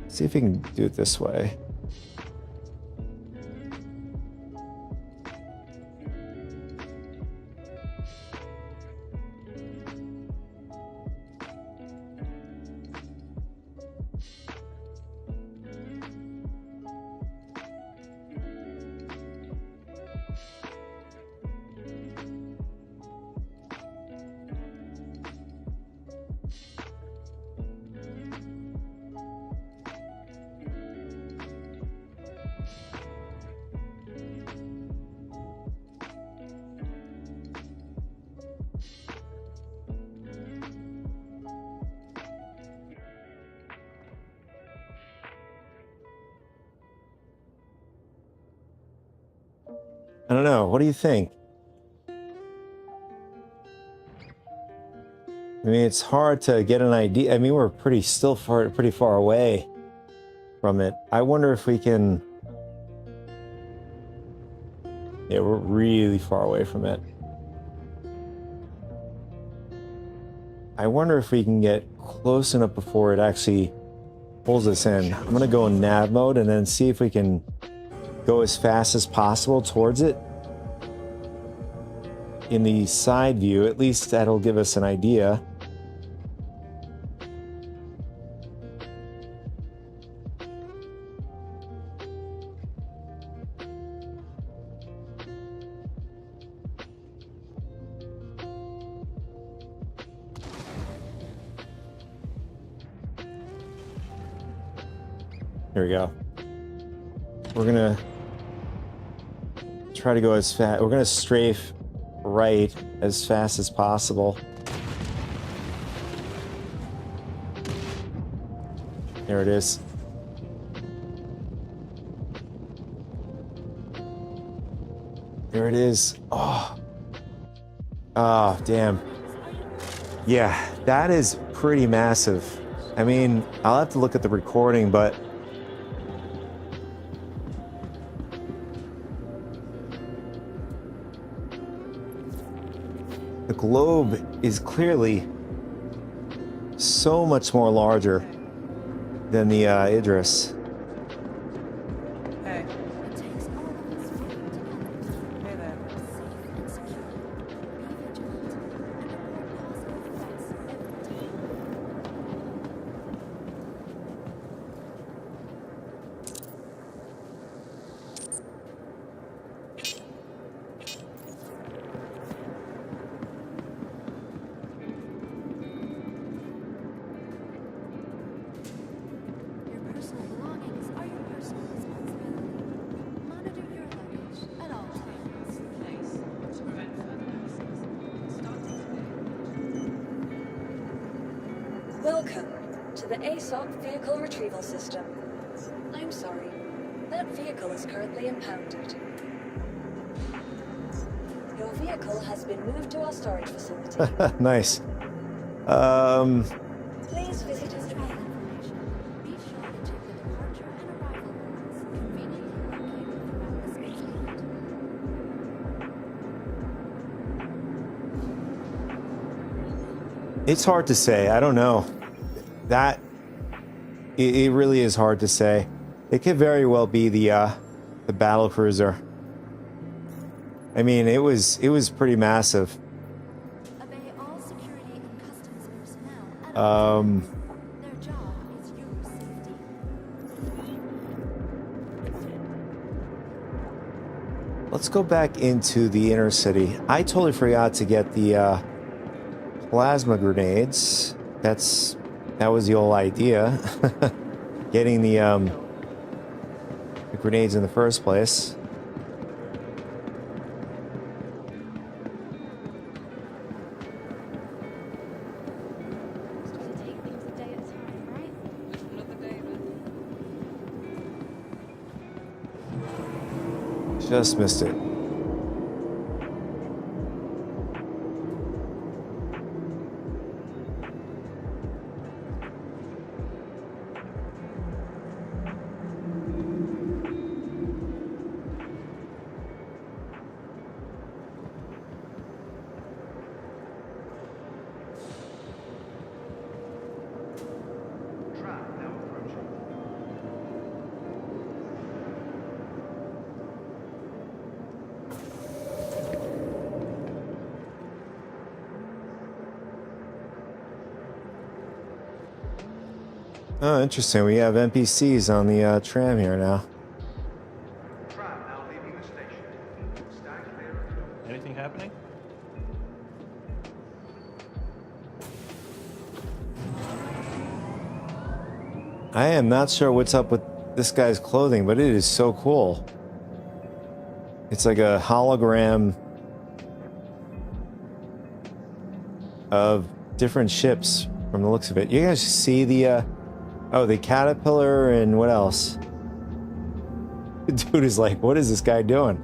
Let's see if we can do it this way. I don't know. What do you think? I mean, it's hard to get an idea. I mean, we're pretty far away from it. I wonder if we can... Yeah, we're really far away from it. I wonder if we can get close enough before it actually pulls us in. I'm gonna go in nav mode and then see if we can go as fast as possible towards it. In the side view, at least that'll give us an idea. Here we go. We're gonna try to go as fast. We're gonna strafe right as fast as possible. There it is. There it is. Oh. Oh, damn. Yeah, that is pretty massive. I mean, I'll have to look at the recording, but the globe is clearly so much more larger than the Idris. Hey. Hey there. Your personal belongings Welcome to the ASOC Vehicle Retrieval System. I'm sorry, that vehicle is currently impounded. Your vehicle has been moved to our storage facility. Nice. Please visit us again. Be sure to check the departure and arrival ports, conveniently located throughout the spaceport. It's hard to say. I don't know. That it really is hard to say. It could very well be the battle cruiser. I mean, it was pretty massive. Obey all security and customs personnel at all times. Their job is your safety. Let's go back into the inner city. I totally forgot to get the plasma grenades. That was the whole idea. Getting the grenades in the first place. Just trying to take things a day at a time, right? Just another day, man. Just missed it. Oh, interesting. We have NPCs on the tram here now. Anything happening? I am not sure what's up with this guy's clothing, but it is so cool. It's like a hologram of different ships from the looks of it. You guys see the the caterpillar and what else? Dude is like, what is this guy doing?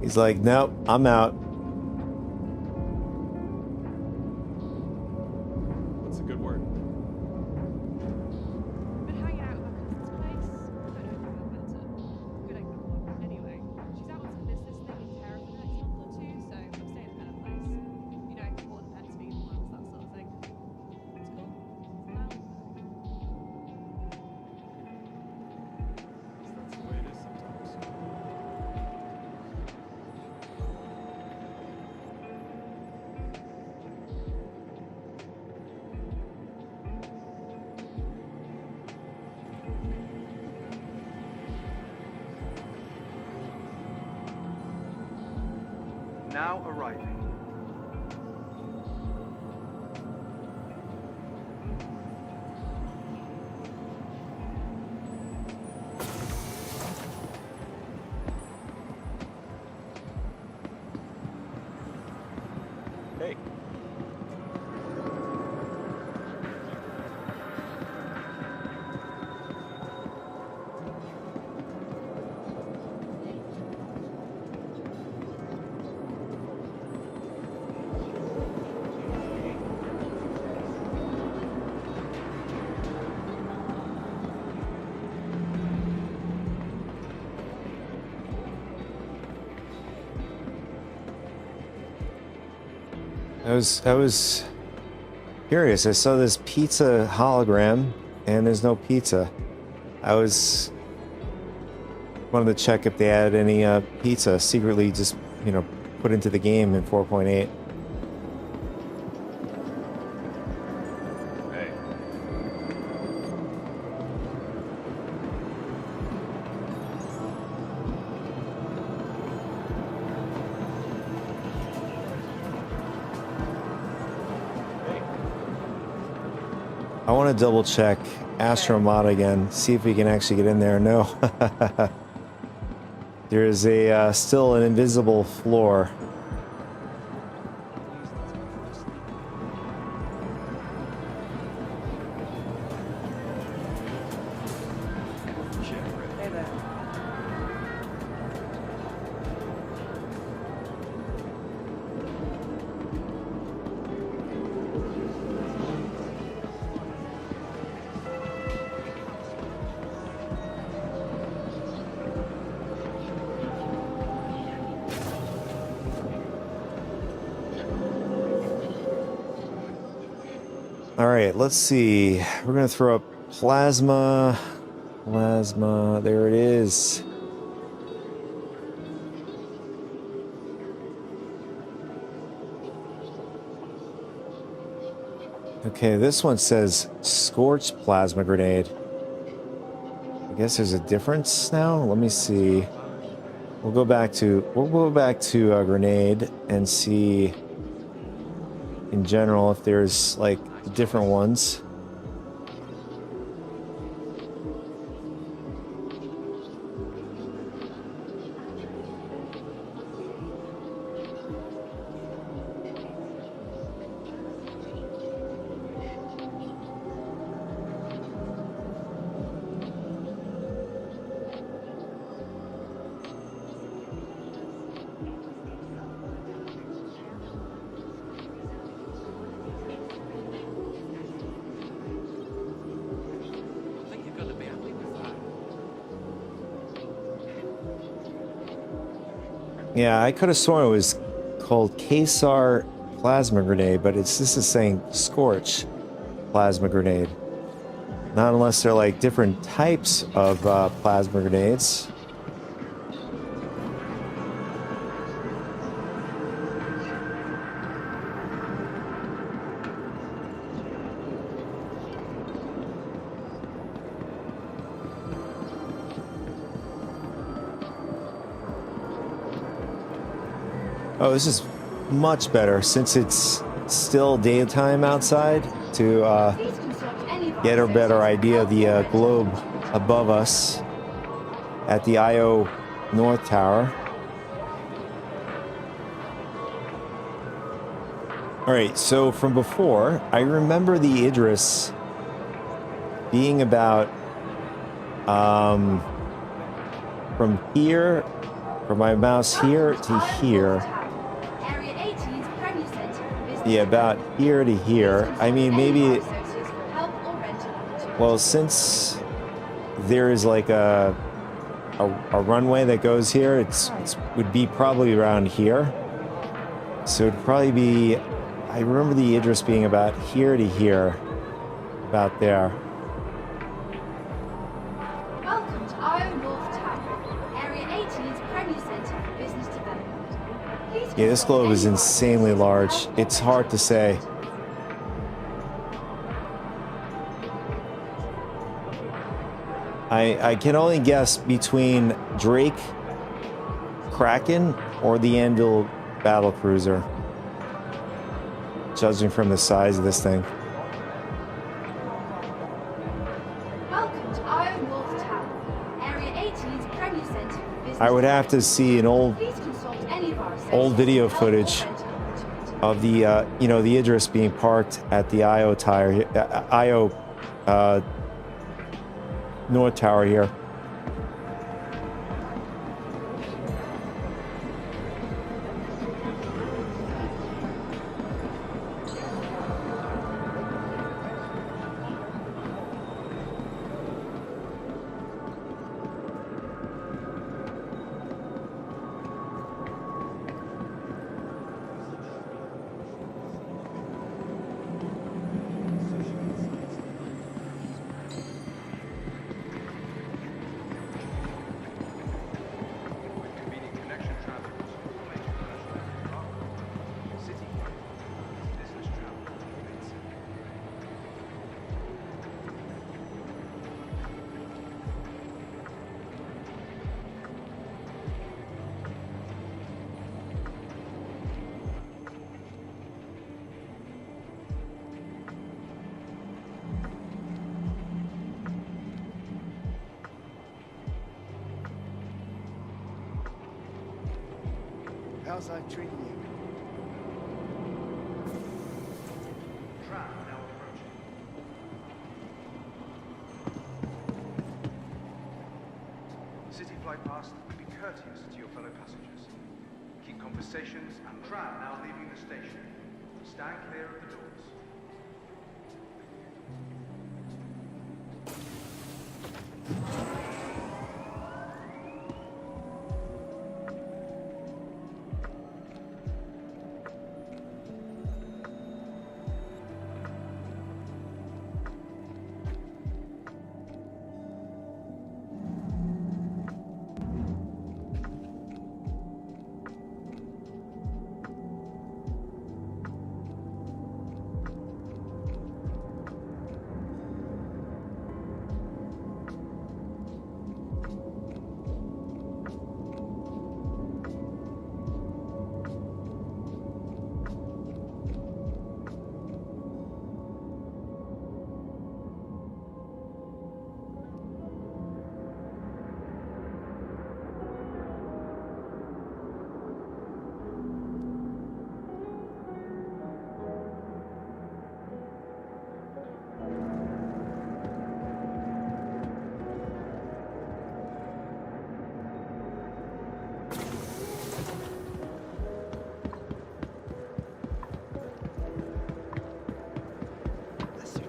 He's like, nope, I'm out. That's a good word. Been hanging out at my cousin's place. I don't know if you've met her. Good example. Anyway, she's out on some business thing in Terra for the next month or two, so I'm staying at her place. You know, important pets feed miles, that sort of thing. It's cool. Well, That's the way it is sometimes. Now arriving. Hey. I was curious. I saw this pizza hologram, and there's no pizza. I wanted to check if they had any pizza secretly just, put into the game in 4.8. Hey. I want to double check Astromod again, see if we can actually get in there. No. There's a still an invisible floor. Hey there. All right, let's see. We're gonna throw up plasma. Plasma, there it is. Okay, this one says scorched plasma grenade. I guess there's a difference now. Let me see. We'll go back to grenade and see in general if there's like different ones. I think you're going to be happy with that. Yeah, I could have sworn it was called Kesar plasma grenade, but this is saying scorch plasma grenade. Not unless they're like different types of plasma grenades. Oh, this is much better since it's still daytime outside to get a better idea of the globe above us at the IO North Tower. All right, so from before, I remember the Idris being about from here, from my mouse here to here. Yeah, about here to here. I mean, maybe. Well, since there is like a runway that goes here, it would be probably around here. So it'd probably be. I remember the Idris being about here to here, about there. Welcome to IO North Tower, Area 18's Premier Centre for Business Development. Please Yeah, this globe is insanely large. It's hard to say. I can only guess between Drake, Kraken, or the Anvil battlecruiser, judging from the size of this thing. Welcome to IO North Tower, Area 18's Premier Centre for Business I would have to see an old video footage of the the Idris being parked at the IO North Tower here. How's life treating you? Tram now approaching. City flight past, be courteous to your fellow passengers. Keep conversations and tram now leaving the station. Stand clear of the doors.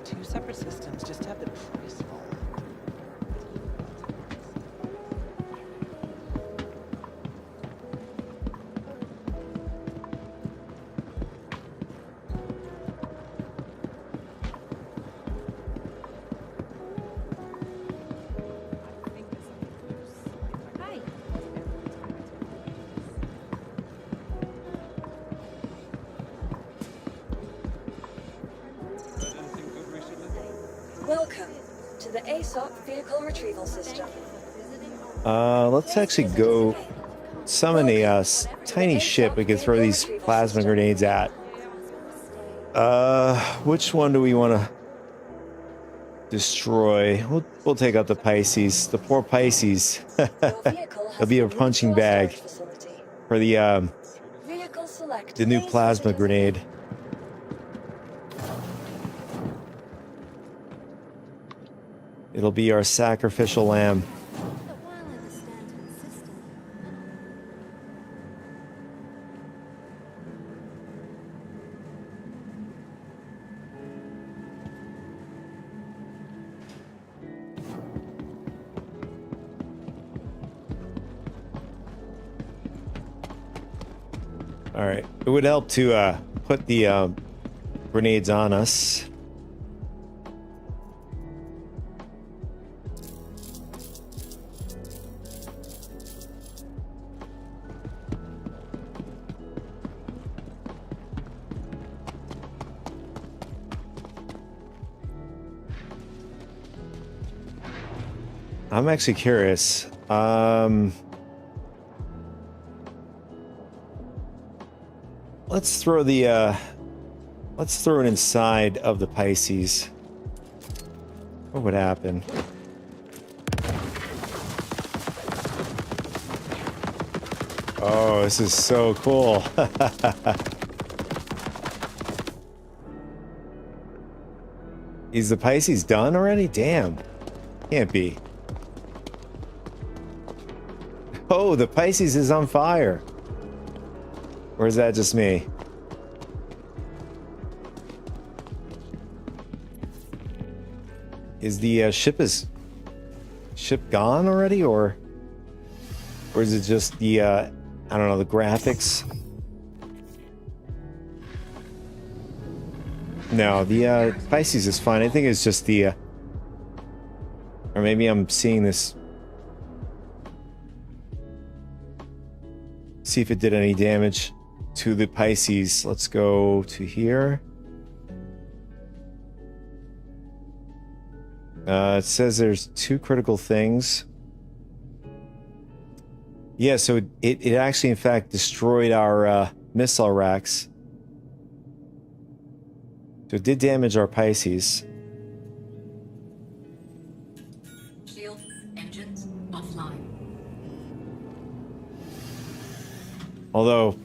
Two separate systems just to have the price fall. Hi. Welcome to the ASOC Vehicle Retrieval System. Let's actually go summon a tiny ship we can throw these plasma grenades at. Which one do we want to destroy? We'll take out the Pisces. The poor Pisces. It'll be a punching bag for the new plasma grenade. It'll be our sacrificial lamb. All right. It would help to put the grenades on us. I'm actually curious. Let's throw it inside of the Pisces. What would happen? Oh, this is so cool. Is the Pisces done already? Damn. Can't be. Oh, the Pisces is on fire. Or is that just me? Is the ship gone already, or is it just the I don't know, the graphics? No, the Pisces is fine. I think it's just the or maybe I'm seeing this. See if it did any damage to the Pisces. Let's go to here. It says there's 2 critical things. Yeah, so it actually, in fact, destroyed our missile racks. So it did damage our Pisces. Shield engines offline. Although,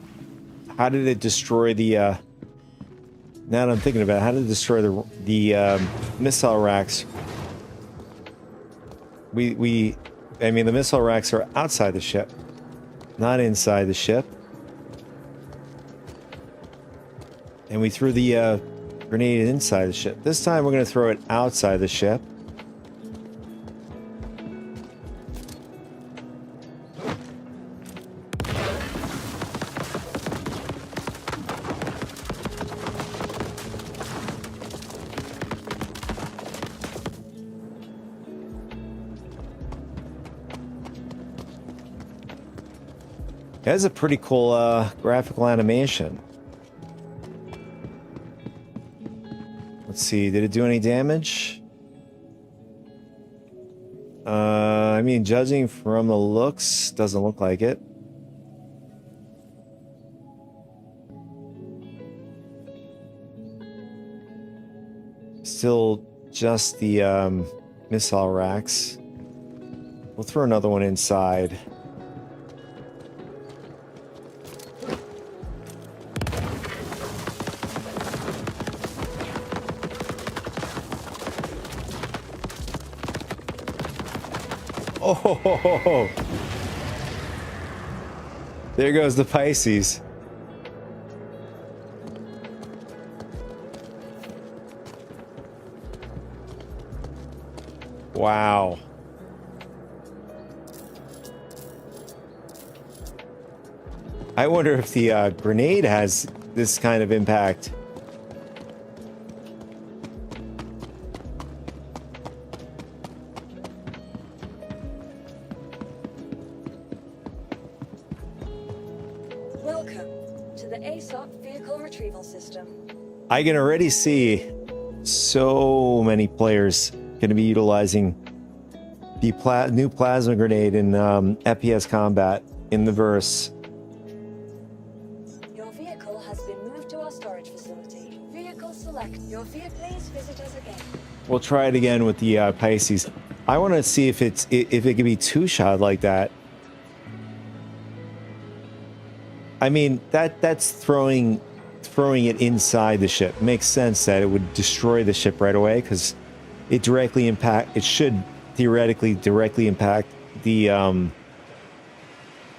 how did it destroy the now that I'm thinking about it, how did it destroy the missile racks? I mean the missile racks are outside the ship, not inside the ship. And we threw the grenade inside the ship. This time we're going to throw it outside the ship. That's a pretty cool graphical animation. Let's see, did it do any damage? I mean, judging from the looks, doesn't look like it. Still just the missile racks. We'll throw another one inside. Oh, there goes the Pisces. Wow. I wonder if the grenade has this kind of impact. I can already see so many players going to be utilizing the new plasma grenade in FPS combat in the verse. Your vehicle has been moved to our storage facility. Vehicle select. Your vehicle. Please visit us again. We'll try it again with the Pisces. I want to see if it can be two-shot like that. I mean, that's throwing it inside the ship. Makes sense that it would destroy the ship right away because it should theoretically directly impact the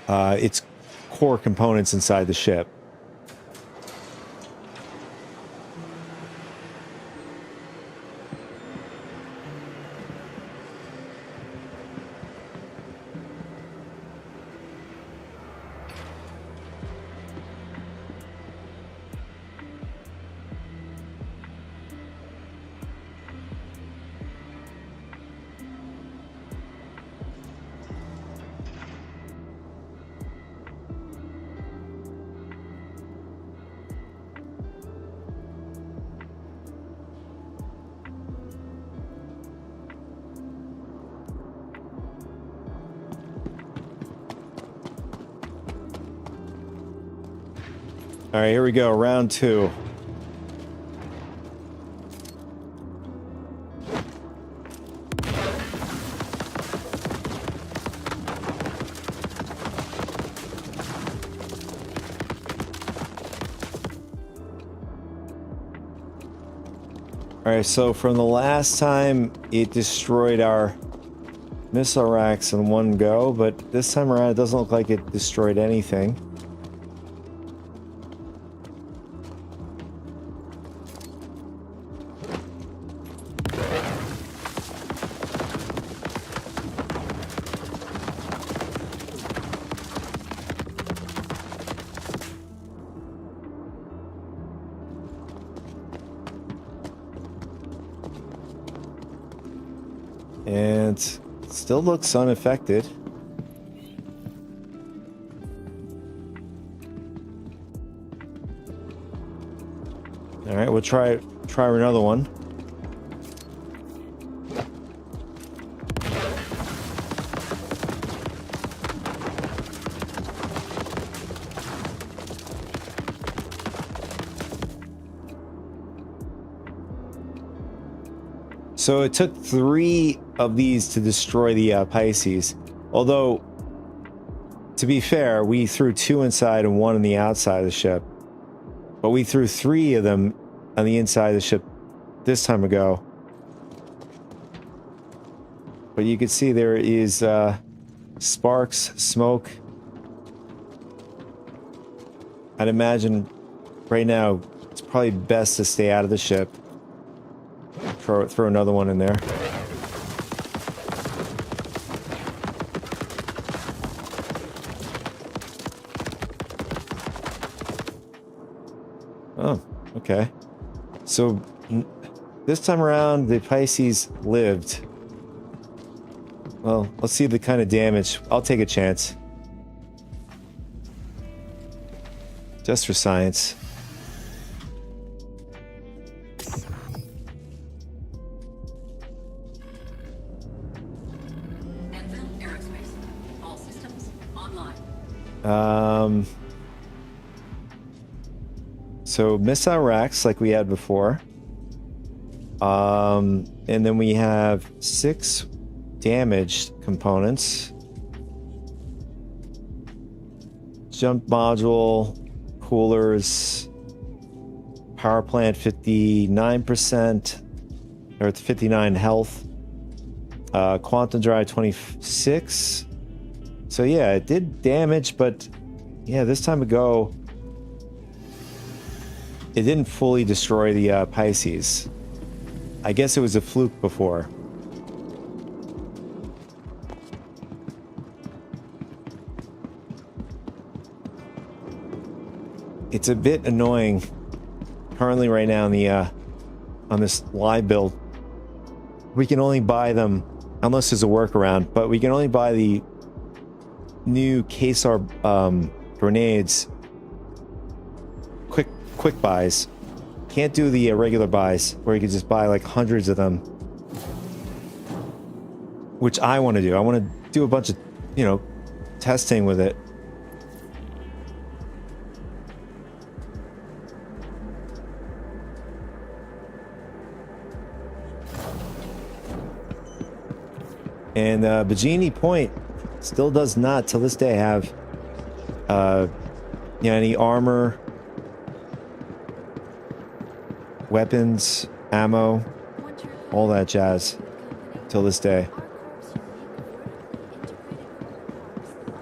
its core components inside the ship. All right, here we go, round 2. All right, so from the last time it destroyed our missile racks in one go, but this time around it doesn't look like it destroyed anything. And it still looks unaffected. All right, we'll try another one. So it took 3 of these to destroy the Pisces. Although, to be fair, we threw 2 inside and 1 on the outside of the ship. But we threw 3 of them on the inside of the ship this time ago. But you can see there is sparks, smoke. I'd imagine right now it's probably best to stay out of the ship. Throw another one in there. Oh, okay. So this time around, the Pisces lived. Well, let's see the kind of damage. I'll take a chance. Just for science. All systems online. So missile racks like we had before. And then we have 6 damaged components. Jump module, coolers, power plant 59%, or 59 health. Quantum drive 26. So yeah, it did damage, but yeah, this time ago, it didn't fully destroy the Pisces. I guess it was a fluke before. It's a bit annoying currently right now in the on this live build. We can only buy them unless there's a workaround, but we can only buy the new Quasar grenades quick buys. Can't do the regular buys where you can just buy like hundreds of them, which I want to do. I want to do a bunch of, you know, testing with it. And Bajini Point still does not, till this day, have you know, any armor, weapons, ammo, all that jazz, till this day.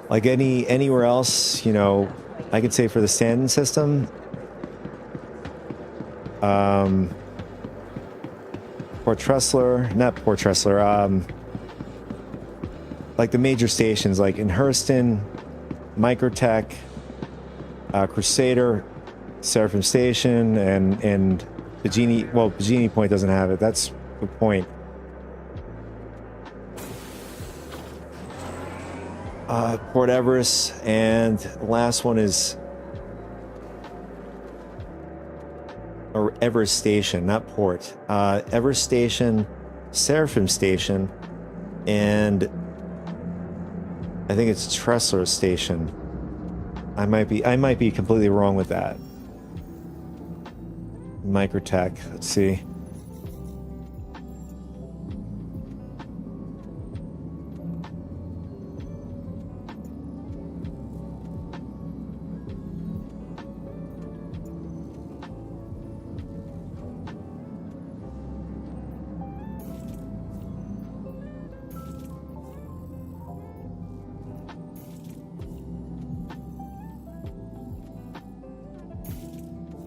Like anywhere else, you know, I could say for the Stanton system, Port Tressler, not Port Tressler, like the major stations, like in Hurston, Microtech, Crusader, Seraphim Station, and Bajini. Well, Bajini Point doesn't have it. That's the point. Port Everest, and the last one is or Everest Station, not Port. Everest Station, Seraphim Station, and I think it's Tressler Station. I might be completely wrong with that. Microtech, let's see.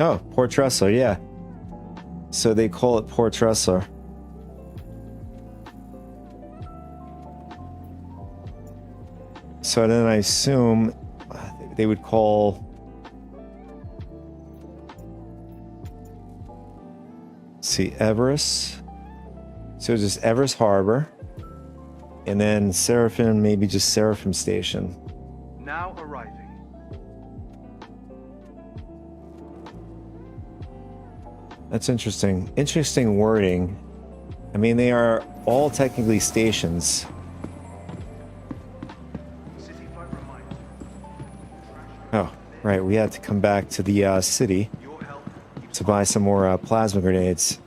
Oh, Port Tressler, yeah. So they call it Port Tressler. So then I assume they would call... Let's see, Everest. So just Everest Harbor. And then Seraphim, maybe just Seraphim Station. Now arriving. That's interesting. Interesting wording. I mean, they are all technically stations. Oh, right. We had to come back to the city to buy some more plasma grenades.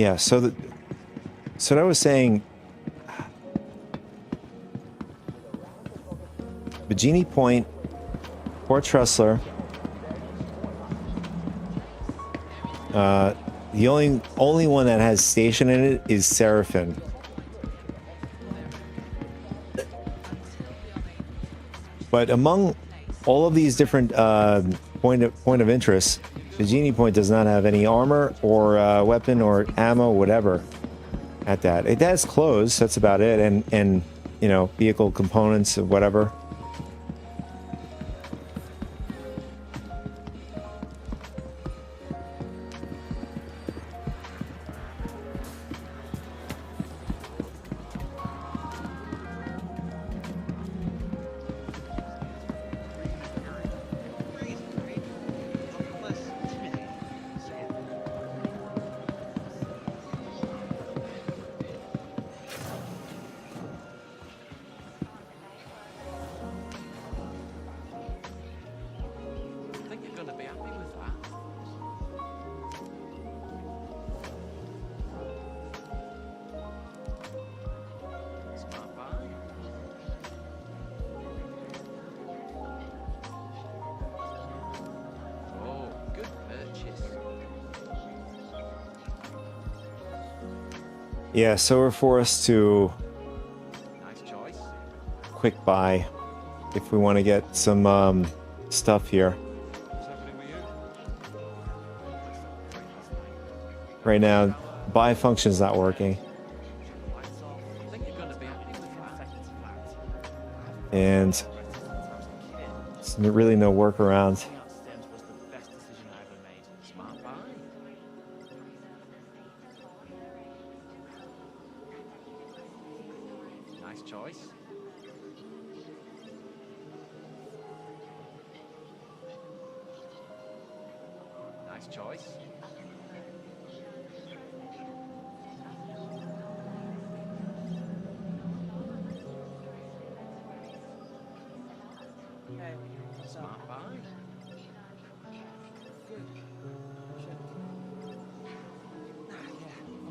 Yeah, so what I was saying, Bikini Point, Port Tressler. The only one that has station in it is Seraphin. But among all of these different point of interest, Bikini Point does not have any armor or weapon or ammo, whatever. At that, it has clothes. That's about it, and you know, vehicle components or whatever. I think you're going to be happy with that. Smart buy. Oh, good purchase. Yeah, so we're forced to Nice choice. quick buy if we want to get some stuff here. What's happening with you? Right now, buy function's not working, I think you're going to be happy with that. and there's really no workaround. Smart buy. Nice choice. Nice choice. Okay, so Smart buy. I'm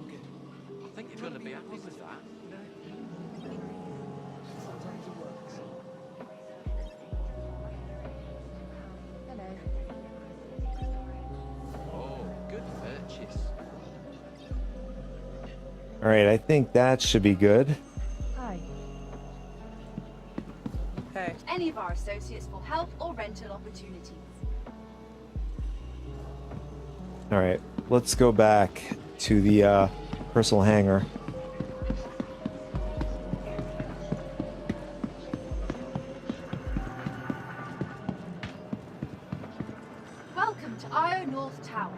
good. I think you're going to be happy with that. Sometimes it works. Oh, good purchase. All right, I think that should be good. Hi. Hey. Any of our associates for help or rental opportunities. All right, let's go back to the personal hangar. Welcome to IO North Tower,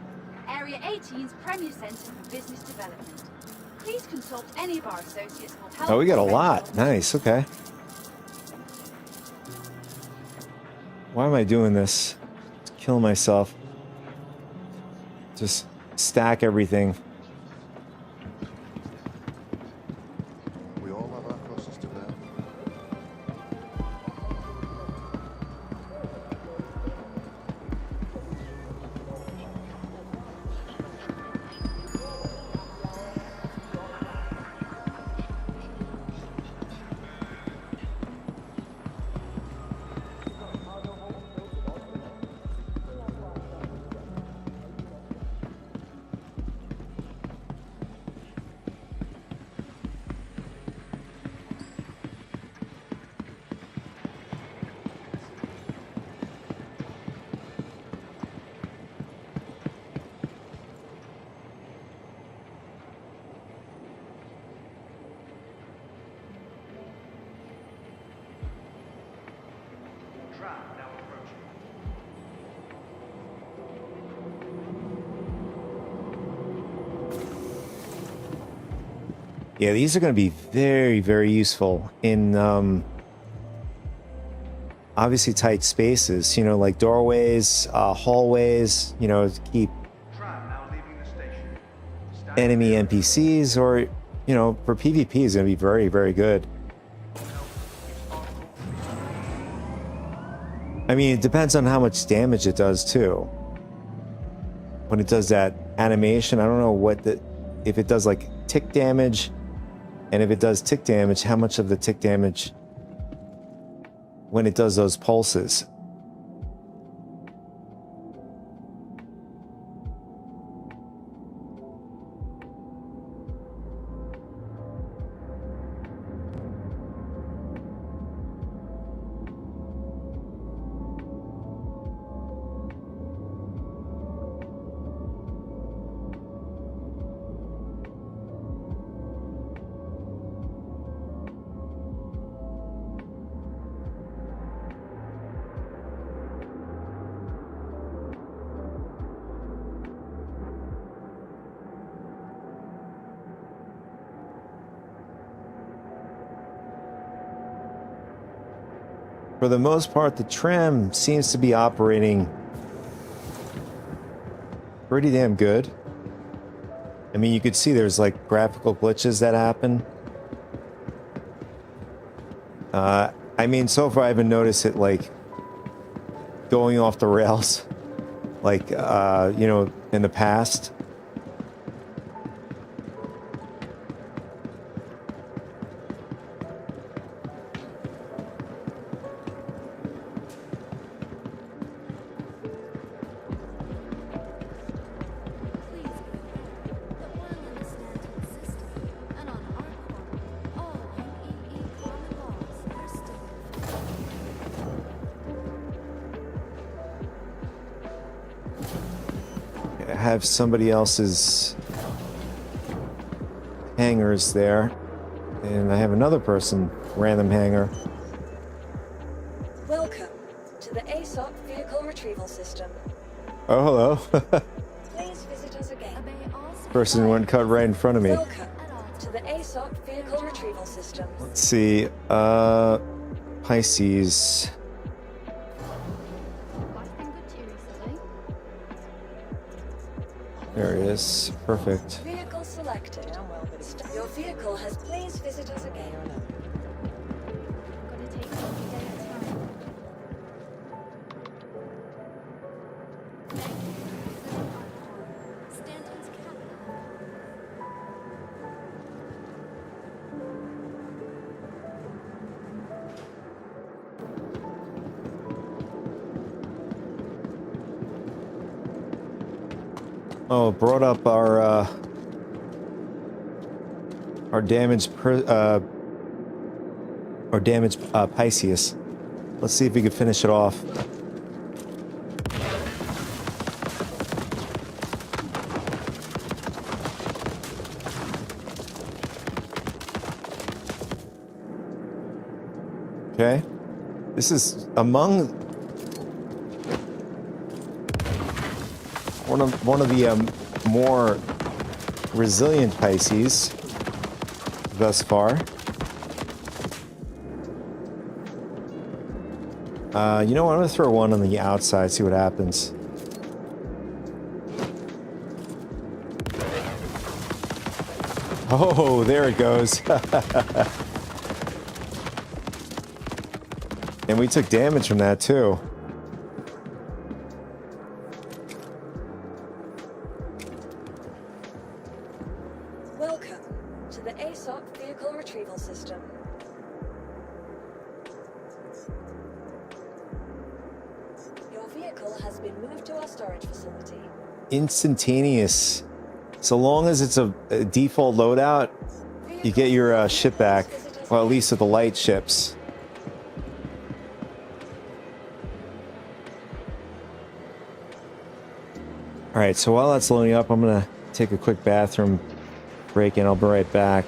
Area 18's premier centre for business development. Please consult any of our associates for help. Oh, we got a or lot. rental Nice. Okay. Why am I doing this? Killing myself. Just stack everything. We all have our crosses to bear. Trap now approaching. Yeah, these are going to be very, very useful in obviously tight spaces. You know, like doorways, hallways. You know, to keep Trap now leaving the station. Stand enemy clear. NPCs, or you know, for PvP is going to be very, very good. I mean, it depends on how much damage it does too. When it does that animation, I don't know what if it does like tick damage, and if it does tick damage, how much of the tick damage when it does those pulses. For the most part, the tram seems to be operating pretty damn good. I mean, you could see there's like graphical glitches that happen. I mean, so far I haven't noticed it like going off the rails, like, you know, in the past. Have somebody else's hangars there, and I have another person random hangar. Welcome to the ASOP vehicle retrieval system. Oh, hello. Please visit us again. Person went cut right in front of me. Welcome to the ASOP vehicle retrieval system. Let's see, Pisces. There it is. Perfect. Vehicle selected. Your vehicle has. Please visit us again. Oh, it brought up our damaged Pisces. Let's see if we can finish it off. Okay, this is among one of the more resilient Pisces thus far. You know what? I'm gonna throw one on the outside, see what happens. Oh, there it goes. And we took damage from that too. Welcome to the ASOP vehicle retrieval system. Your vehicle has been moved to our storage facility. Instantaneous. So long as it's a default loadout, you get your ship back. Well, at least with the light ships. Alright, so while that's loading up, I'm gonna take a quick bathroom break and I'll be right back.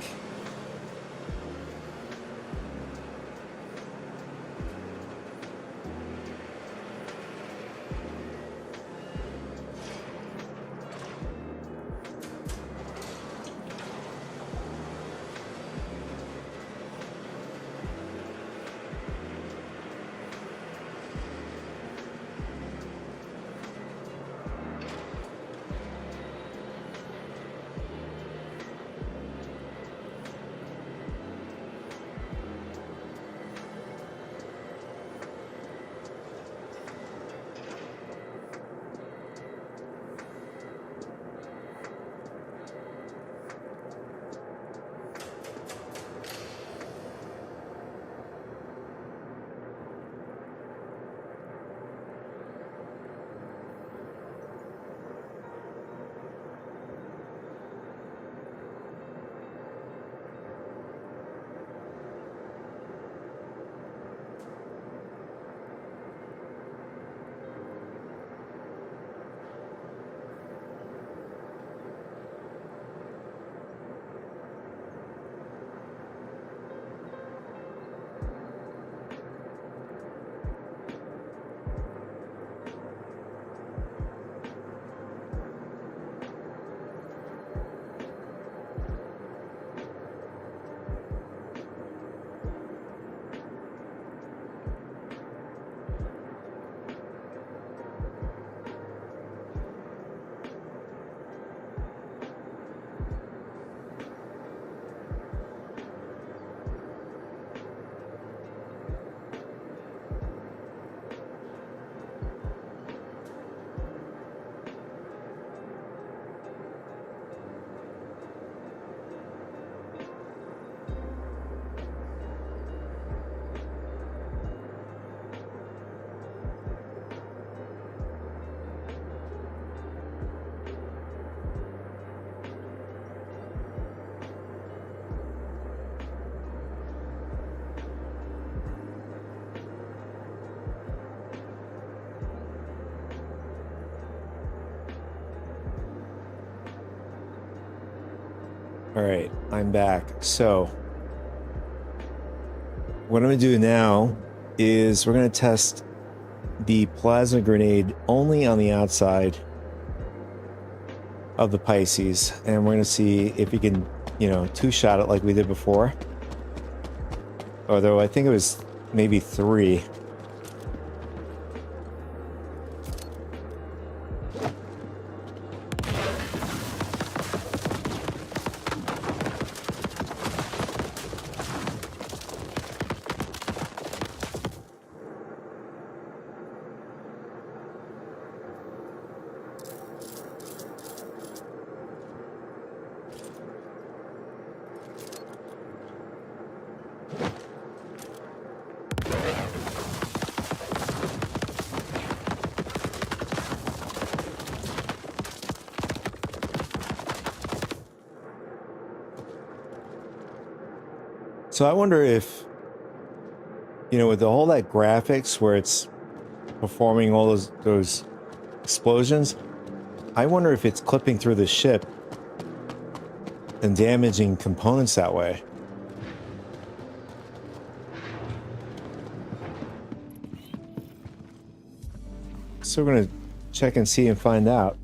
All right, I'm back. So what I'm going to do now is we're going to test the plasma grenade only on the outside of the Pisces, and we're going to see if we can, you know, two-shot it like we did before. Although I think it was maybe 3. So I wonder if, you know, with all that graphics where it's performing all those explosions, I wonder if it's clipping through the ship and damaging components that way. So we're going to check and see and find out.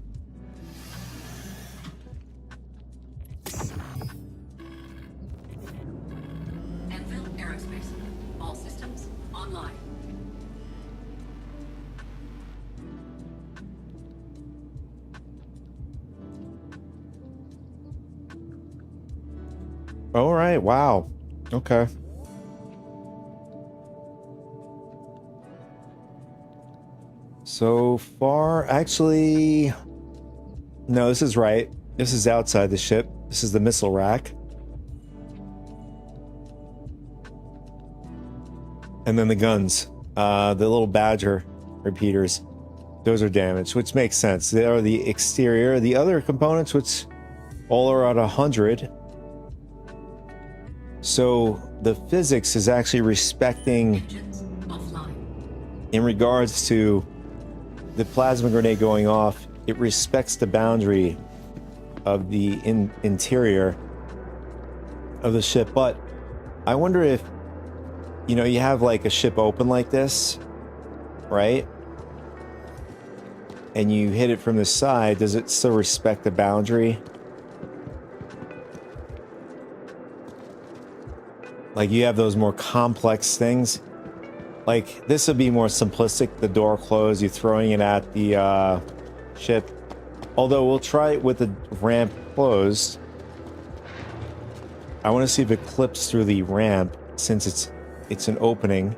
All right, wow. Okay. So far, actually, no, this is right. This is outside the ship. This is the missile rack. And then the guns, the little Badger repeaters, those are damaged, which makes sense. They are the exterior. The other components, which all are at 100. So the physics is actually respecting, in regards to the plasma grenade going off, it respects the boundary of the interior of the ship. But I wonder if, you know, you have like a ship open like this, right? And you hit it from the side, does it still respect the boundary? Like you have those more complex things. Like this would be more simplistic, the door closed, you throwing it at the ship. Although we'll try it with the ramp closed. I want to see if it clips through the ramp since it's an opening.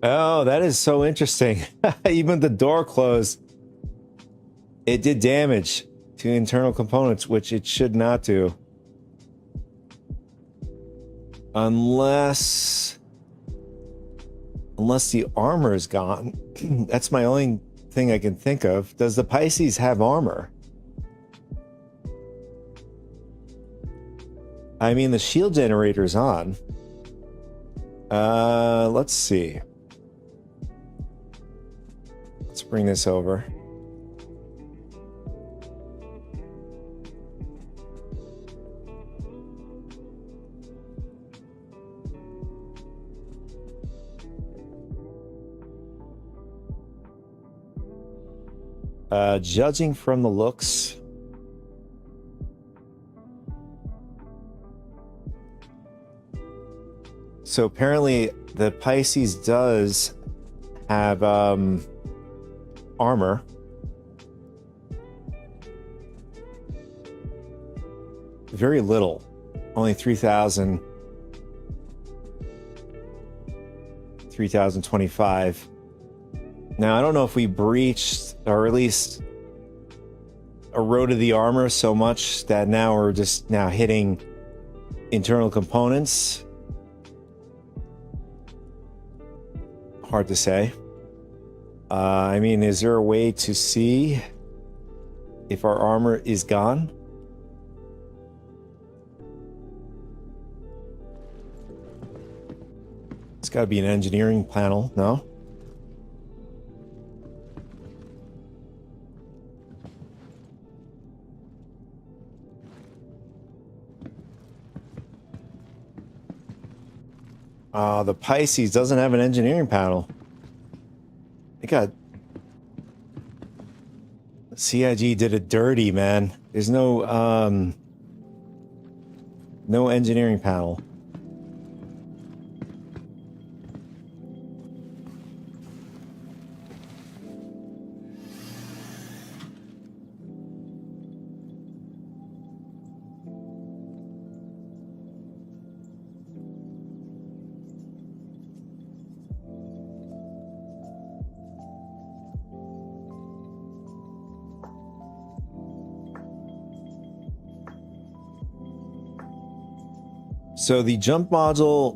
Oh, that is so interesting. Even the door closed, it did damage to internal components, which it should not do. Unless the armor is gone. That's my only thing I can think of. Does the Pisces have armor? I mean, the shield generator's on. Let's see. Let's bring this over. Judging from the looks, so apparently the Pisces does have armor. very little. Only 3,000. 3,025. Now, I don't know if we breached, or at least eroded the armor so much that now we're just now hitting internal components. Hard to say. I mean, is there a way to see if our armor is gone? It's got to be an engineering panel, no? The Pisces doesn't have an engineering panel. It got... CIG did it dirty, man. There's no, no engineering panel. So the jump module,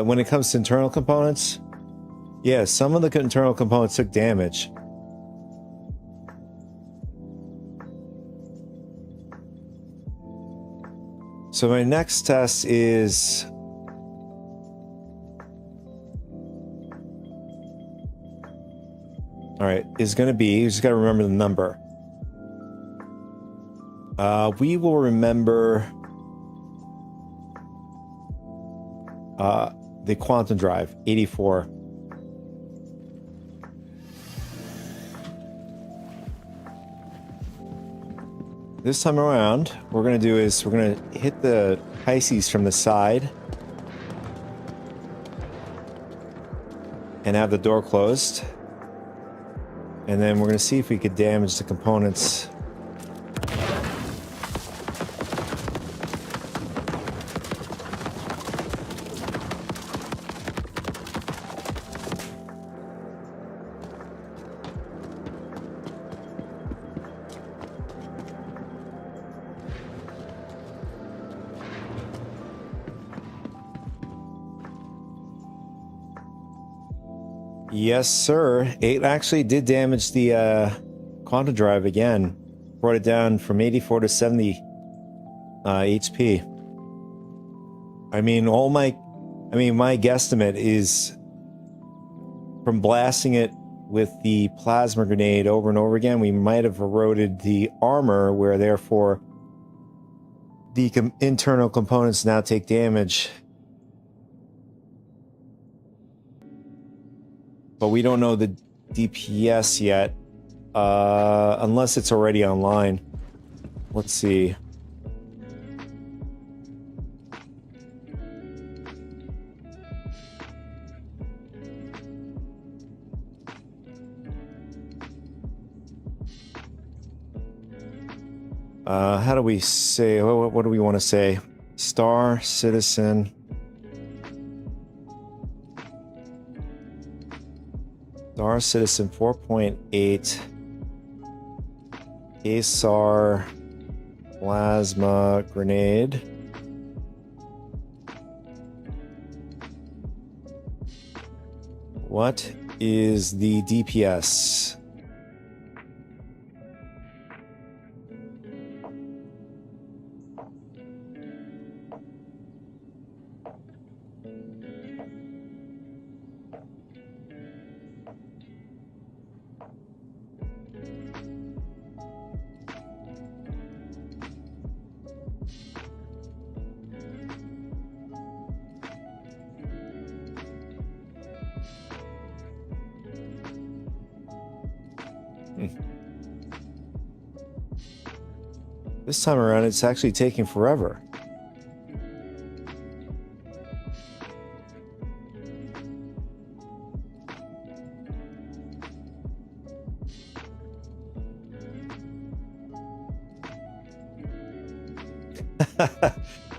when it comes to internal components, yeah, some of the internal components took damage. So my next test is... Alright, is going to be, you just got to remember the number. We will remember... the quantum drive, 84. This time around, what we're going to do is we're going to hit the Pisces from the side and have the door closed. And then we're going to see if we could damage the components. Yes, sir. It actually did damage the quantum drive again. Brought it down from 84 to 70 HP. I mean, my guesstimate is from blasting it with the plasma grenade over and over again, we might have eroded the armor, where therefore the internal components now take damage. But we don't know the DPS yet, unless it's already online. Let's see. How do we say, what do we want to say? Star Citizen. Star Citizen 4.8. ASAR Plasma Grenade. What is the DPS? This time around, it's actually taking forever.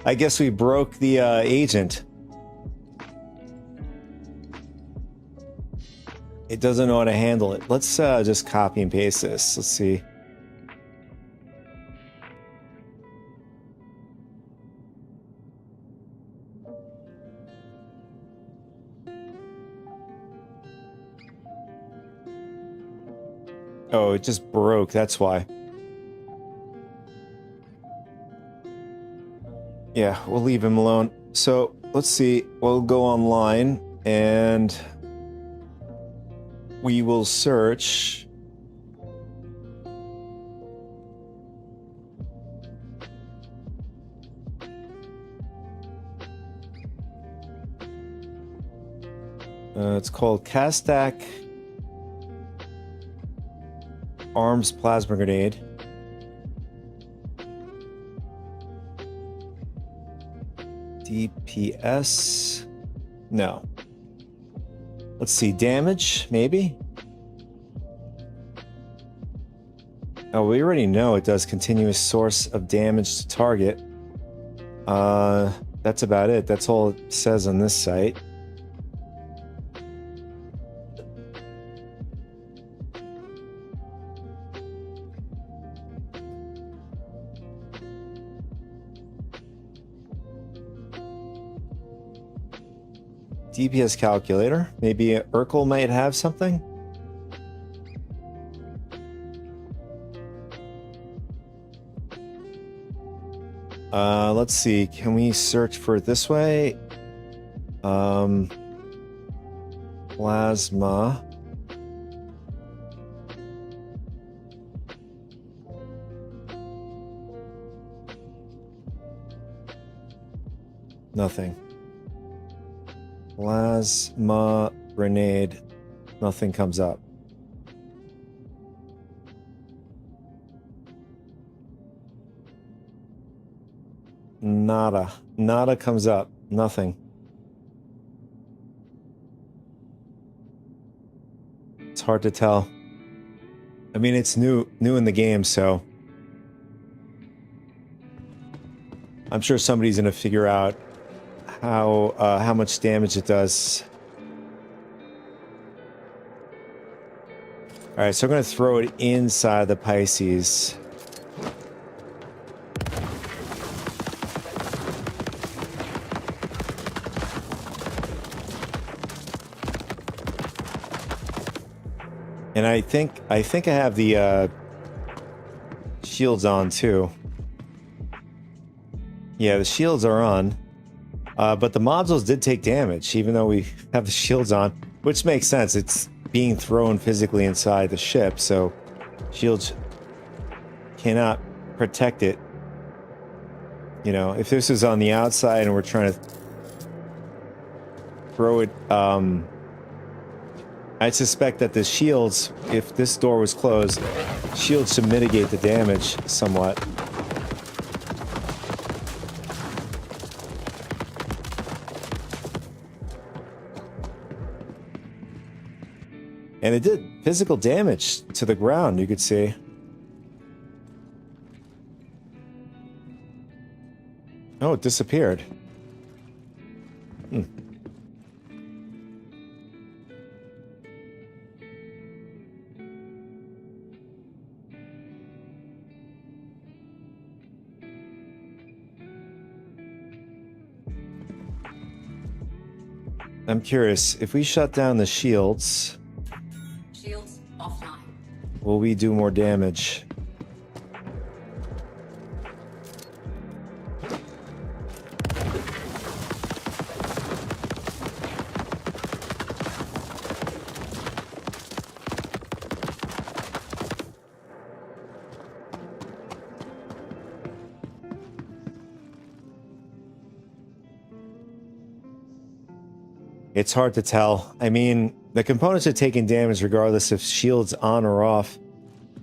I guess we broke the agent. It doesn't know how to handle it. Let's just copy and paste this. Let's see. Oh, it just broke. That's why. Yeah, we'll leave him alone. So let's see. We'll go online and we will search. It's called Kastak Arms Plasma Grenade. DPS. No. Let's see. Damage, maybe? Oh, we already know it does continuous source of damage to target. That's about it. That's all it says on this site. DPS calculator. Maybe Urkel might have something. Let's see. Can we search for it this way? Plasma. Nothing. Plasma grenade. Nothing comes up. Nada. Nada comes up. Nothing. It's hard to tell. I mean, it's new in the game, so I'm sure somebody's gonna figure out how much damage it does. All right, so I'm gonna throw it inside the Pisces. And I think I have the shields on too. Yeah, the shields are on. But the modules did take damage, even though we have the shields on, which makes sense. It's being thrown physically inside the ship, so shields cannot protect it. You know, if this was on the outside and we're trying to throw it, I suspect that the shields, if this door was closed, shields should mitigate the damage somewhat. And it did physical damage to the ground, you could see. Oh, it disappeared. I'm curious, if we shut down the shields, offline. will we do more damage? It's hard to tell. I mean, the components are taking damage regardless if shield's on or off.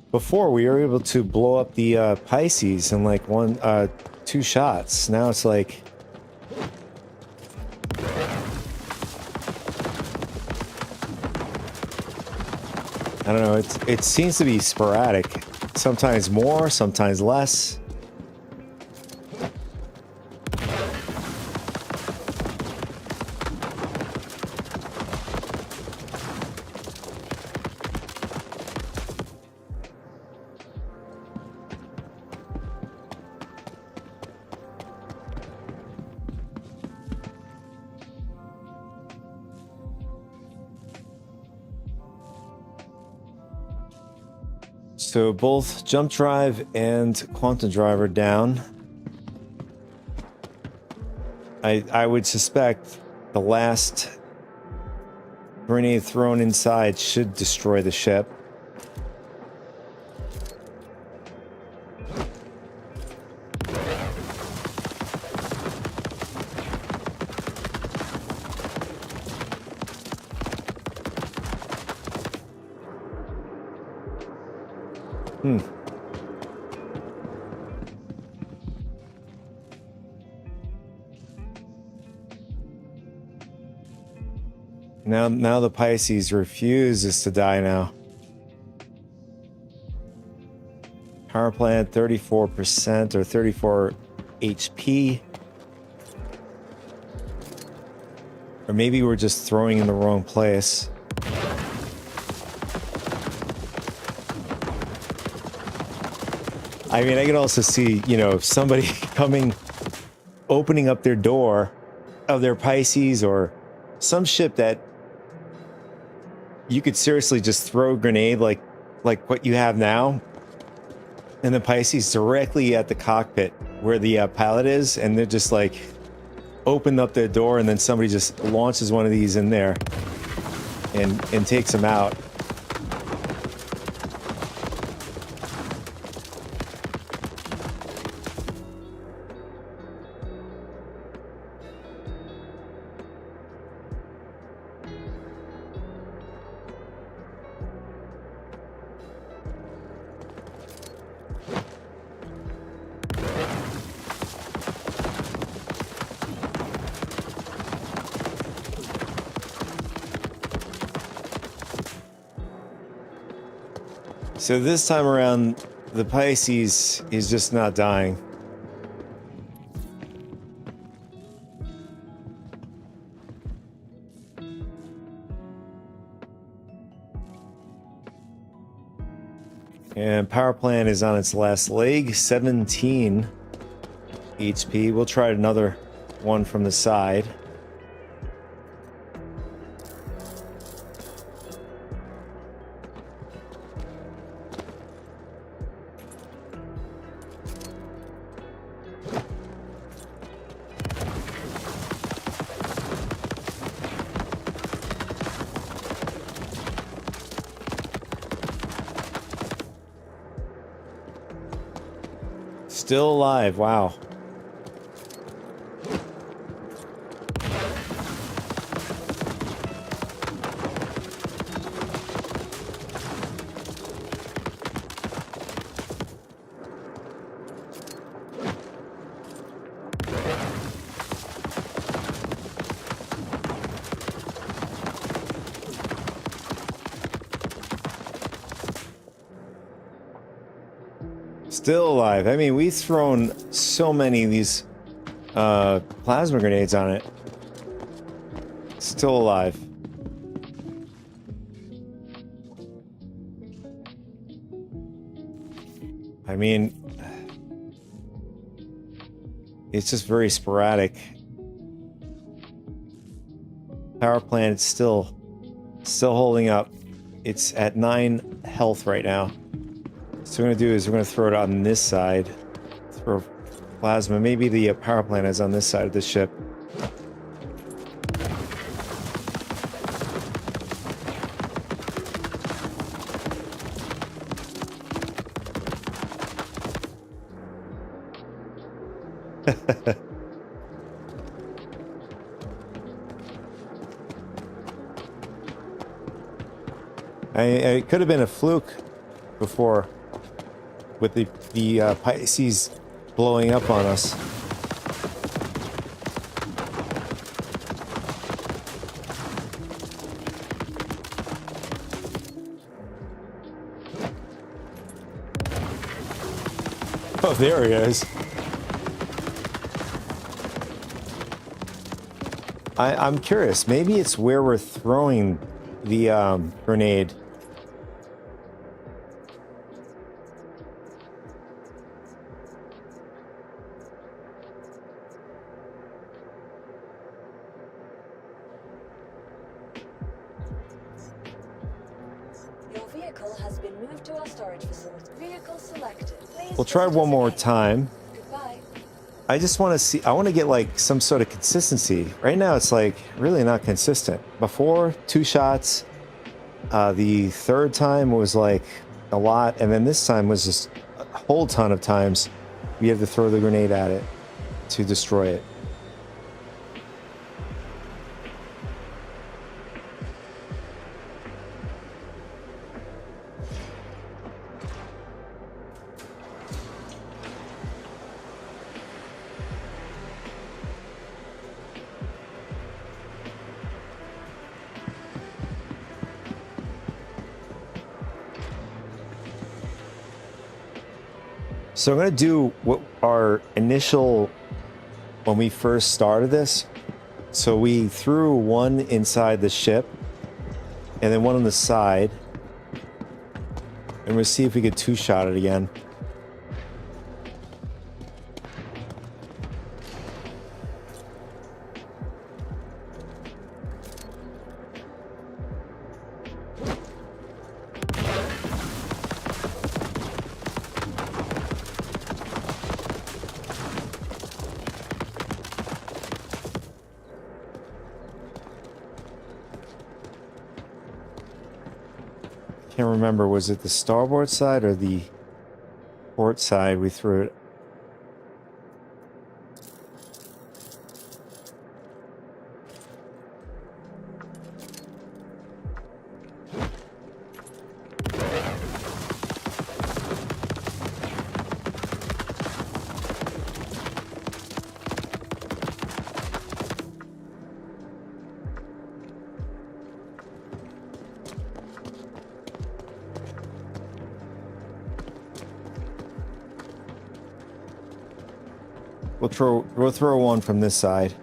Before, we were able to blow up the Pisces in like 2 shots. Now it's like... I don't know, it seems to be sporadic. Sometimes more, sometimes less. So both jump drive and quantum drive are down. I would suspect the last grenade thrown inside should destroy the ship. Now the Pisces refuses to die now. Power plant 34% or 34 HP. Or maybe we're just throwing in the wrong place. I mean, I can also see, you know, somebody coming, opening up their door of their Pisces or some ship that you could seriously just throw a grenade like what you have now, and the Pisces directly at the cockpit where the pilot is, and they're just like open up their door, and then somebody just launches one of these in there and takes them out. So this time around, the Pisces is just not dying. And power plant is on its last leg, 17 HP. We'll try another one from the side. Still alive, wow. Still alive. I mean, we've thrown so many of these plasma grenades on it. Still alive. I mean, it's just very sporadic. Power plant is still holding up. It's at 9 health right now. So what we're going to do is we're going to throw it on this side. Throw plasma. Maybe the power plant is on this side of the ship. It could have been a fluke before with the Pisces blowing up on us. Oh, there he is. I'm curious. Maybe it's where we're throwing the grenade. vehicle has been moved to our storage facility. Vehicle selected. Please We'll try visit one us more again. time. Goodbye. I just want to see, I want to get like some sort of consistency. Right now it's like really not consistent. Before, 2 shots. The third time was like a lot. And then this time was just a whole ton of times we had to throw the grenade at it to destroy it. So I'm going to do what our initial, when we first started this. So we threw one inside the ship and then one on the side. And we'll see if we could 2-shot it again. Can't remember, was it the starboard side or the port side we threw it? We'll throw one from this side.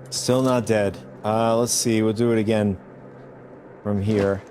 Still not dead. Let's see. We'll do it again from here.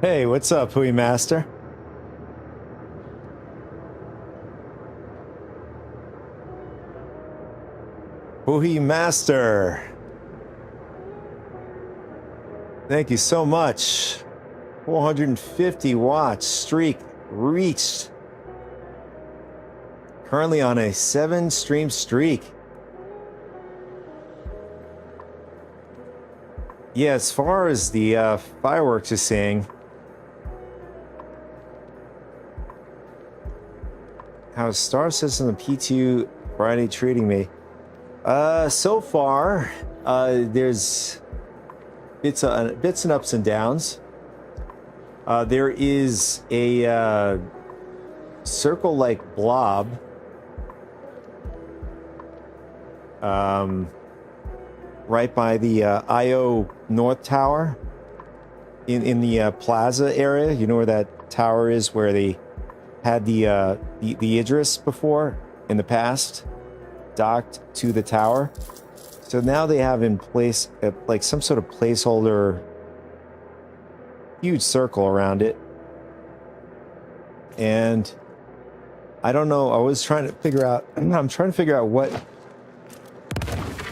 Hey, what's up, Hui Master? Hui Master. Thank you so much. 450 watch streak reached. Currently on a 7-stream streak. Yeah, as far as the fireworks is saying, how's Star System and P2 Friday treating me? So far, there's bits and ups and downs. There is a circle-like blob right by the IO North Tower in the plaza area. You know where that tower is, where they had the Idris before in the past docked to the tower. So now they have in place like some sort of placeholder, huge circle around it. And I don't know, I was trying to figure out, I'm trying to figure out what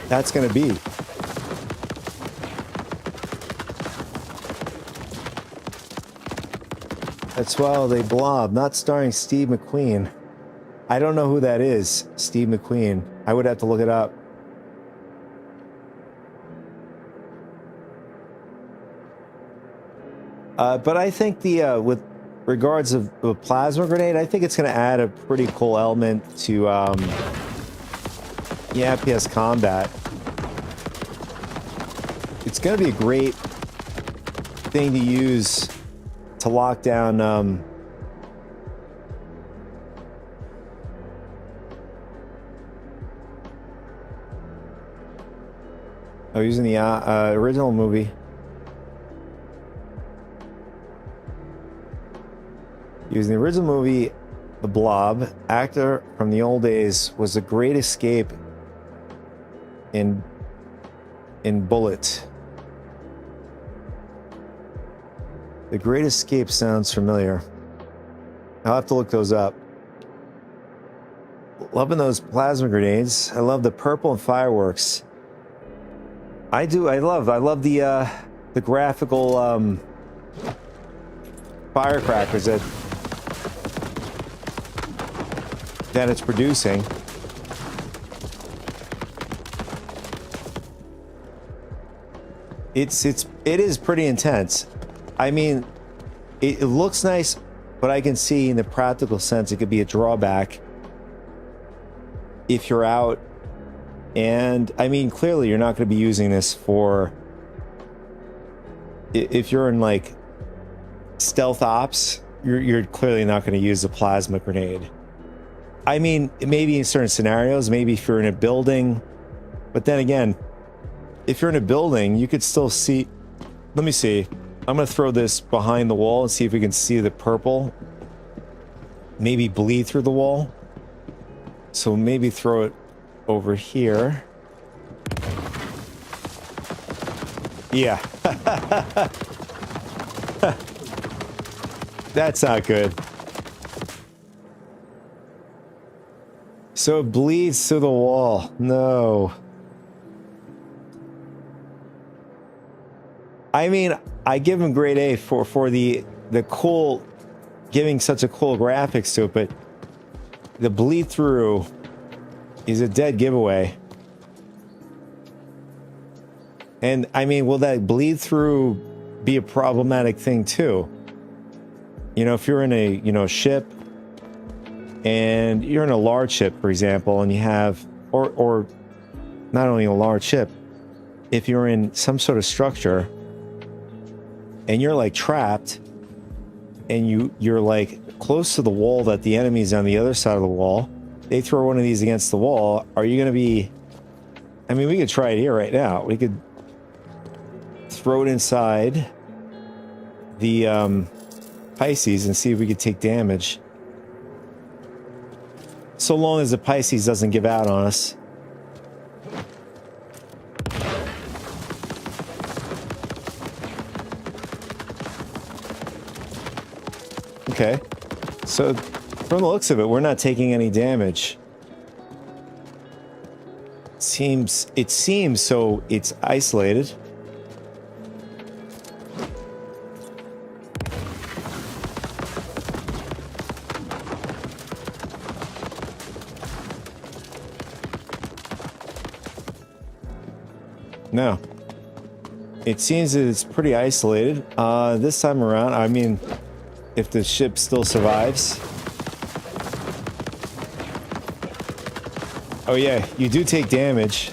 that's going to be. That's Well, They Blob, not starring Steve McQueen. I don't know who that is, Steve McQueen. I would have to look it up. But I think the with regards of the plasma grenade, I think it's going to add a pretty cool element to FPS combat. It's going to be a great thing to use to lock down using the original movie. Using the original movie, The Blob, actor from the old days, was the great escape in Bullet. The Great Escape sounds familiar. I'll have to look those up. Loving those plasma grenades. I love the purple and fireworks. I do. I love the graphical firecrackers that it's producing. It is pretty intense. I mean, it looks nice, but I can see in the practical sense it could be a drawback if you're out. And I mean, clearly you're not going to be using this for if you're in like stealth ops. You're clearly not going to use a plasma grenade. I mean, maybe in certain scenarios, maybe if you're in a building, but then again, if you're in a building, you could still see. Let me see. I'm going to throw this behind the wall and see if we can see the purple maybe bleed through the wall. So maybe throw it over here. Yeah. That's not good. So it bleeds through the wall. No. I mean, I give him grade A for the cool, giving such a cool graphics to it, but the bleed through is a dead giveaway. And I mean, will that bleed through be a problematic thing too? You know, if you're in a ship and you're in a large ship, for example, and you have, or not only a large ship, if you're in some sort of structure and you're like trapped and you're like close to the wall that the enemy's on the other side of the wall, they throw one of these against the wall, are you going to be, I mean, we could try it here right now. We could throw it inside the Pisces and see if we could take damage. So long as the Pisces doesn't give out on us. Okay, so from the looks of it, we're not taking any damage. It seems so it's isolated. No. It seems that it's pretty isolated. This time around, I mean, if the ship still survives. Oh yeah, you do take damage.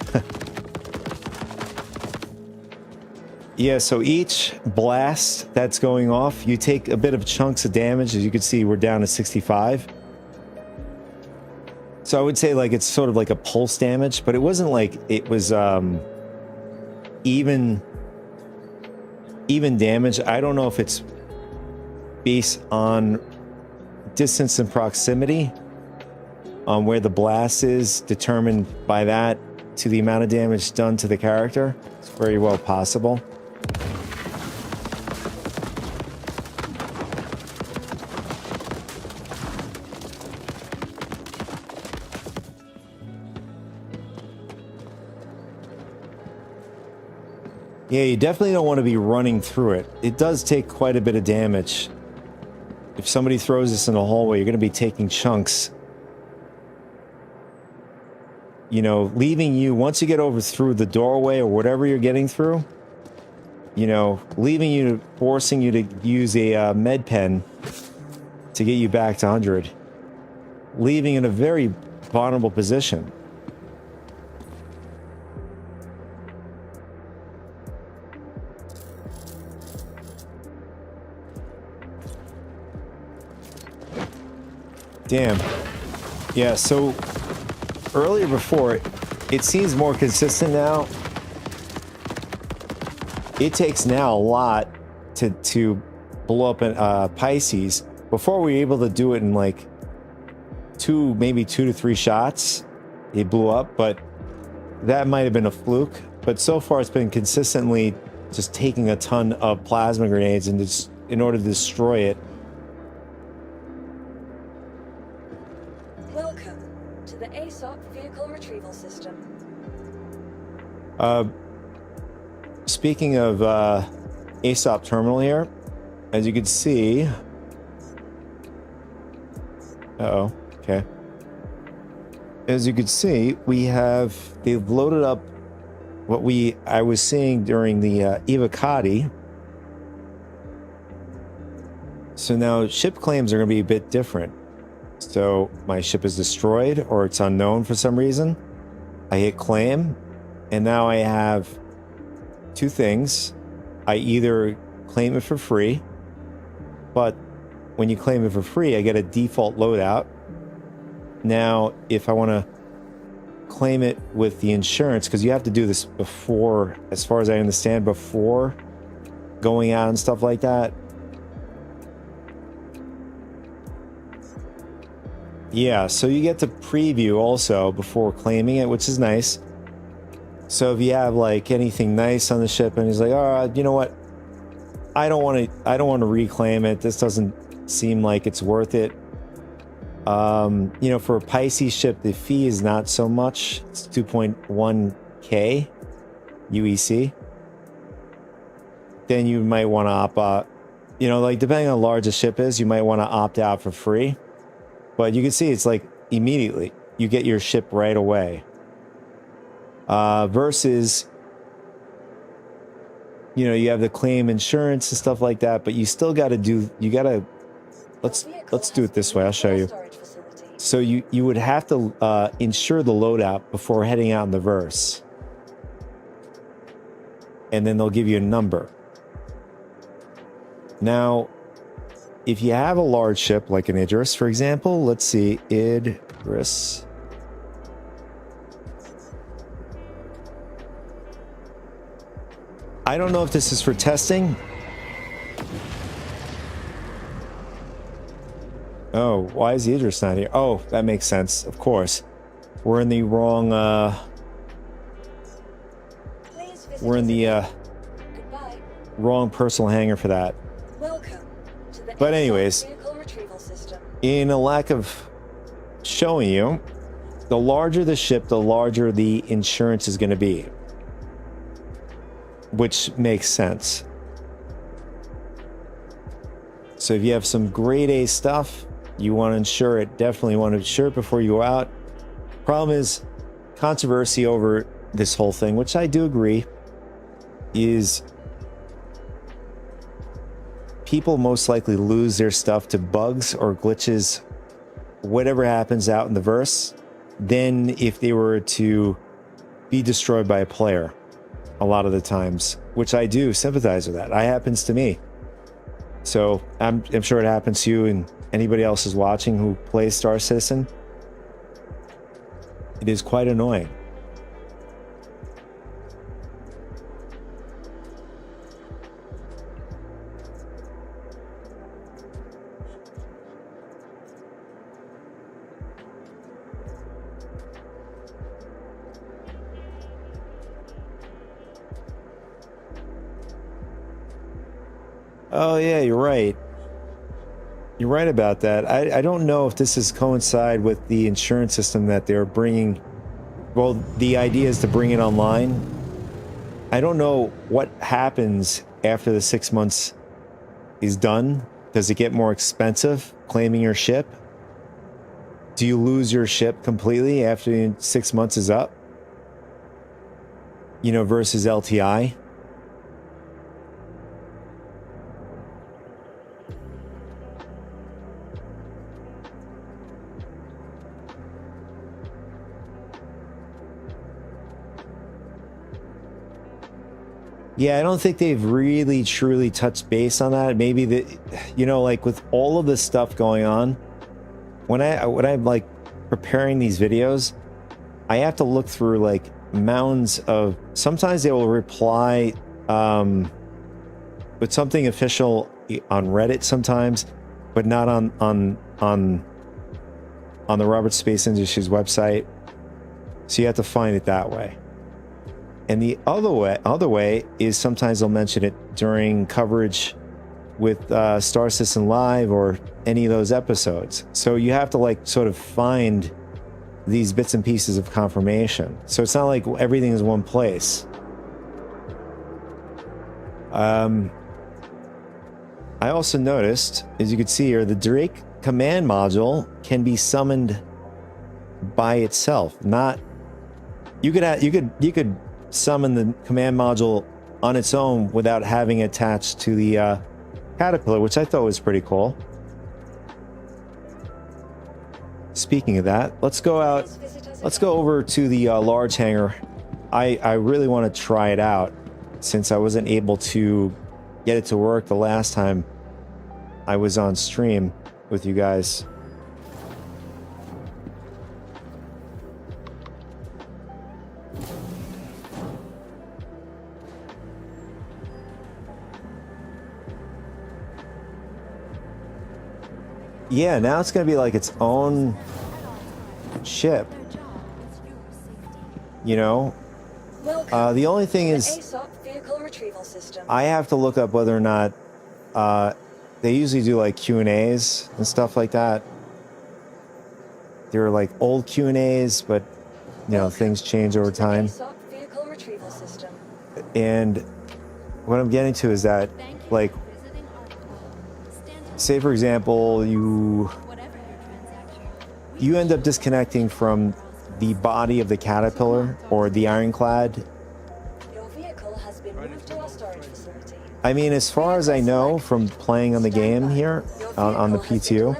Yeah, so each blast that's going off, you take a bit of chunks of damage. As you can see, we're down to 65. So I would say like it's sort of like a pulse damage, but it wasn't like it was even damage. I don't know if it's based on distance and proximity on where the blast is, determined by that to the amount of damage done to the character. It's very well possible. Yeah, you definitely don't want to be running through it. It does take quite a bit of damage. If somebody throws this in a hallway, you're going to be taking chunks. you know, leaving you, once you get over through the doorway or whatever you're getting through, you know, leaving you, forcing you to use a med pen to get you back to 100. Leaving in a very vulnerable position. Damn. Yeah, so earlier before, it seems more consistent now. It takes now a lot to blow up an Pisces. Before we were able to do it in like maybe 2 to 3 shots, it blew up, but that might have been a fluke. But so far it's been consistently just taking a ton of plasma grenades and just in order to destroy it. Welcome to the ASOP vehicle retrieval system. Speaking of ASOP terminal here, as you can see, okay. As you can see, they've loaded up what I was seeing during the evocati. So now ship claims are going to be a bit different. So my ship is destroyed or it's unknown for some reason. I hit claim, and now I have 2 things. I either claim it for free, but when you claim it for free, I get a default loadout. Now, if I want to claim it with the insurance, because you have to do this before, as far as I understand, before going out and stuff like that. Yeah, so you get to preview also before claiming it, which is nice. So if you have like anything nice on the ship and he's like, all right, you know what? I don't want to reclaim it. This doesn't seem like it's worth it. You know, for a Pisces ship, the fee is not so much. It's 2.1k UEC. Then you might want to opt out. You know, like depending on how large the ship is, you might want to opt out for free. But you can see it's like immediately you get your ship right away. Versus, you know, you have the claim insurance and stuff like that, but you still got to do. You got to. Let's do it this way. I'll show you. So you would have to insure the loadout before heading out in the verse, and then they'll give you a number. Now, if you have a large ship like an Idris, for example, let's see, Idris. I don't know if this is for testing. Oh, why is the Idris not here? Oh, that makes sense. Of course. We're in the wrong, we're in the, wrong personal hangar for that. Welcome to the But anyways, vehicle retrieval system. in a lack of showing you, the larger the ship, the larger the insurance is going to be. Which makes sense. So if you have some grade A stuff, you want to insure it. Definitely want to insure it before you go out. Problem is, controversy over this whole thing, which I do agree, is people most likely lose their stuff to bugs or glitches, whatever happens out in the verse, than if they were to be destroyed by a player a lot of the times, which I do sympathize with that. That happens to me. So I'm sure it happens to you and anybody else is watching who plays Star Citizen. It is quite annoying. Oh yeah, you're right. You're right about that. I don't know if this is coincide with the insurance system that they're bringing. Well, the idea is to bring it online. I don't know what happens after the 6 months is done. Does it get more expensive claiming your ship do you lose your ship completely after 6 months is up? You know, versus LTI. Yeah, I don't think they've really truly touched base on that. Maybe the, you know, like with all of this stuff going on, when I'm like preparing these videos, I have to look through like mounds of, sometimes they will reply with something official on Reddit sometimes, but not on the Robert Space Industries website. So you have to find it that way. And the other way is sometimes they'll mention it during coverage with Star Citizen Live or any of those episodes. So you have to like sort of find these bits and pieces of confirmation. So it's not like everything is one place. I also noticed, as you can see here, the Drake command module can be summoned by itself. Not you could summon the command module on its own without having attached to the caterpillar, which I thought was pretty cool. Speaking of that, let's go over to the large hangar. I really want to try it out since I wasn't able to get it to work the last time I was on stream with you guys. Yeah, now it's going to be like its own ship. You know? The only thing is, I have to look up whether or not they usually do like Q&As and stuff like that. They're like old Q&As, but you know, things change over time. And what I'm getting to is that, like, say for example, you end up disconnecting from the body of the caterpillar or the ironclad. I mean, as far as I know from playing on the game here on the P2,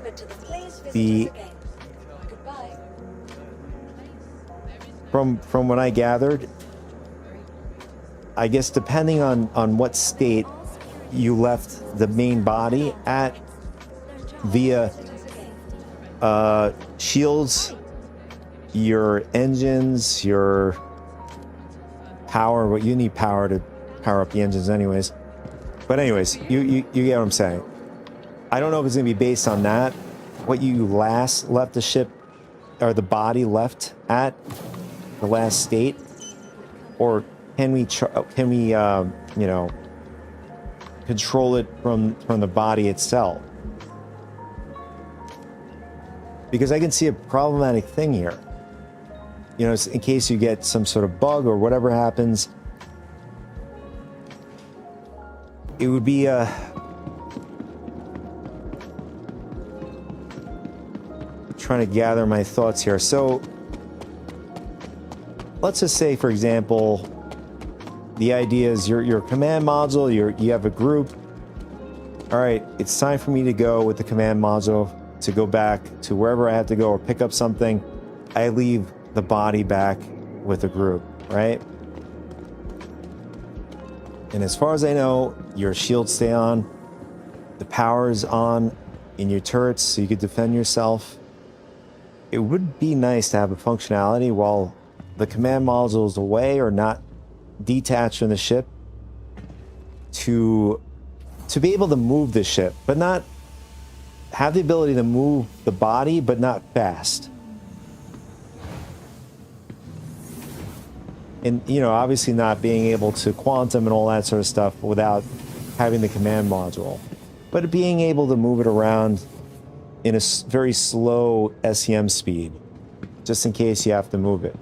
from what I gathered, I guess depending on what state you left the main body at via shields, your engines, your power, but you need power to power up the engines anyways. But anyways, you get what I'm saying. I don't know if it's going to be based on that, what you last left the ship or the body left at, the last state, or can we you know, control it from the body itself? Because I can see a problematic thing here. You know, in case you get some sort of bug or whatever happens, it would be trying to gather my thoughts here. So let's just say, for example, the idea is your command module, you have a group. All right, it's time for me to go with the command module to go back to wherever I have to go or pick up something. I leave the body back with the group, right? And as far as I know, your shields stay on, the power is on in your turrets so you could defend yourself. It would be nice to have a functionality while the command module is away or not detached from the ship to be able to move the ship, but not have the ability to move the body, but not fast. And, you know, obviously not being able to quantum and all that sort of stuff without having the command module, but being able to move it around in a very slow SEM speed, just in case you have to move it.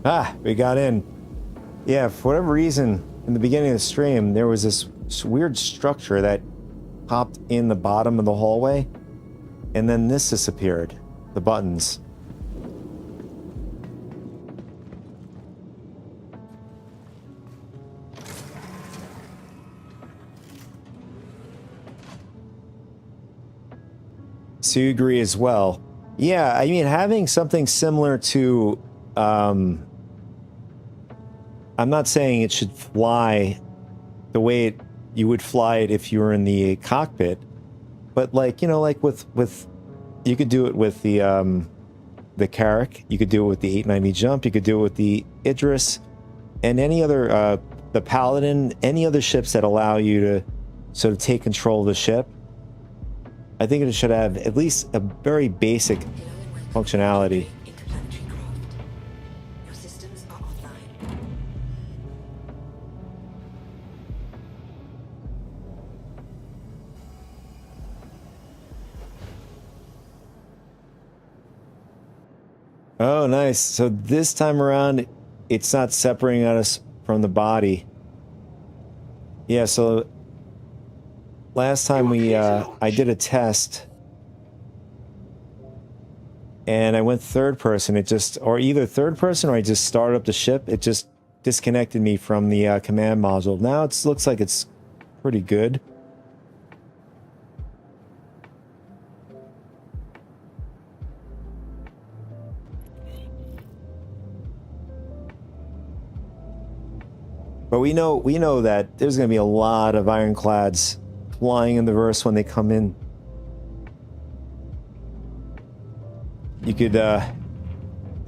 Ah, we got in. Yeah, for whatever reason, in the beginning of the stream, there was this weird structure that popped in the bottom of the hallway, and then this disappeared. The buttons. So you agree as well? Yeah, I mean, having something similar to, I'm not saying it should fly the way you would fly it if you were in the cockpit, but like, you know, like with you could do it with the Carrack, you could do it with the 890 jump, you could do it with the Idris, and any other, the Paladin, any other ships that allow you to sort of take control of the ship. I think it should have at least a very basic functionality. Your systems are offline. Oh, nice. So this time around, it's not separating us from the body. Yeah, so last time I did a test and I went third person. It just, or either third person or I just started up the ship. It just disconnected me from the command module. Now it looks like it's pretty good. But we know that there's going to be a lot of ironclads flying in the verse when they come in. You could, the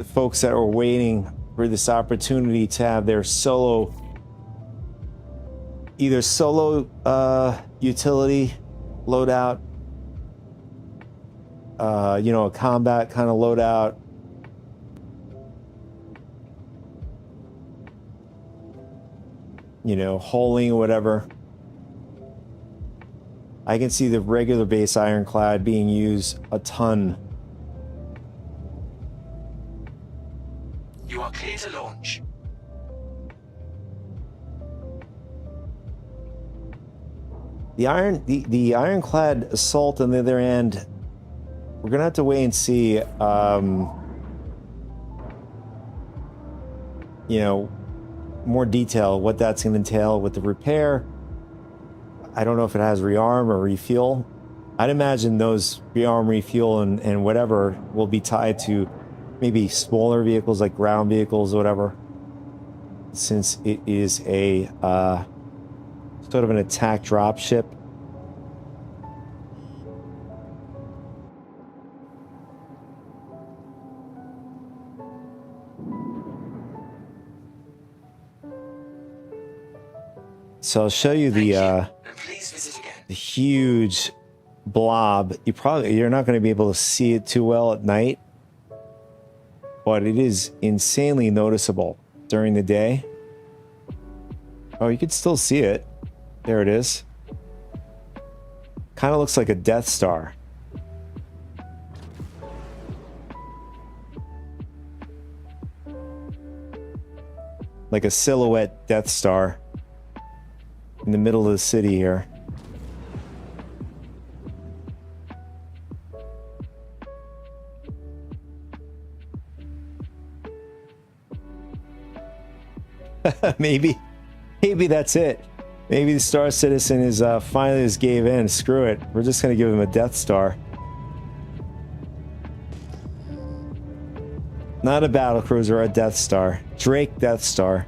folks that are waiting for this opportunity to have their solo, either solo utility loadout, you know, a combat kind of loadout, you know, holing or whatever. I can see the regular base ironclad being used a ton. You are clear to launch. The ironclad assault on the other end, we're gonna have to wait and see, you know, more detail, what that's gonna entail with the repair. I don't know if it has rearm or refuel. I'd imagine those rearm, refuel, and whatever will be tied to maybe smaller vehicles like ground vehicles or whatever, since it is a sort of an attack drop ship. So I'll show you the huge blob. You're not going to be able to see it too well at night, but it is insanely noticeable during the day. Oh, you can still see it. There it is. Kind of looks like a Death Star. Like a silhouette Death Star in the middle of the city here. maybe that's it. Maybe the Star Citizen is finally just gave in. Screw it. We're just gonna give him a Death Star. Not a battlecruiser, a Death Star. Drake Death Star.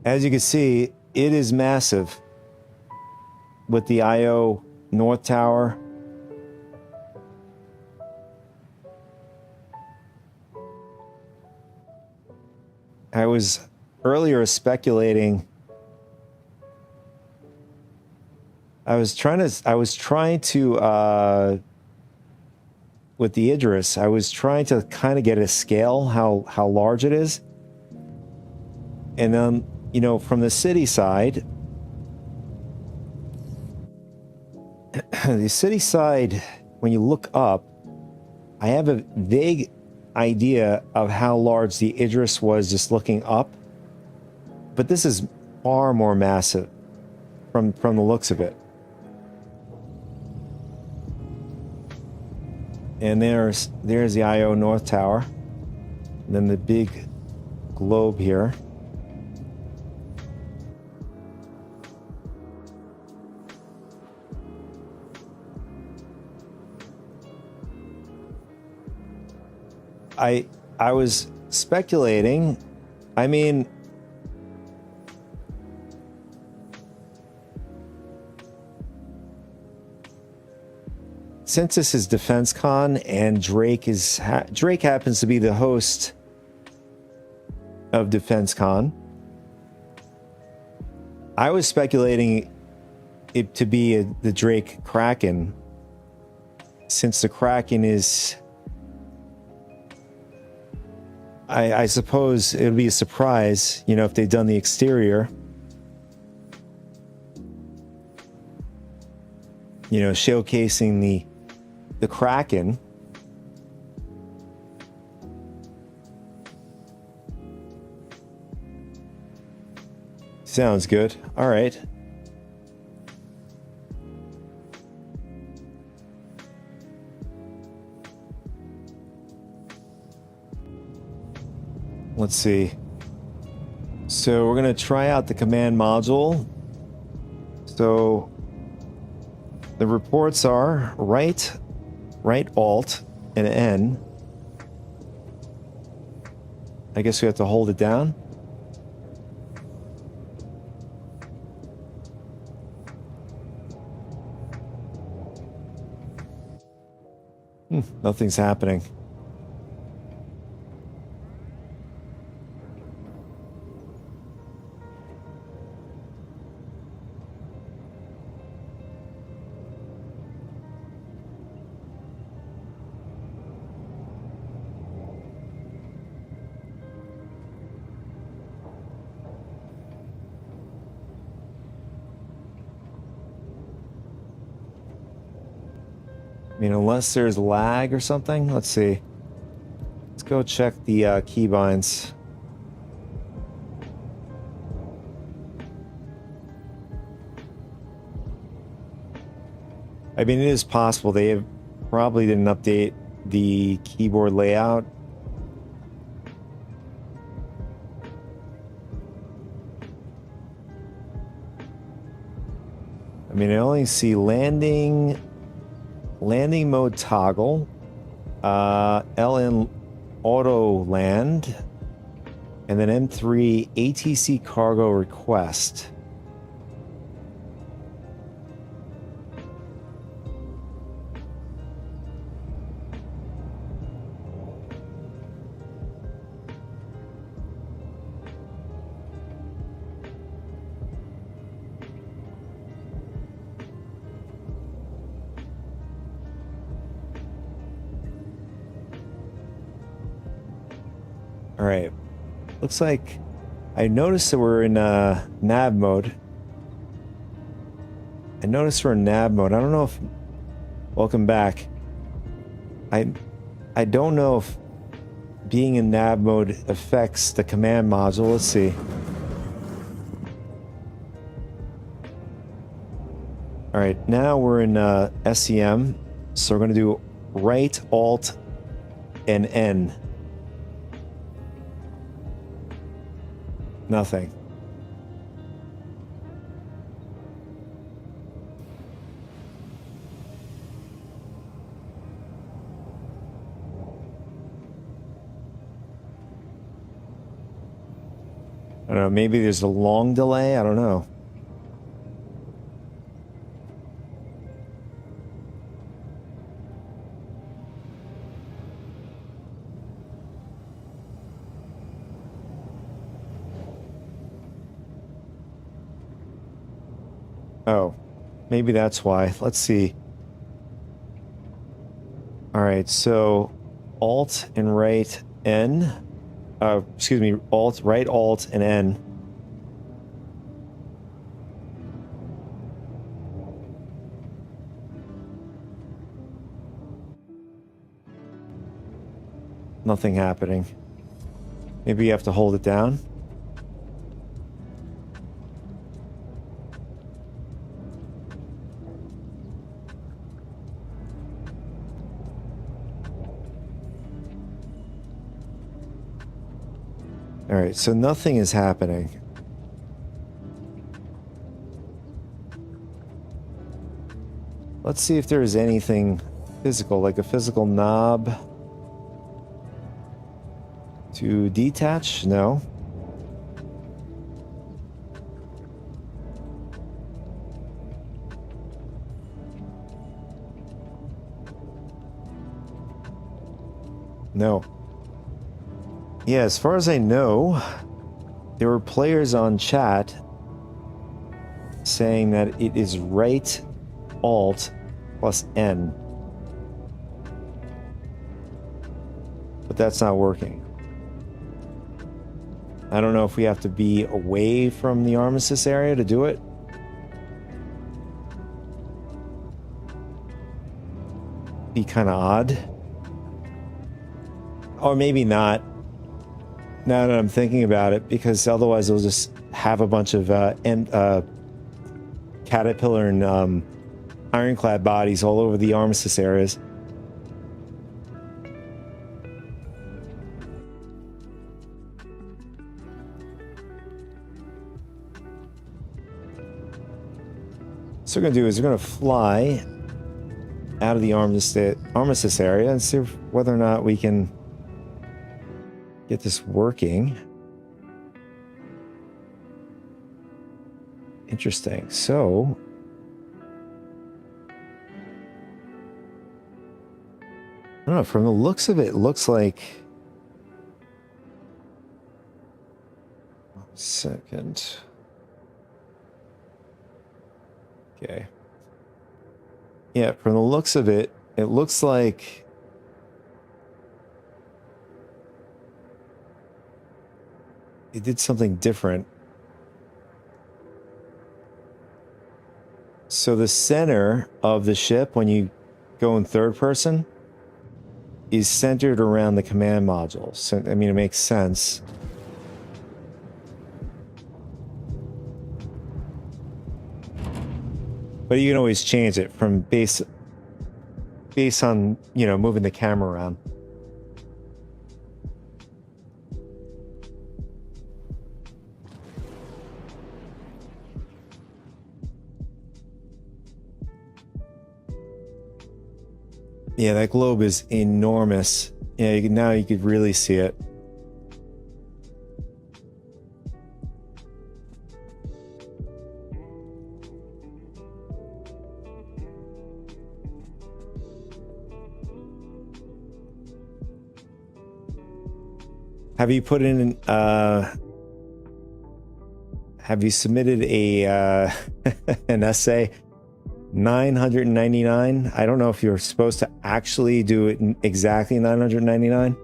As you can see, it is massive with the IO North Tower. I was earlier speculating. I was trying to with the Idris, I was trying to kind of get a scale how large it is. And then, you know, from the city side, the city side, when you look up, I have a vague idea of how large the Idris was just looking up. But this is far more massive from the looks of it. And there's the IO North Tower. And then the big globe here. I was speculating. I mean, since this is Defense Con and Drake happens to be the host of Defense Con, I was speculating it to be the Drake Kraken, since the Kraken is, I suppose it would be a surprise, you know, if they've done the exterior, you know, showcasing the Kraken. Sounds good. All right. Let's see. So we're going to try out the command module. So the reports are right Alt and N. I guess we have to hold it down. Nothing's happening. I mean, unless there's lag or something. Let's see. Let's go check the keybinds. I mean, it is possible they probably didn't update the keyboard layout. I mean, I only see landing mode toggle, LN auto land, and then M3 ATC cargo request. All right, looks like I noticed that we're in nav mode. I noticed we're in nav mode. I don't know if, welcome back. I don't know if being in nav mode affects the command module. Let's see. All right, now we're in SEM, so we're going to do right Alt and N. Nothing. I don't know, maybe there's a long delay, I don't know. Oh, maybe that's why. Let's see. All right. right, so Alt and right N. Excuse me, Alt, right Alt and N. Nothing happening. Maybe you have to hold it down. All right, so nothing is happening. Let's see if there is anything physical, like a physical knob to detach. No. No. Yeah, as far as I know, there were players on chat saying that it is right Alt plus N. But that's not working. I don't know if we have to be away from the armistice area to do it. Be kind of odd. Or maybe not. Now that I'm thinking about it, because otherwise they'll just have a bunch of caterpillar and ironclad bodies all over the armistice areas. So what we're going to do is we're going to fly out of the armistice area and see whether or not we can get this working. Interesting. So I don't know, from the looks of it, it looks like... One second. Okay. Yeah, from the looks of it, it looks like it did something different. So the center of the ship, when you go in third person, is centered around the command module. So, I mean, it makes sense. But you can always change it from based on, you know, moving the camera around. Yeah, that globe is enormous. Yeah, now you could really see it. Have you put in have you submitted a an essay? 999. I don't know if you're supposed to actually do it in exactly 999.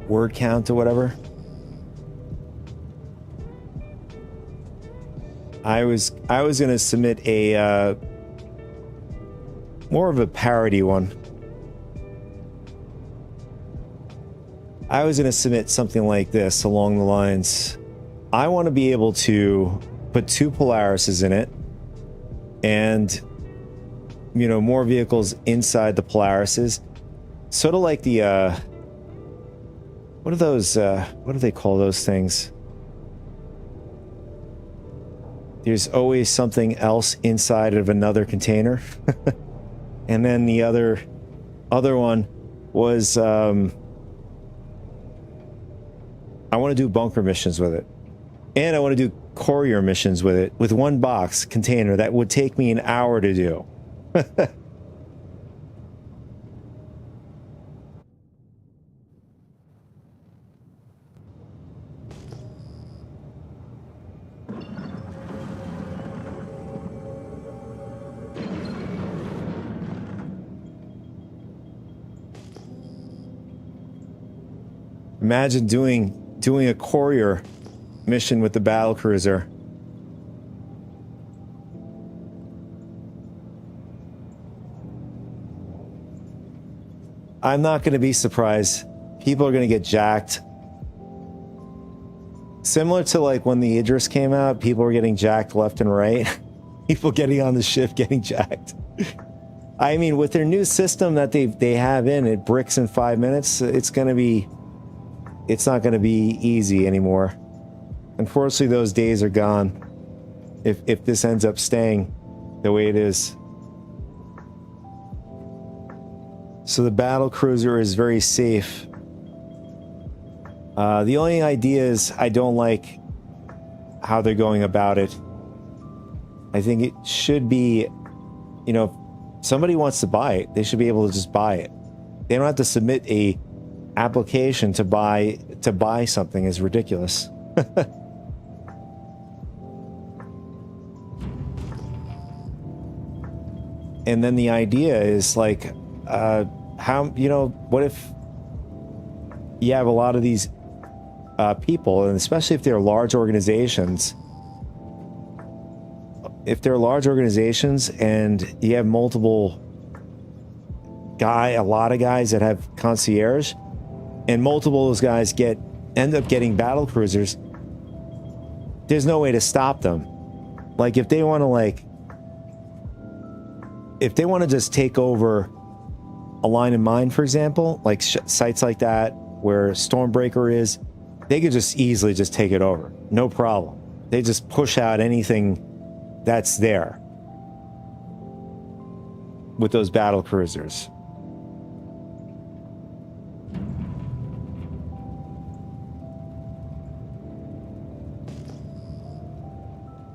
Word count or whatever. I was going to submit a more of a parody one. I was going to submit something like this along the lines, I want to be able to put 2 Polarises in it and, you know, more vehicles inside the Polarises. Sort of like the, what are those, what do they call those things? There's always something else inside of another container. And then the other one was, I want to do bunker missions with it. And I want to do courier missions with it, with 1 box container that would take me an hour to do. Imagine doing a courier mission with the battle cruiser. I'm not going to be surprised. People are going to get jacked. Similar to like when the Idris came out, people were getting jacked left and right. People getting on the ship getting jacked. I mean, with their new system that they have in it, bricks in 5 minutes, it's not going to be easy anymore. Unfortunately, those days are gone. If this ends up staying the way it is. So the battle cruiser is very safe. The only idea is I don't like how they're going about it. I think it should be, you know, if somebody wants to buy it, they should be able to just buy it. They don't have to submit a application to buy something. Is ridiculous. And then the idea is like, how, you know, what if you have a lot of these people, and especially if they're large organizations, and you have multiple a lot of guys that have concierge, and multiple of those guys end up getting battle cruisers, there's no way to stop them. Like if they want to just take over a line of mine, for example, like sites like that where Stormbreaker is, they could just easily just take it over. No problem. They just push out anything that's there with those battle cruisers.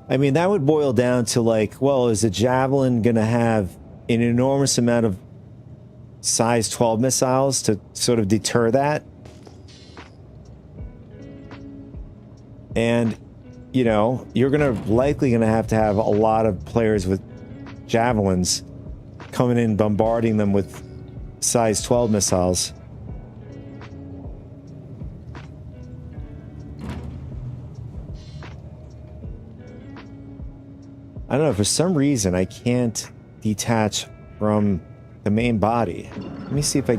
I mean, that would boil down to like, well, is a Javelin going to have an enormous amount of size 12 missiles to sort of deter that? And, you know, you're likely going to have a lot of players with Javelins coming in, bombarding them with size 12 missiles. I don't know, for some reason I can't detach from the main body. Let me see if I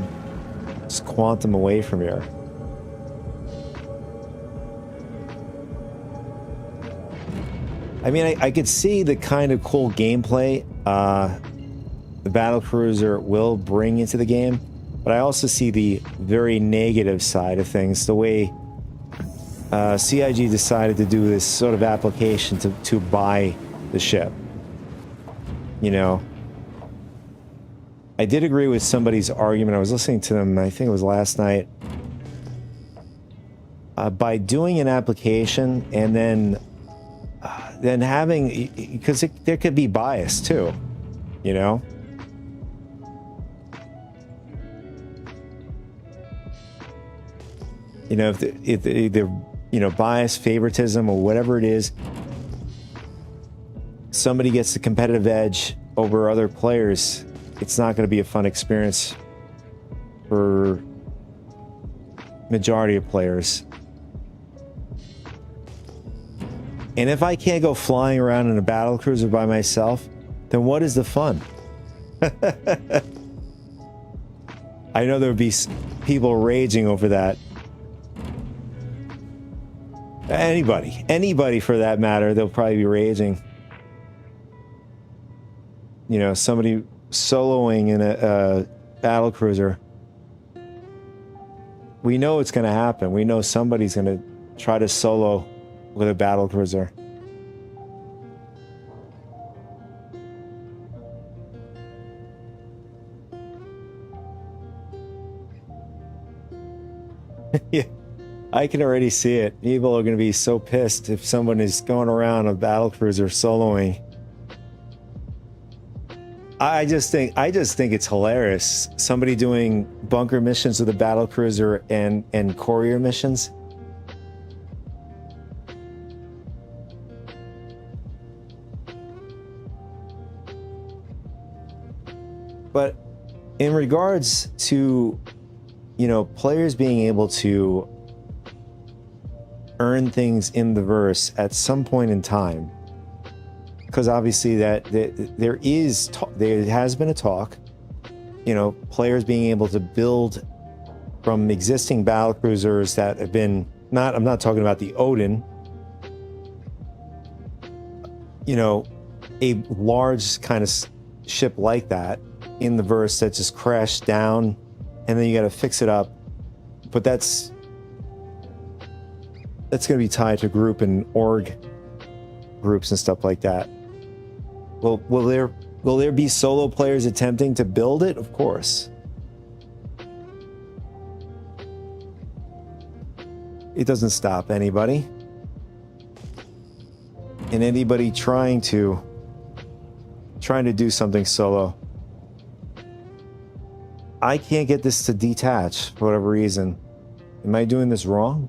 just quantum away from here. I mean, I could see the kind of cool gameplay the battle cruiser will bring into the game, but I also see the very negative side of things, the way CIG decided to do this sort of application to buy the ship. You know, I did agree with somebody's argument. I was listening to them, I think it was last night. By doing an application and then having, because there could be bias too, you know. You know, if they're, you know, bias, favoritism, or whatever it is, somebody gets the competitive edge over other players, it's not going to be a fun experience for majority of players. And if I can't go flying around in a battle cruiser by myself, then what is the fun? I know there would be people raging over that. Anybody for that matter, they'll probably be raging. You know, somebody soloing in a battle cruiser. We know it's going to happen. We know somebody's going to try to solo with a battle cruiser. Yeah, I can already see it. People are going to be so pissed if someone is going around a battle cruiser soloing. I just think it's hilarious. Somebody doing bunker missions with a battle cruiser and courier missions. But in regards to, you know, players being able to earn things in the verse at some point in time. Because obviously there has been a talk, you know, players being able to build from existing battlecruisers that have been I'm not talking about the Odin, you know, a large kind of ship like that in the verse that just crashed down, and then you got to fix it up. But that's going to be tied to group and org groups and stuff like that. Will there be solo players attempting to build it? Of course. It doesn't stop anybody. And anybody trying to do something solo. I can't get this to detach for whatever reason. Am I doing this wrong?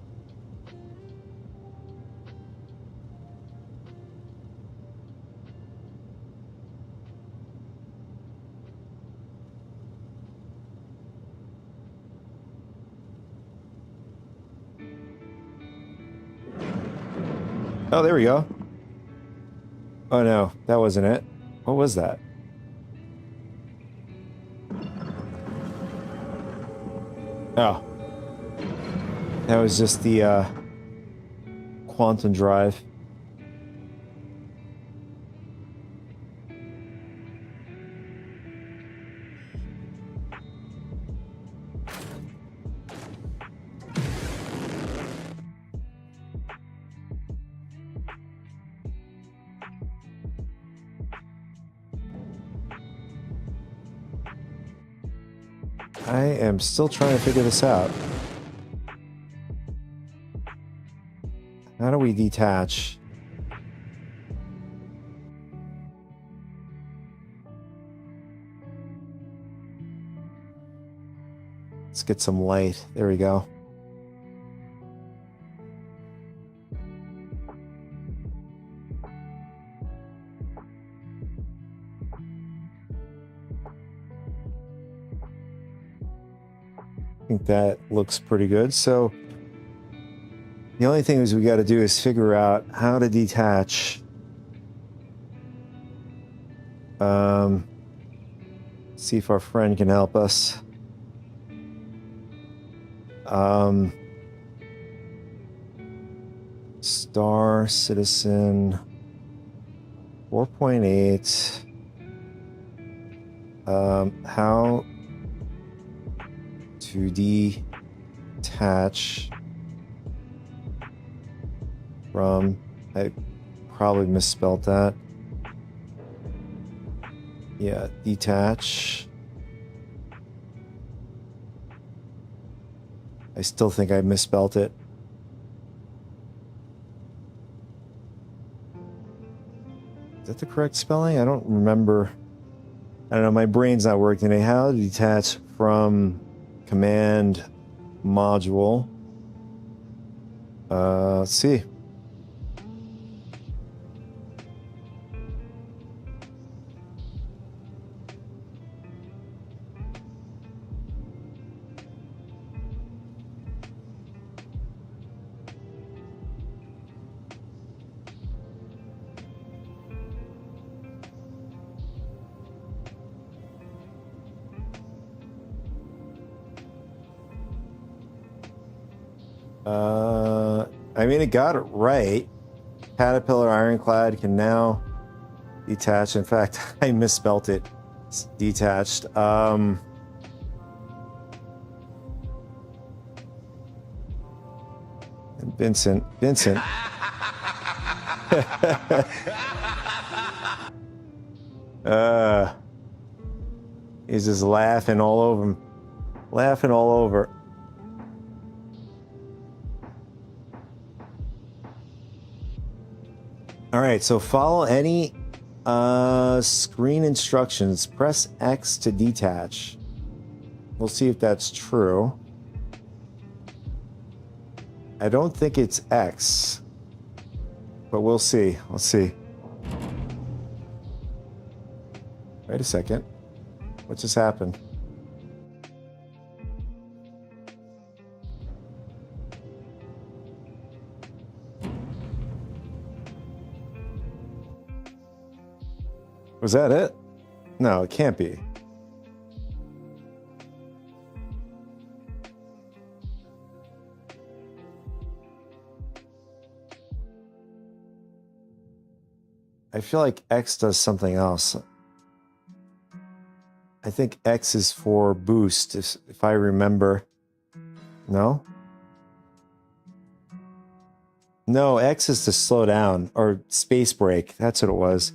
Oh, there we go. Oh no, that wasn't it. What was that? Oh. That was just the quantum drive. I am still trying to figure this out. How do we detach? Let's get some light. There we go. I think that looks pretty good. So the only thing is we got to do is figure out how to detach. See if our friend can help us. Star Citizen 4.8. How to detach from, I probably misspelled that. Yeah, detach. I still think I misspelled it. Is that the correct spelling? I don't remember. I don't know, my brain's not working today. How to detach from command module. Let's see. I mean, it got it right. Caterpillar Ironclad can now detach. In fact, I misspelt it. It's detached. Vincent. He's just laughing all over him. Laughing all over. All right, so follow any screen instructions. Press X to detach. We'll see if that's true. I don't think it's X, but we'll see. Let's see. Wait a second. What just happened? Was that it? No, it can't be. I feel like X does something else. I think X is for boost, if I remember. No? No, X is to slow down, or space break. That's what it was.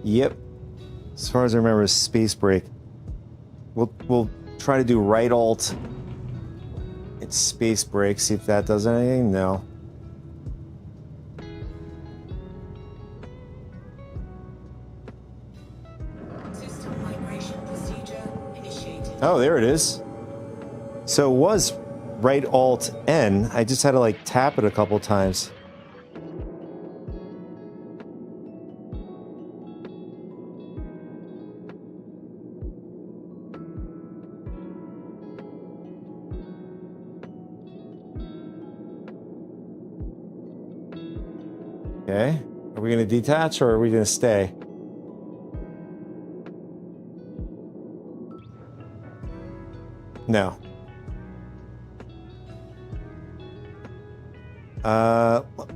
Yep. As far as I remember, it's space break. We'll try to do right alt. It's space break. See if that does anything. No. System migration procedure initiated. Oh, there it is. So it was right alt N. I just had to like tap it a couple times. Okay. Are we going to detach or are we going to stay? No.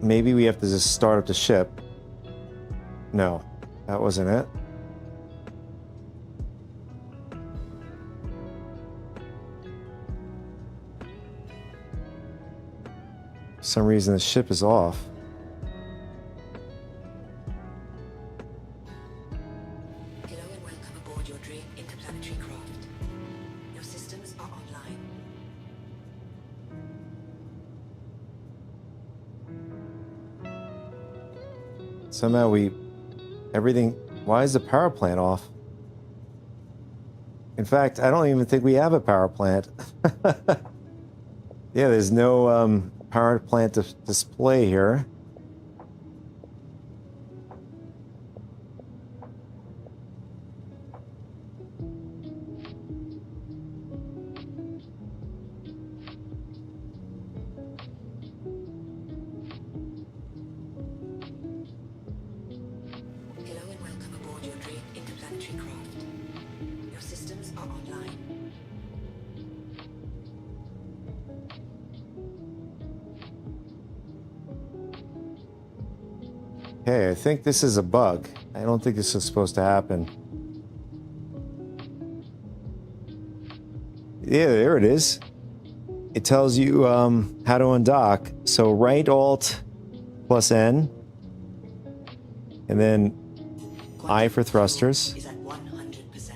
Maybe we have to just start up the ship. No, that wasn't it. For some reason the ship is off. Hello and welcome aboard your Dream interplanetary craft. Your systems are online. Somehow everything, why is the power plant off? In fact, I don't even think we have a power plant. Yeah, there's no power plant display here. Hello and welcome aboard your Dream interplanetary craft. Your systems are online. Okay, I think this is a bug. I don't think this is supposed to happen. Yeah, there it is. It tells you how to undock. So right alt plus N. And then I for thrusters. Is at 100%.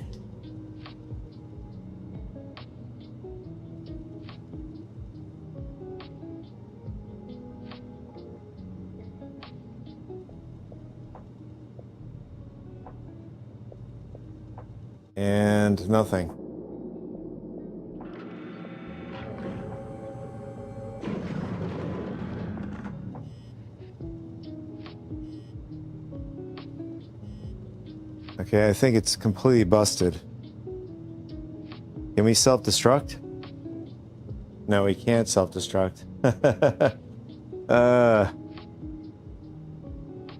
And nothing. Okay, I think it's completely busted. Can we self-destruct? No, we can't self-destruct.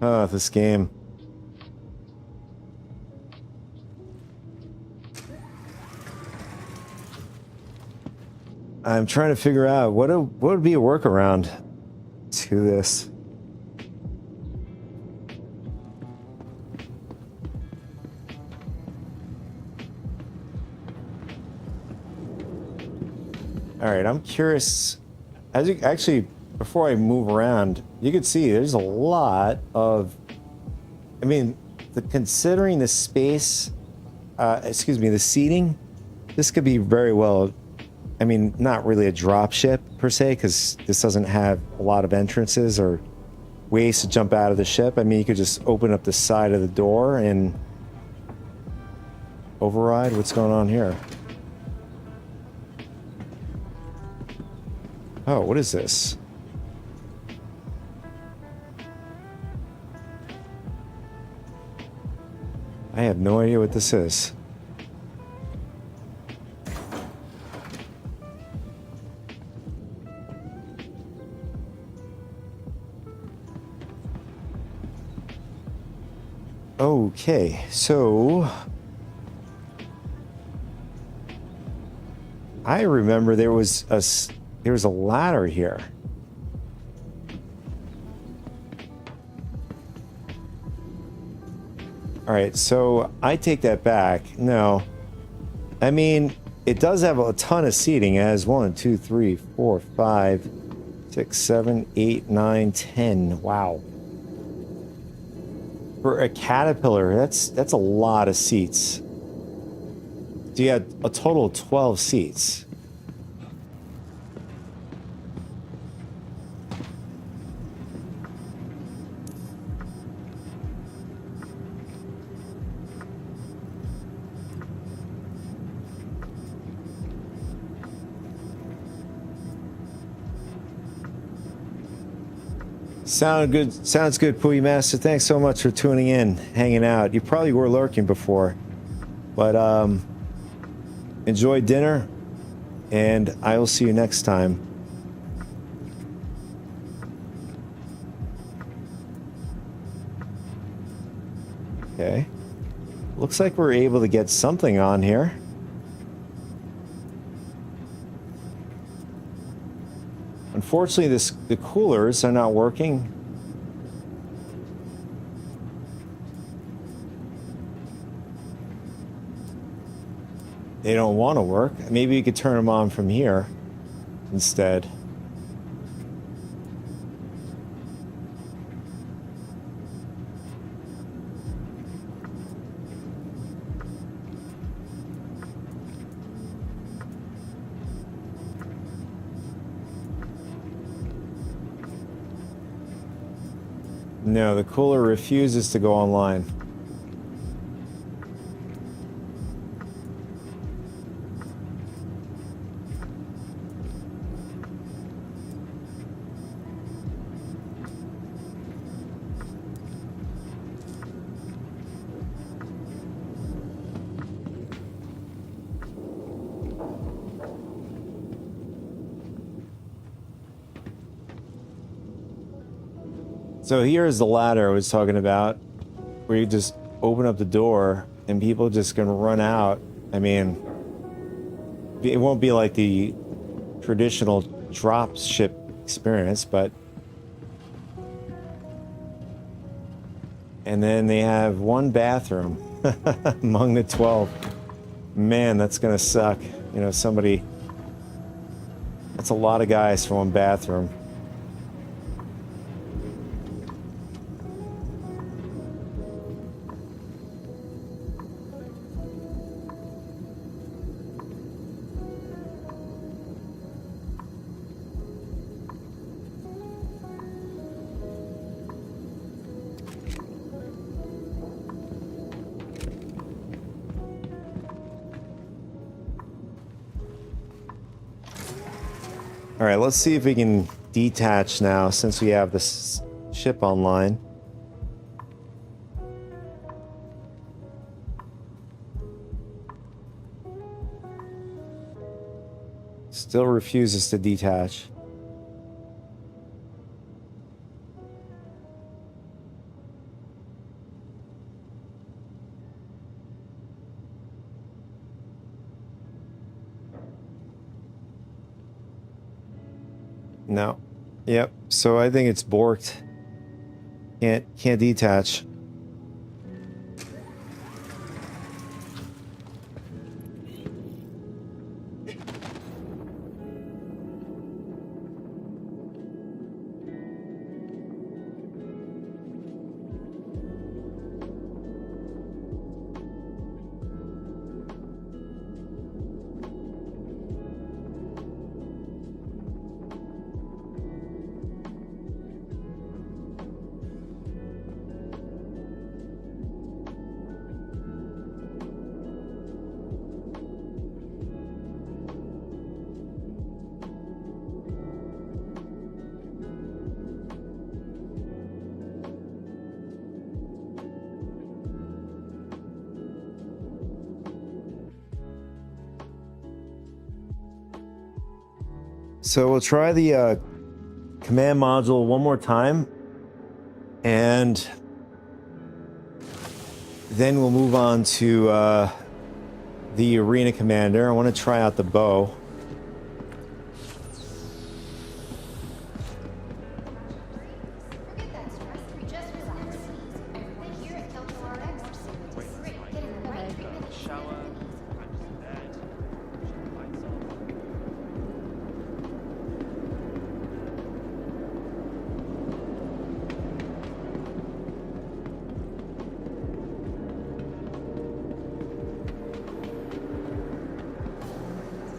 Oh, this game. I'm trying to figure out what would be a workaround to this. All right, I'm curious. As you actually, before I move around, you can see there's a lot of. I mean, considering the space, the seating, this could be very well. I mean, not really a drop ship per se, because this doesn't have a lot of entrances or ways to jump out of the ship. I mean, you could just open up the side of the door and override. What's going on here? Oh, what is this? I have no idea what this is. Okay, so I remember there was a ladder here. All right, so I take that back. No, I mean, it does have a ton of seating. It has 1, 2, 3, 4, 5, 6, 7, 8, 9, 10. Wow. For a Caterpillar, that's a lot of seats. So you had a total of 12 seats. Sounds good, Pooey Master. Thanks so much for tuning in, hanging out. You probably were lurking before, but enjoy dinner, and I will see you next time. Okay. Looks like we're able to get something on here. Unfortunately, the coolers are not working. They don't want to work. Maybe you could turn them on from here instead. No, the cooler refuses to go online. So here's the ladder I was talking about, where you just open up the door and people just gonna run out. I mean, it won't be like the traditional drop ship experience, but... And then they have one bathroom among the 12. Man, that's gonna suck. You know, somebody... That's a lot of guys for one bathroom. All right, let's see if we can detach now since we have this ship online. Still refuses to detach. No. Yep. So I think it's borked. Can't detach. So we'll try the command module one more time, and Then we'll move on to the arena commander. I want to try out the bow.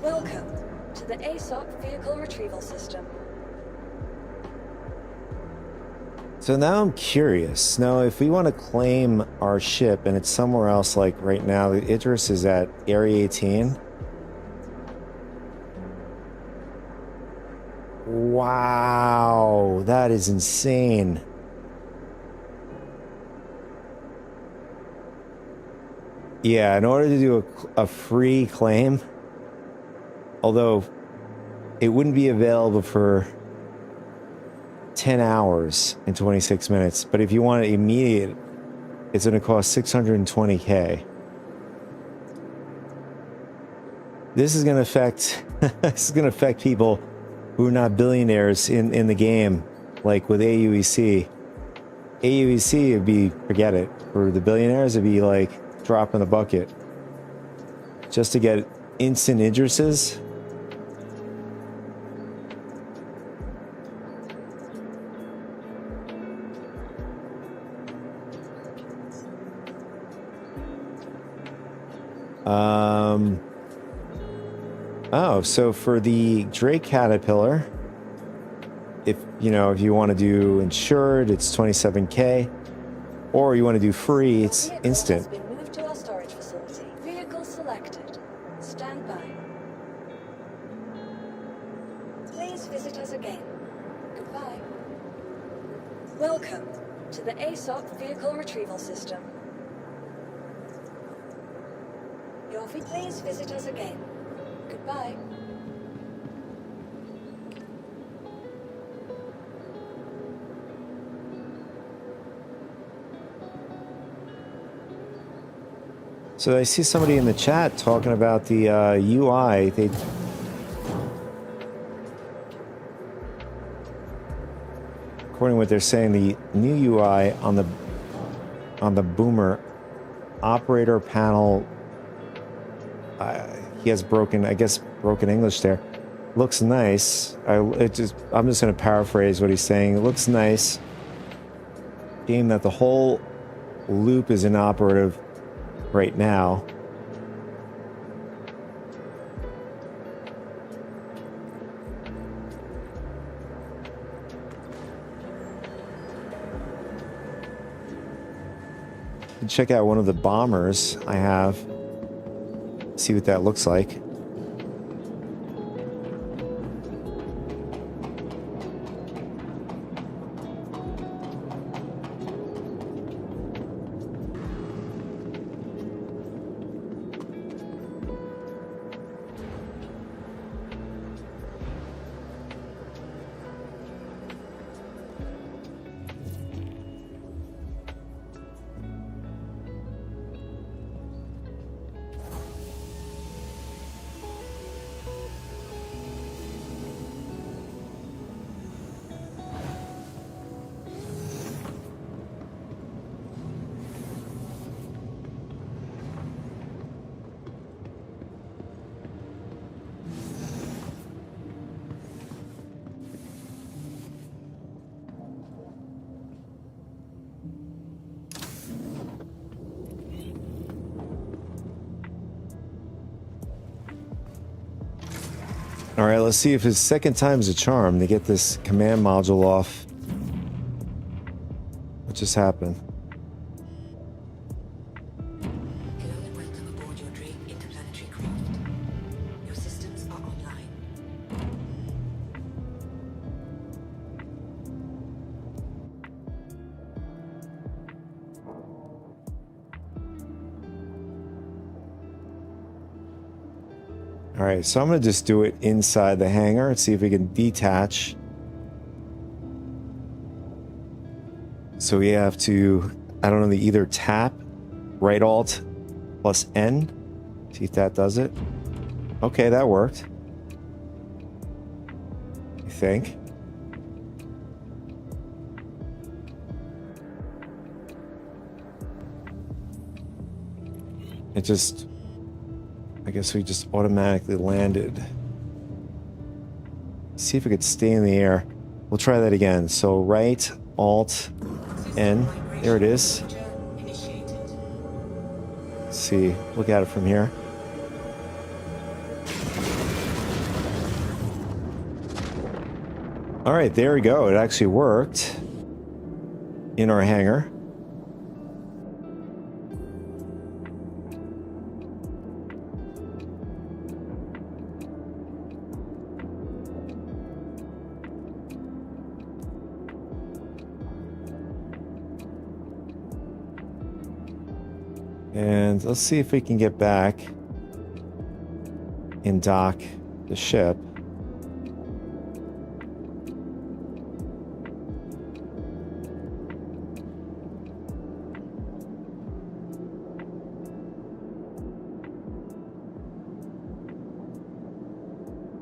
Welcome to the ASOP Vehicle Retrieval System. So now I'm curious. Now, if we want to claim our ship and it's somewhere else, like right now, the Idris is at Area 18. Wow, that is insane. Yeah, in order to do a free claim, although it wouldn't be available for 10 hours and 26 minutes, but if you want it immediate, it's going to cost 620K. This is going to affect people who are not billionaires in the game, like with AUEC. AUEC would be, forget it. For the billionaires, it'd be like drop in the bucket. Just to get instant Idrises. Oh, so for the Drake Caterpillar, if you want to do insured, it's 27K, or you want to do free, it's instant. Has been moved to our storage facility. Vehicle selected. Stand by. Please visit us again. Goodbye. Welcome to the ASOP Vehicle Retrieval System. Please visit us again. Goodbye. So I see somebody in the chat talking about the UI. According to what they're saying, the new UI on the Boomer operator panel. He has broken English there. Looks nice. I'm just going to paraphrase what he's saying. It looks nice. Being that the whole loop is inoperative right now. Check out one of the bombers I have. See what that looks like. All right, let's see if his second time's a charm to get this command module off. What just happened? Hello and welcome aboard your Drake interplanetary craft. Your systems are online. All right, so I'm going to just do it inside the hangar and see if we can detach. So we have to, I don't know, either tap right alt plus N. See if that does it. Okay, that worked. I think. It just, I guess we just automatically landed. See if it could stay in the air. We'll try that again. So right, alt, N. There it is. Let's see, look at it from here. All right, there we go. It actually worked in our hangar. And let's see if we can get back and dock the ship.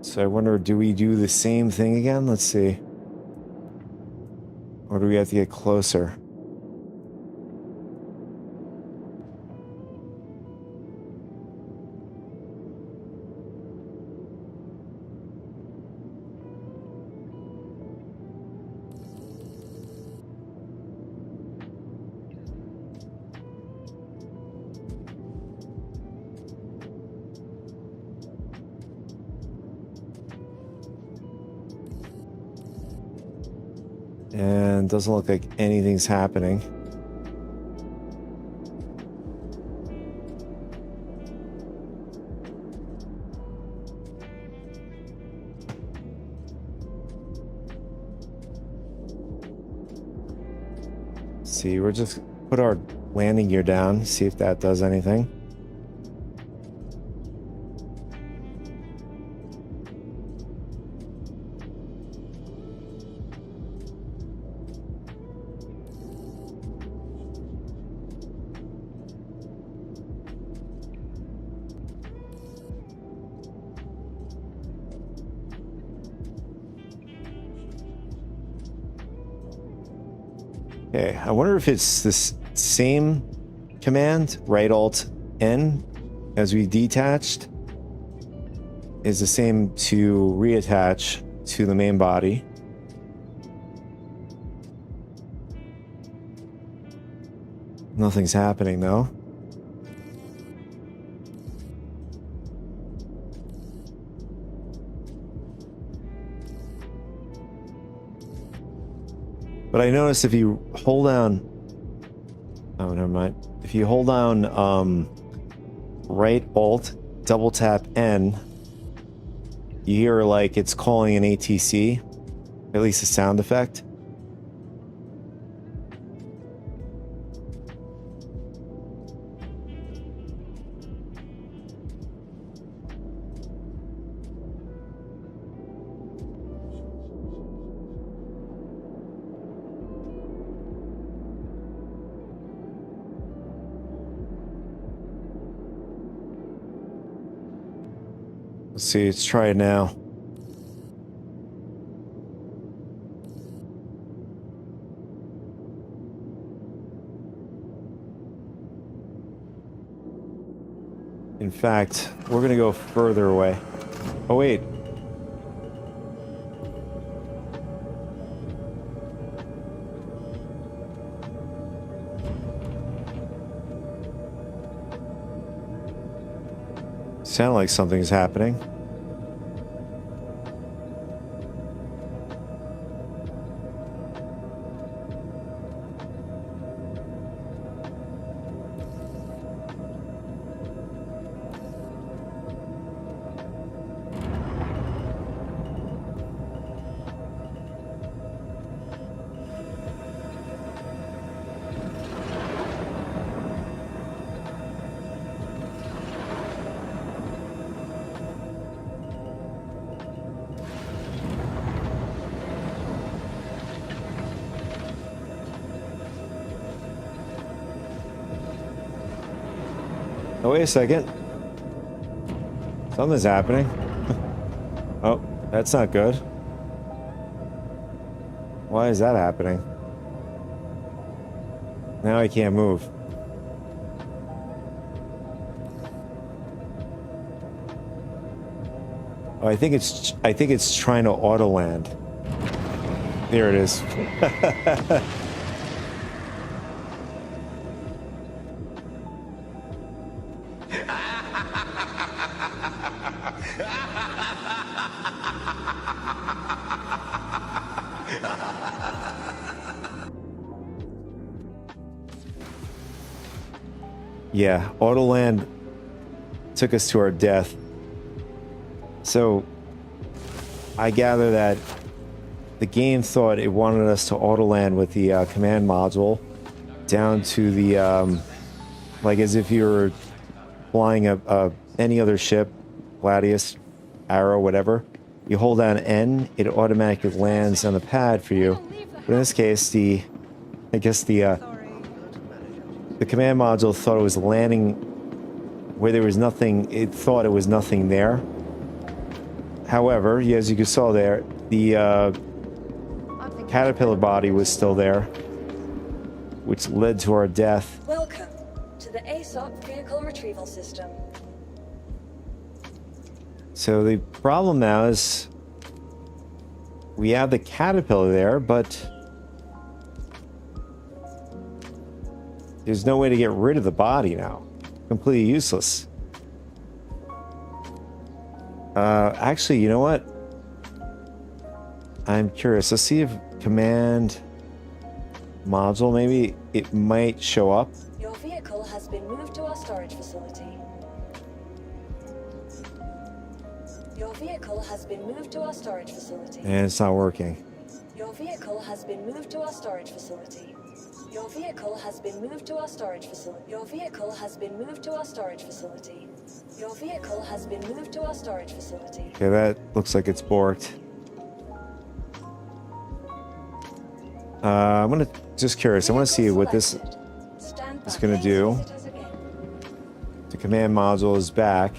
So I wonder, do we do the same thing again? Let's see. Or do we have to get closer? And doesn't look like anything's happening. See, we're just put our landing gear down, see if that does anything. Okay, I wonder if it's this same command, right alt N, as we detached, is the same to reattach to the main body. Nothing's happening though. But I noticed if you hold down, oh, never mind. If you hold down right alt, double tap N, you hear like it's calling an ATC, at least a sound effect. Let's see, let's try it now. In fact, we're gonna go further away. Oh wait. Sound like something's happening. Oh, wait a second. Something's happening. Oh, that's not good. Why is that happening? Now I can't move. Oh, I think it's trying to auto land. There it is. Yeah, Autoland took us to our death. So I gather that the game thought it wanted us to Autoland with the command module down to the like as if you were flying any other ship, Gladius, Arrow, whatever. You hold down N, it automatically lands on the pad for you. But in this case, the command module thought it was landing where there was nothing. It thought it was nothing there. However, as you saw there, the caterpillar body was still there, which led to our death. Welcome to the ASOP vehicle retrieval system. So the problem now is we have the caterpillar there, but there's no way to get rid of the body now. Completely useless. Actually, you know what? I'm curious. Let's see if command module, maybe it might show up. Your vehicle has been moved to our storage facility. Your vehicle has been moved to our storage facility. And it's not working. Your vehicle has been moved to our storage facility. Your vehicle has been moved to our storage facility. Your vehicle has been moved to our storage facility. Your vehicle has been moved to our storage facility. Okay, that looks like it's borked. I'm gonna just curious. I want to see what this is gonna do. The command module is back.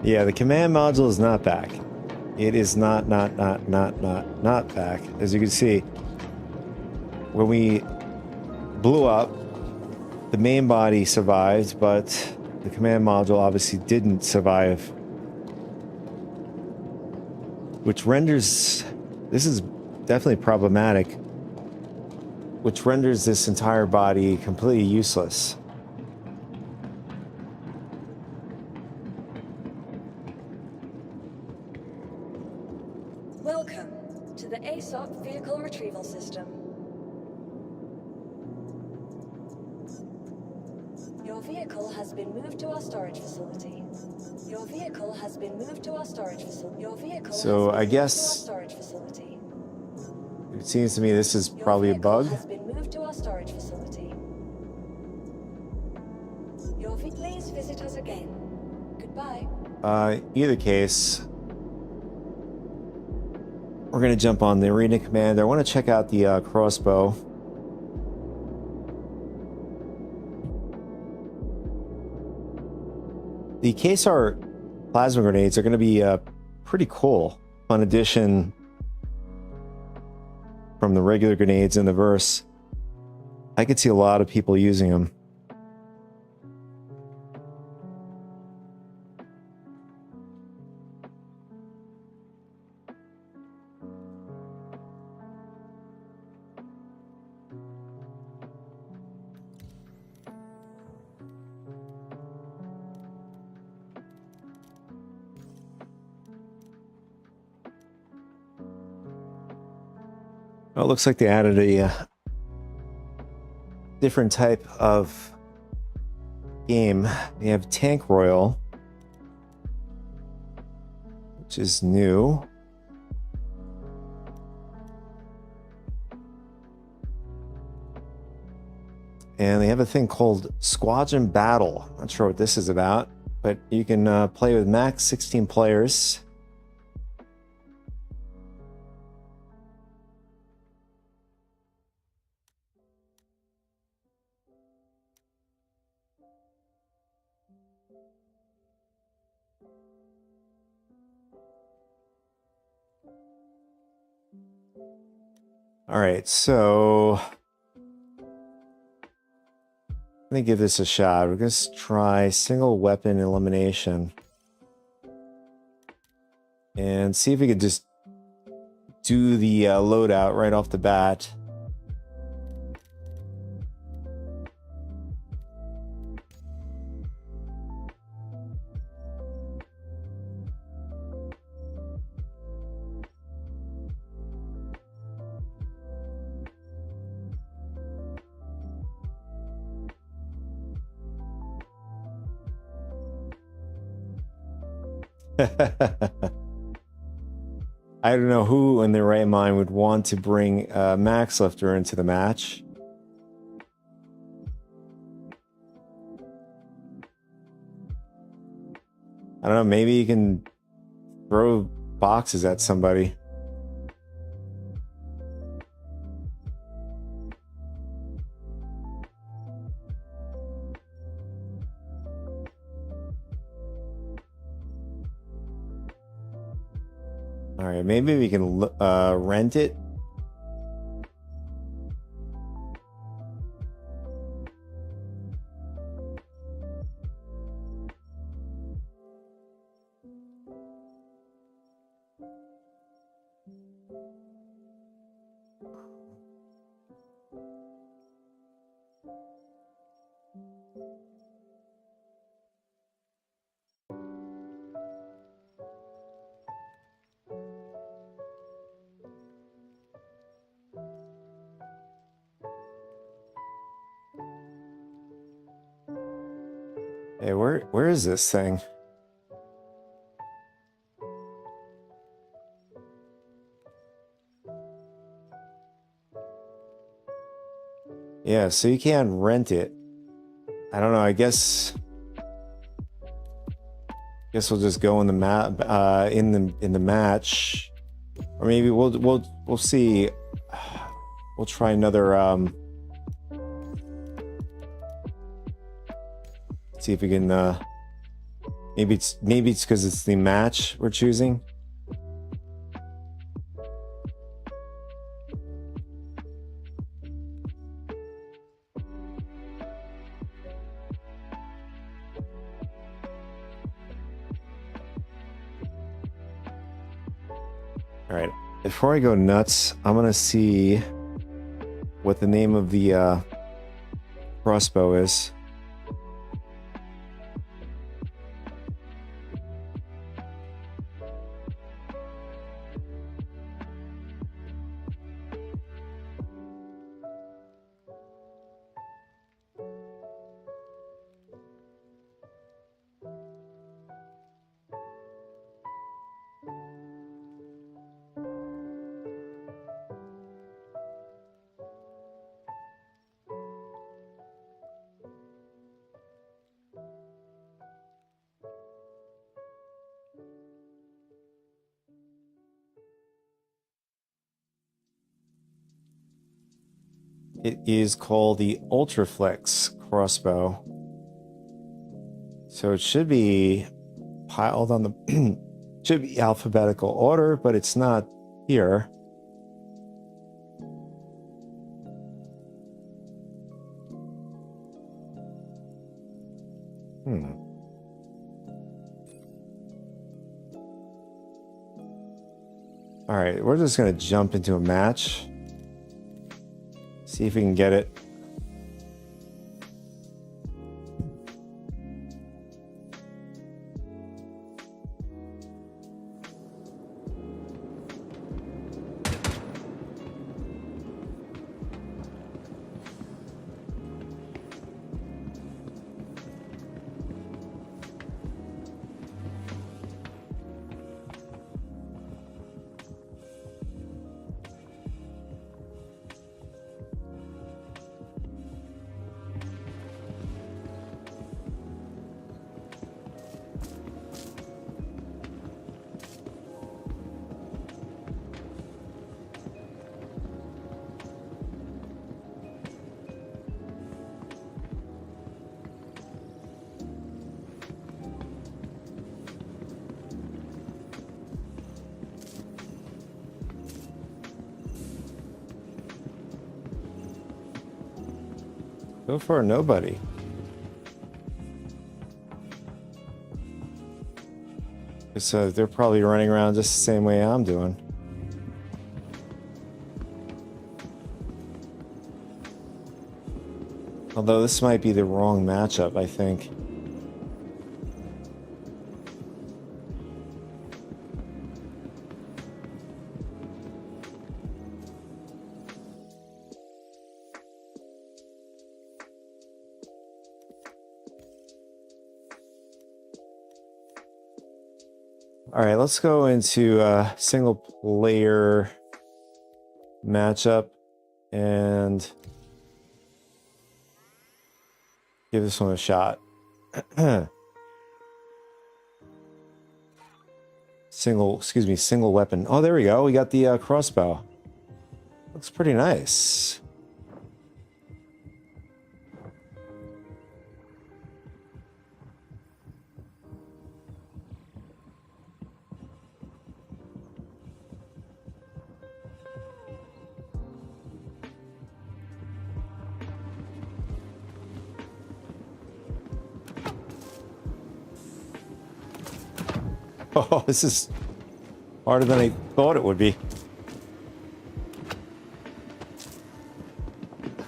Yeah, the command module is not back. It is not back. As you can see, when we blew up, the main body survived, but the command module obviously didn't survive. Which renders, this is definitely problematic, which renders this entire body completely useless. Welcome to the ASOP vehicle retrieval system. Your vehicle has been moved to our storage facility. Your vehicle has been moved to our storage facility. Your vehicle So I guess storage facility. It seems to me this is probably a bug. Has been moved to our storage facility. Please visit us again. Goodbye. Either case, we're going to jump on the arena commander. I want to check out the crossbow. The KSAR plasma grenades are going to be pretty cool. Fun addition from the regular grenades in the verse. I could see a lot of people using them. Well, it looks like they added a different type of game. They have Tank Royal, which is new. and they have a thing called Squadron Battle. Not sure what this is about, but you can play with max 16 players. All right, so let me give this a shot. We're going to try single weapon elimination and see if we could just do the loadout right off the bat. I don't know who in their right mind would want to bring Max Lifter into the match. I don't know, maybe you can throw boxes at somebody. All right, maybe we can rent it. Hey, where is this thing? Yeah, so you can't rent it. I don't know. I guess we'll just go in the map in the match, or maybe we'll see. We'll try another. See if we can. Maybe it's because it's the match we're choosing. All right. Before I go nuts, I'm gonna see what the name of the crossbow is. It is called the Ultraflex crossbow. So it should be piled on the should be alphabetical order, but it's not here. All right, we're just gonna jump into a match. See if we can get it. So far, nobody. So they're probably running around just the same way I'm doing. Although this might be the wrong matchup, I think. All right, let's go into a single player matchup and give this one a shot. Single weapon. Oh, there we go. We got the crossbow. Looks pretty nice. Oh, this is harder than I thought it would be.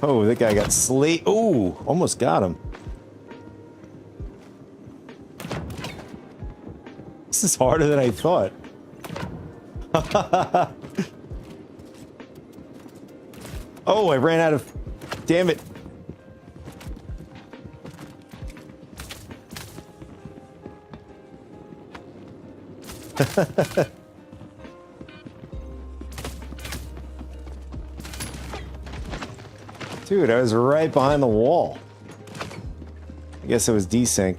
Oh, that guy got slayed. Oh, almost got him. This is harder than I thought. Oh, I ran out of... Damn it. Dude, I was right behind the wall. I guess it was desync.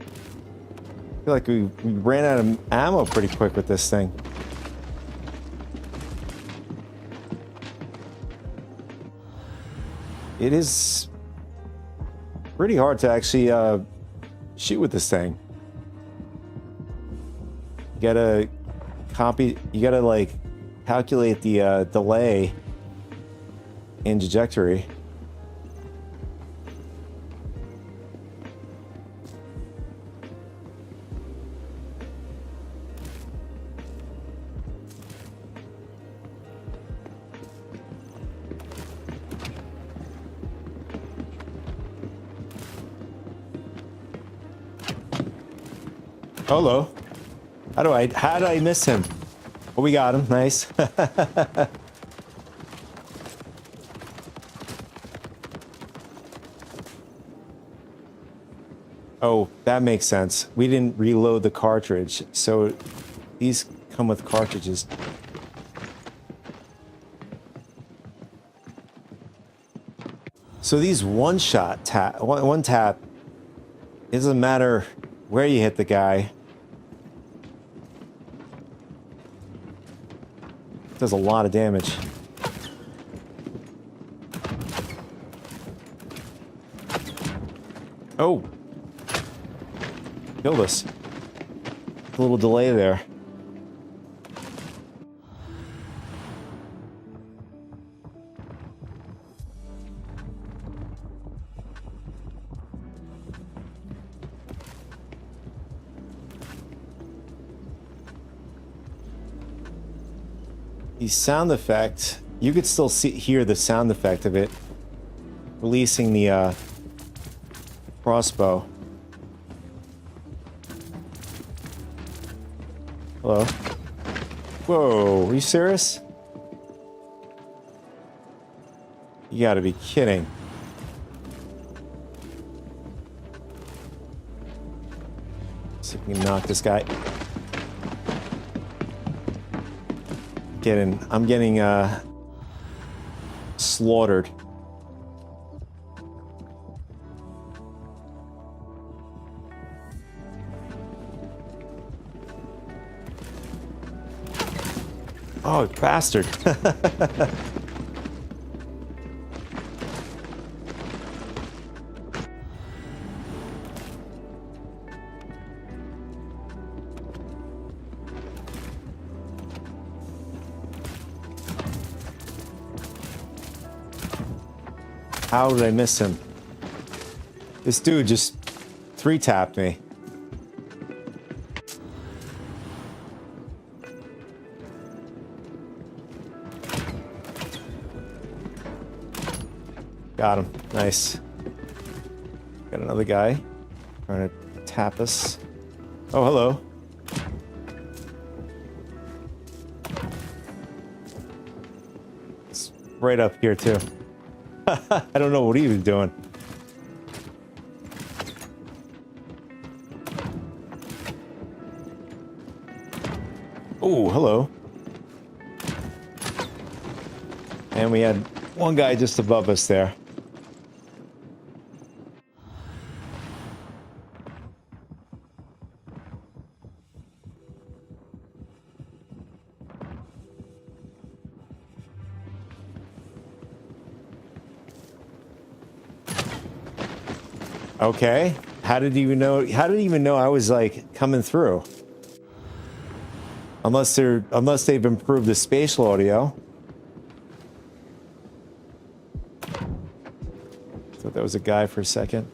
I feel like we ran out of ammo pretty quick with this thing. It is pretty hard to actually shoot with this thing. You gotta like calculate the delay in trajectory. Hello. How do I miss him? Oh, we got him. Nice. Oh, that makes sense. We didn't reload the cartridge, so these come with cartridges. So these one tap, it doesn't matter where you hit the guy. It does a lot of damage. Oh. Killed us. A little delay there. The sound effect, you could still hear the sound effect of it releasing the crossbow. Hello. Whoa, are you serious? You gotta be kidding. See if we can knock this guy. I'm getting slaughtered. Oh, bastard. How did I miss him? This dude just 3-tapped me. Got him. Nice. Got another guy trying to tap us. Oh, hello. It's right up here, too. I don't know what he was doing. Oh, hello. And we had one guy just above us there. Okay. How did he even know I was like coming through? Unless they've improved the spatial audio. Thought that was a guy for a second.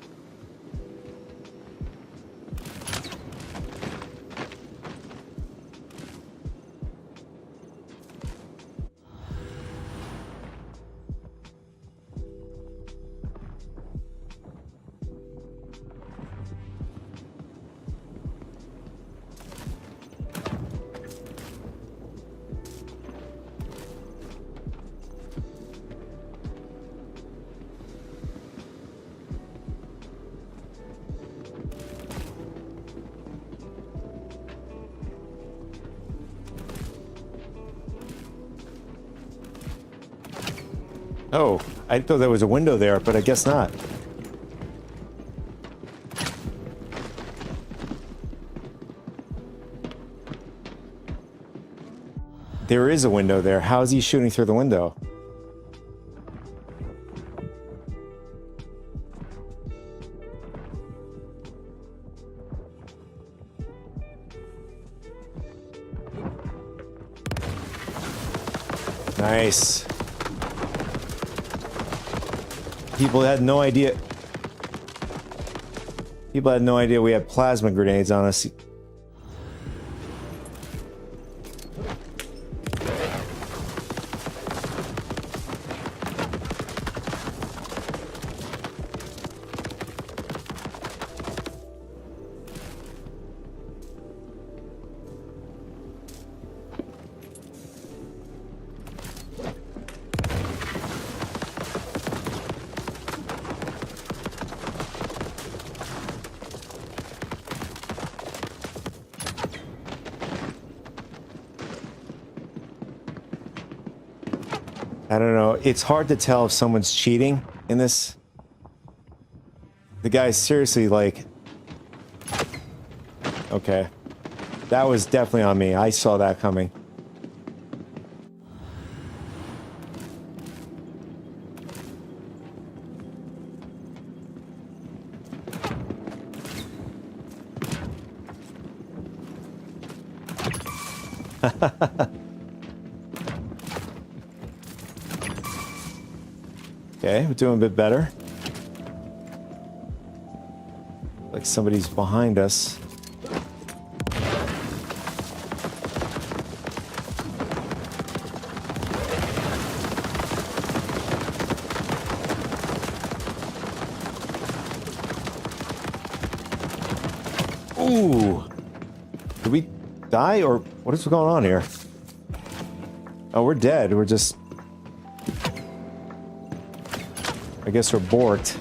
Oh, I thought there was a window there, but I guess not. There is a window there. How is he shooting through the window? Nice. People had no idea. People had no idea we had plasma grenades on us. I don't know. It's hard to tell if someone's cheating in this. The guy's seriously like... Okay. That was definitely on me. I saw that coming. Okay, we're doing a bit better. Like somebody's behind us. Ooh! Did we die or what is going on here? Oh, we're dead. We're just... I guess we're borked.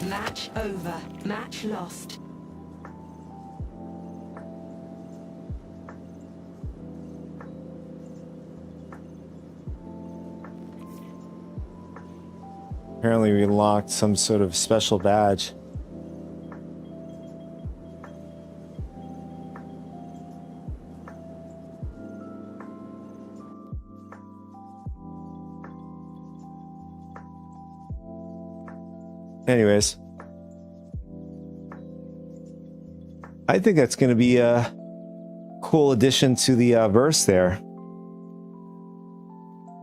Match over. Match lost. Apparently we unlocked some sort of special badge. Anyways, I think that's going to be a cool addition to the verse there.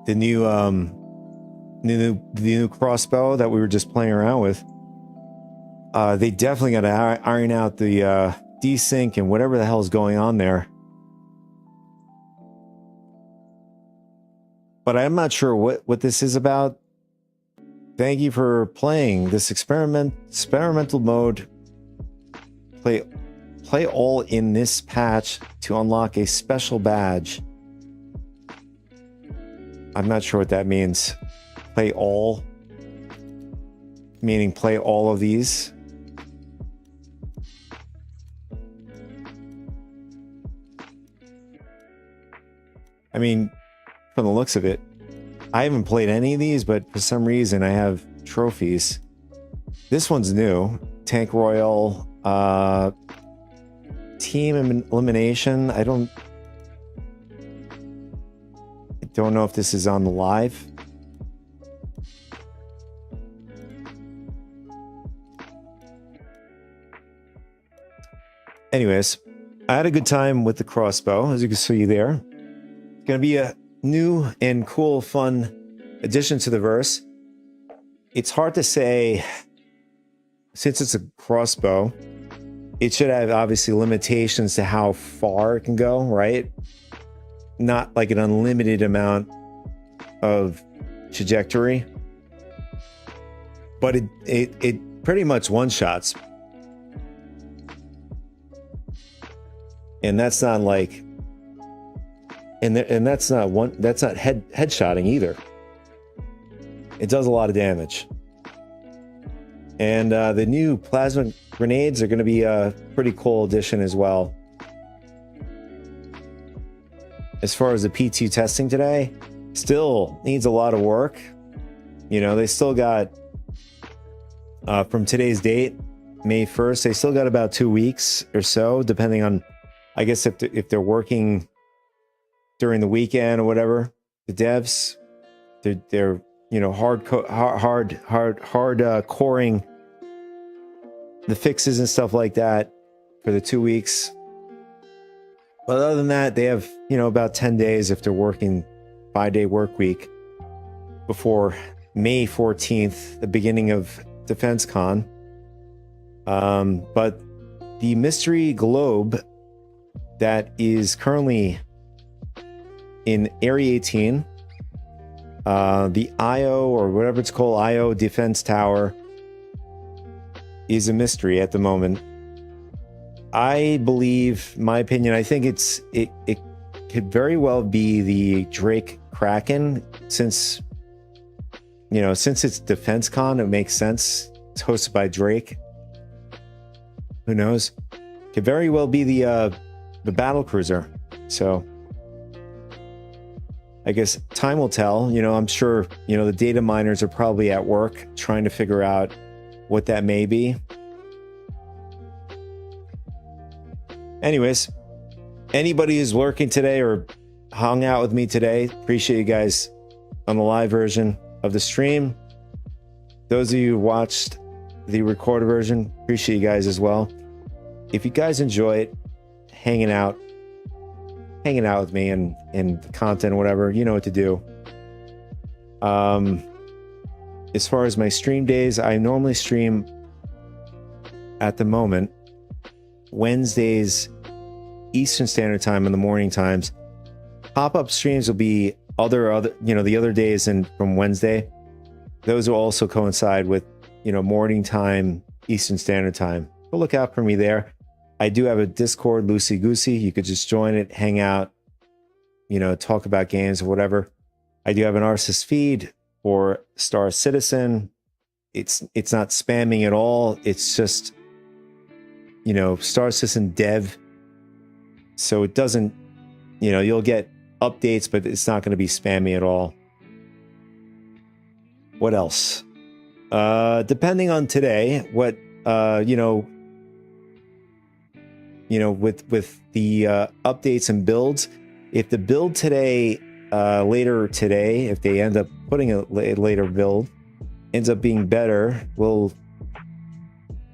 The new crossbow that we were just playing around with. They definitely got to iron out the desync and whatever the hell is going on there. But I'm not sure what this is about. Thank you for playing this experimental mode. Play all in this patch to unlock a special badge. I'm not sure what that means. Play all, meaning play all of these. I mean, from the looks of it, I haven't played any of these, but for some reason I have trophies. This one's new. Tank Royal, Team Elimination. I don't know if this is on the live. Anyways, I had a good time with the crossbow, as you can see there. It's going to be a new and cool, fun addition to the verse. It's hard to say, since it's a crossbow, it should have obviously limitations to how far it can go, right? Not like an unlimited amount of trajectory, but it pretty much one-shots. And that's not like, and that's not headshotting either. It does a lot of damage. And the new plasma grenades are going to be a pretty cool addition as well. As far as the P2 testing today, still needs a lot of work. You know, they still got, from today's date, May 1st, they still got about 2 weeks or so, depending on, I guess, if they're working during the weekend or whatever. The devs, they're you know, hard coring the fixes and stuff like that for the 2 weeks. But other than that, they have, you know, about 10 days if they're working 5-day work week before May 14th, the beginning of Defense Con. But the mystery globe that is currently in Area 18, the IO, or whatever it's called, IO Defense Tower, is a mystery at the moment. I believe, my opinion, I think it could very well be the Drake Kraken, since it's Defense Con, it makes sense. It's hosted by Drake. Who knows? Could very well be the battle cruiser. So I guess time will tell. You know, I'm sure, you know, the data miners are probably at work trying to figure out what that may be. Anyways, anybody who's working today or hung out with me today, appreciate you guys on the live version of the stream. Those of you who watched the recorded version, appreciate you guys as well. If you guys enjoy it, hanging out with me and the content or whatever, you know what to do. As far as my stream days, I normally stream at the moment Wednesdays Eastern Standard Time in the morning times. Pop-up streams will be other the other days and from Wednesday. Those will also coincide with, you know, morning time Eastern Standard Time. So look out for me there. I do have a Discord, loosey goosey. You could just join it, hang out, you know, talk about games or whatever. I do have an RSS feed for Star Citizen. It's not spamming at all. It's just, you know, Star Citizen dev. So it doesn't, you know, you'll get updates, but it's not going to be spammy at all. What else? Depending on today, what with the updates and builds, if the build today, later today, if they end up putting a later build, ends up being better, we'll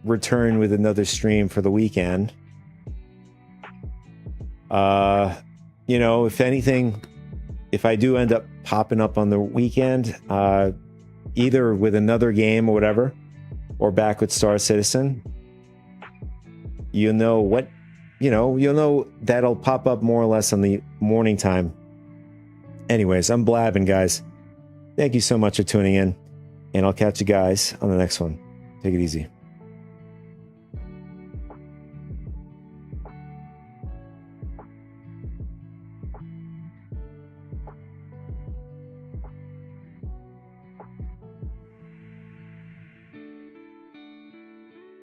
return with another stream for the weekend. If anything, if I do end up popping up on the weekend, either with another game or whatever, or back with Star Citizen, you'll know that'll pop up more or less on the morning time. Anyways, I'm blabbing, guys. Thank you so much for tuning in, and I'll catch you guys on the next one. Take it easy.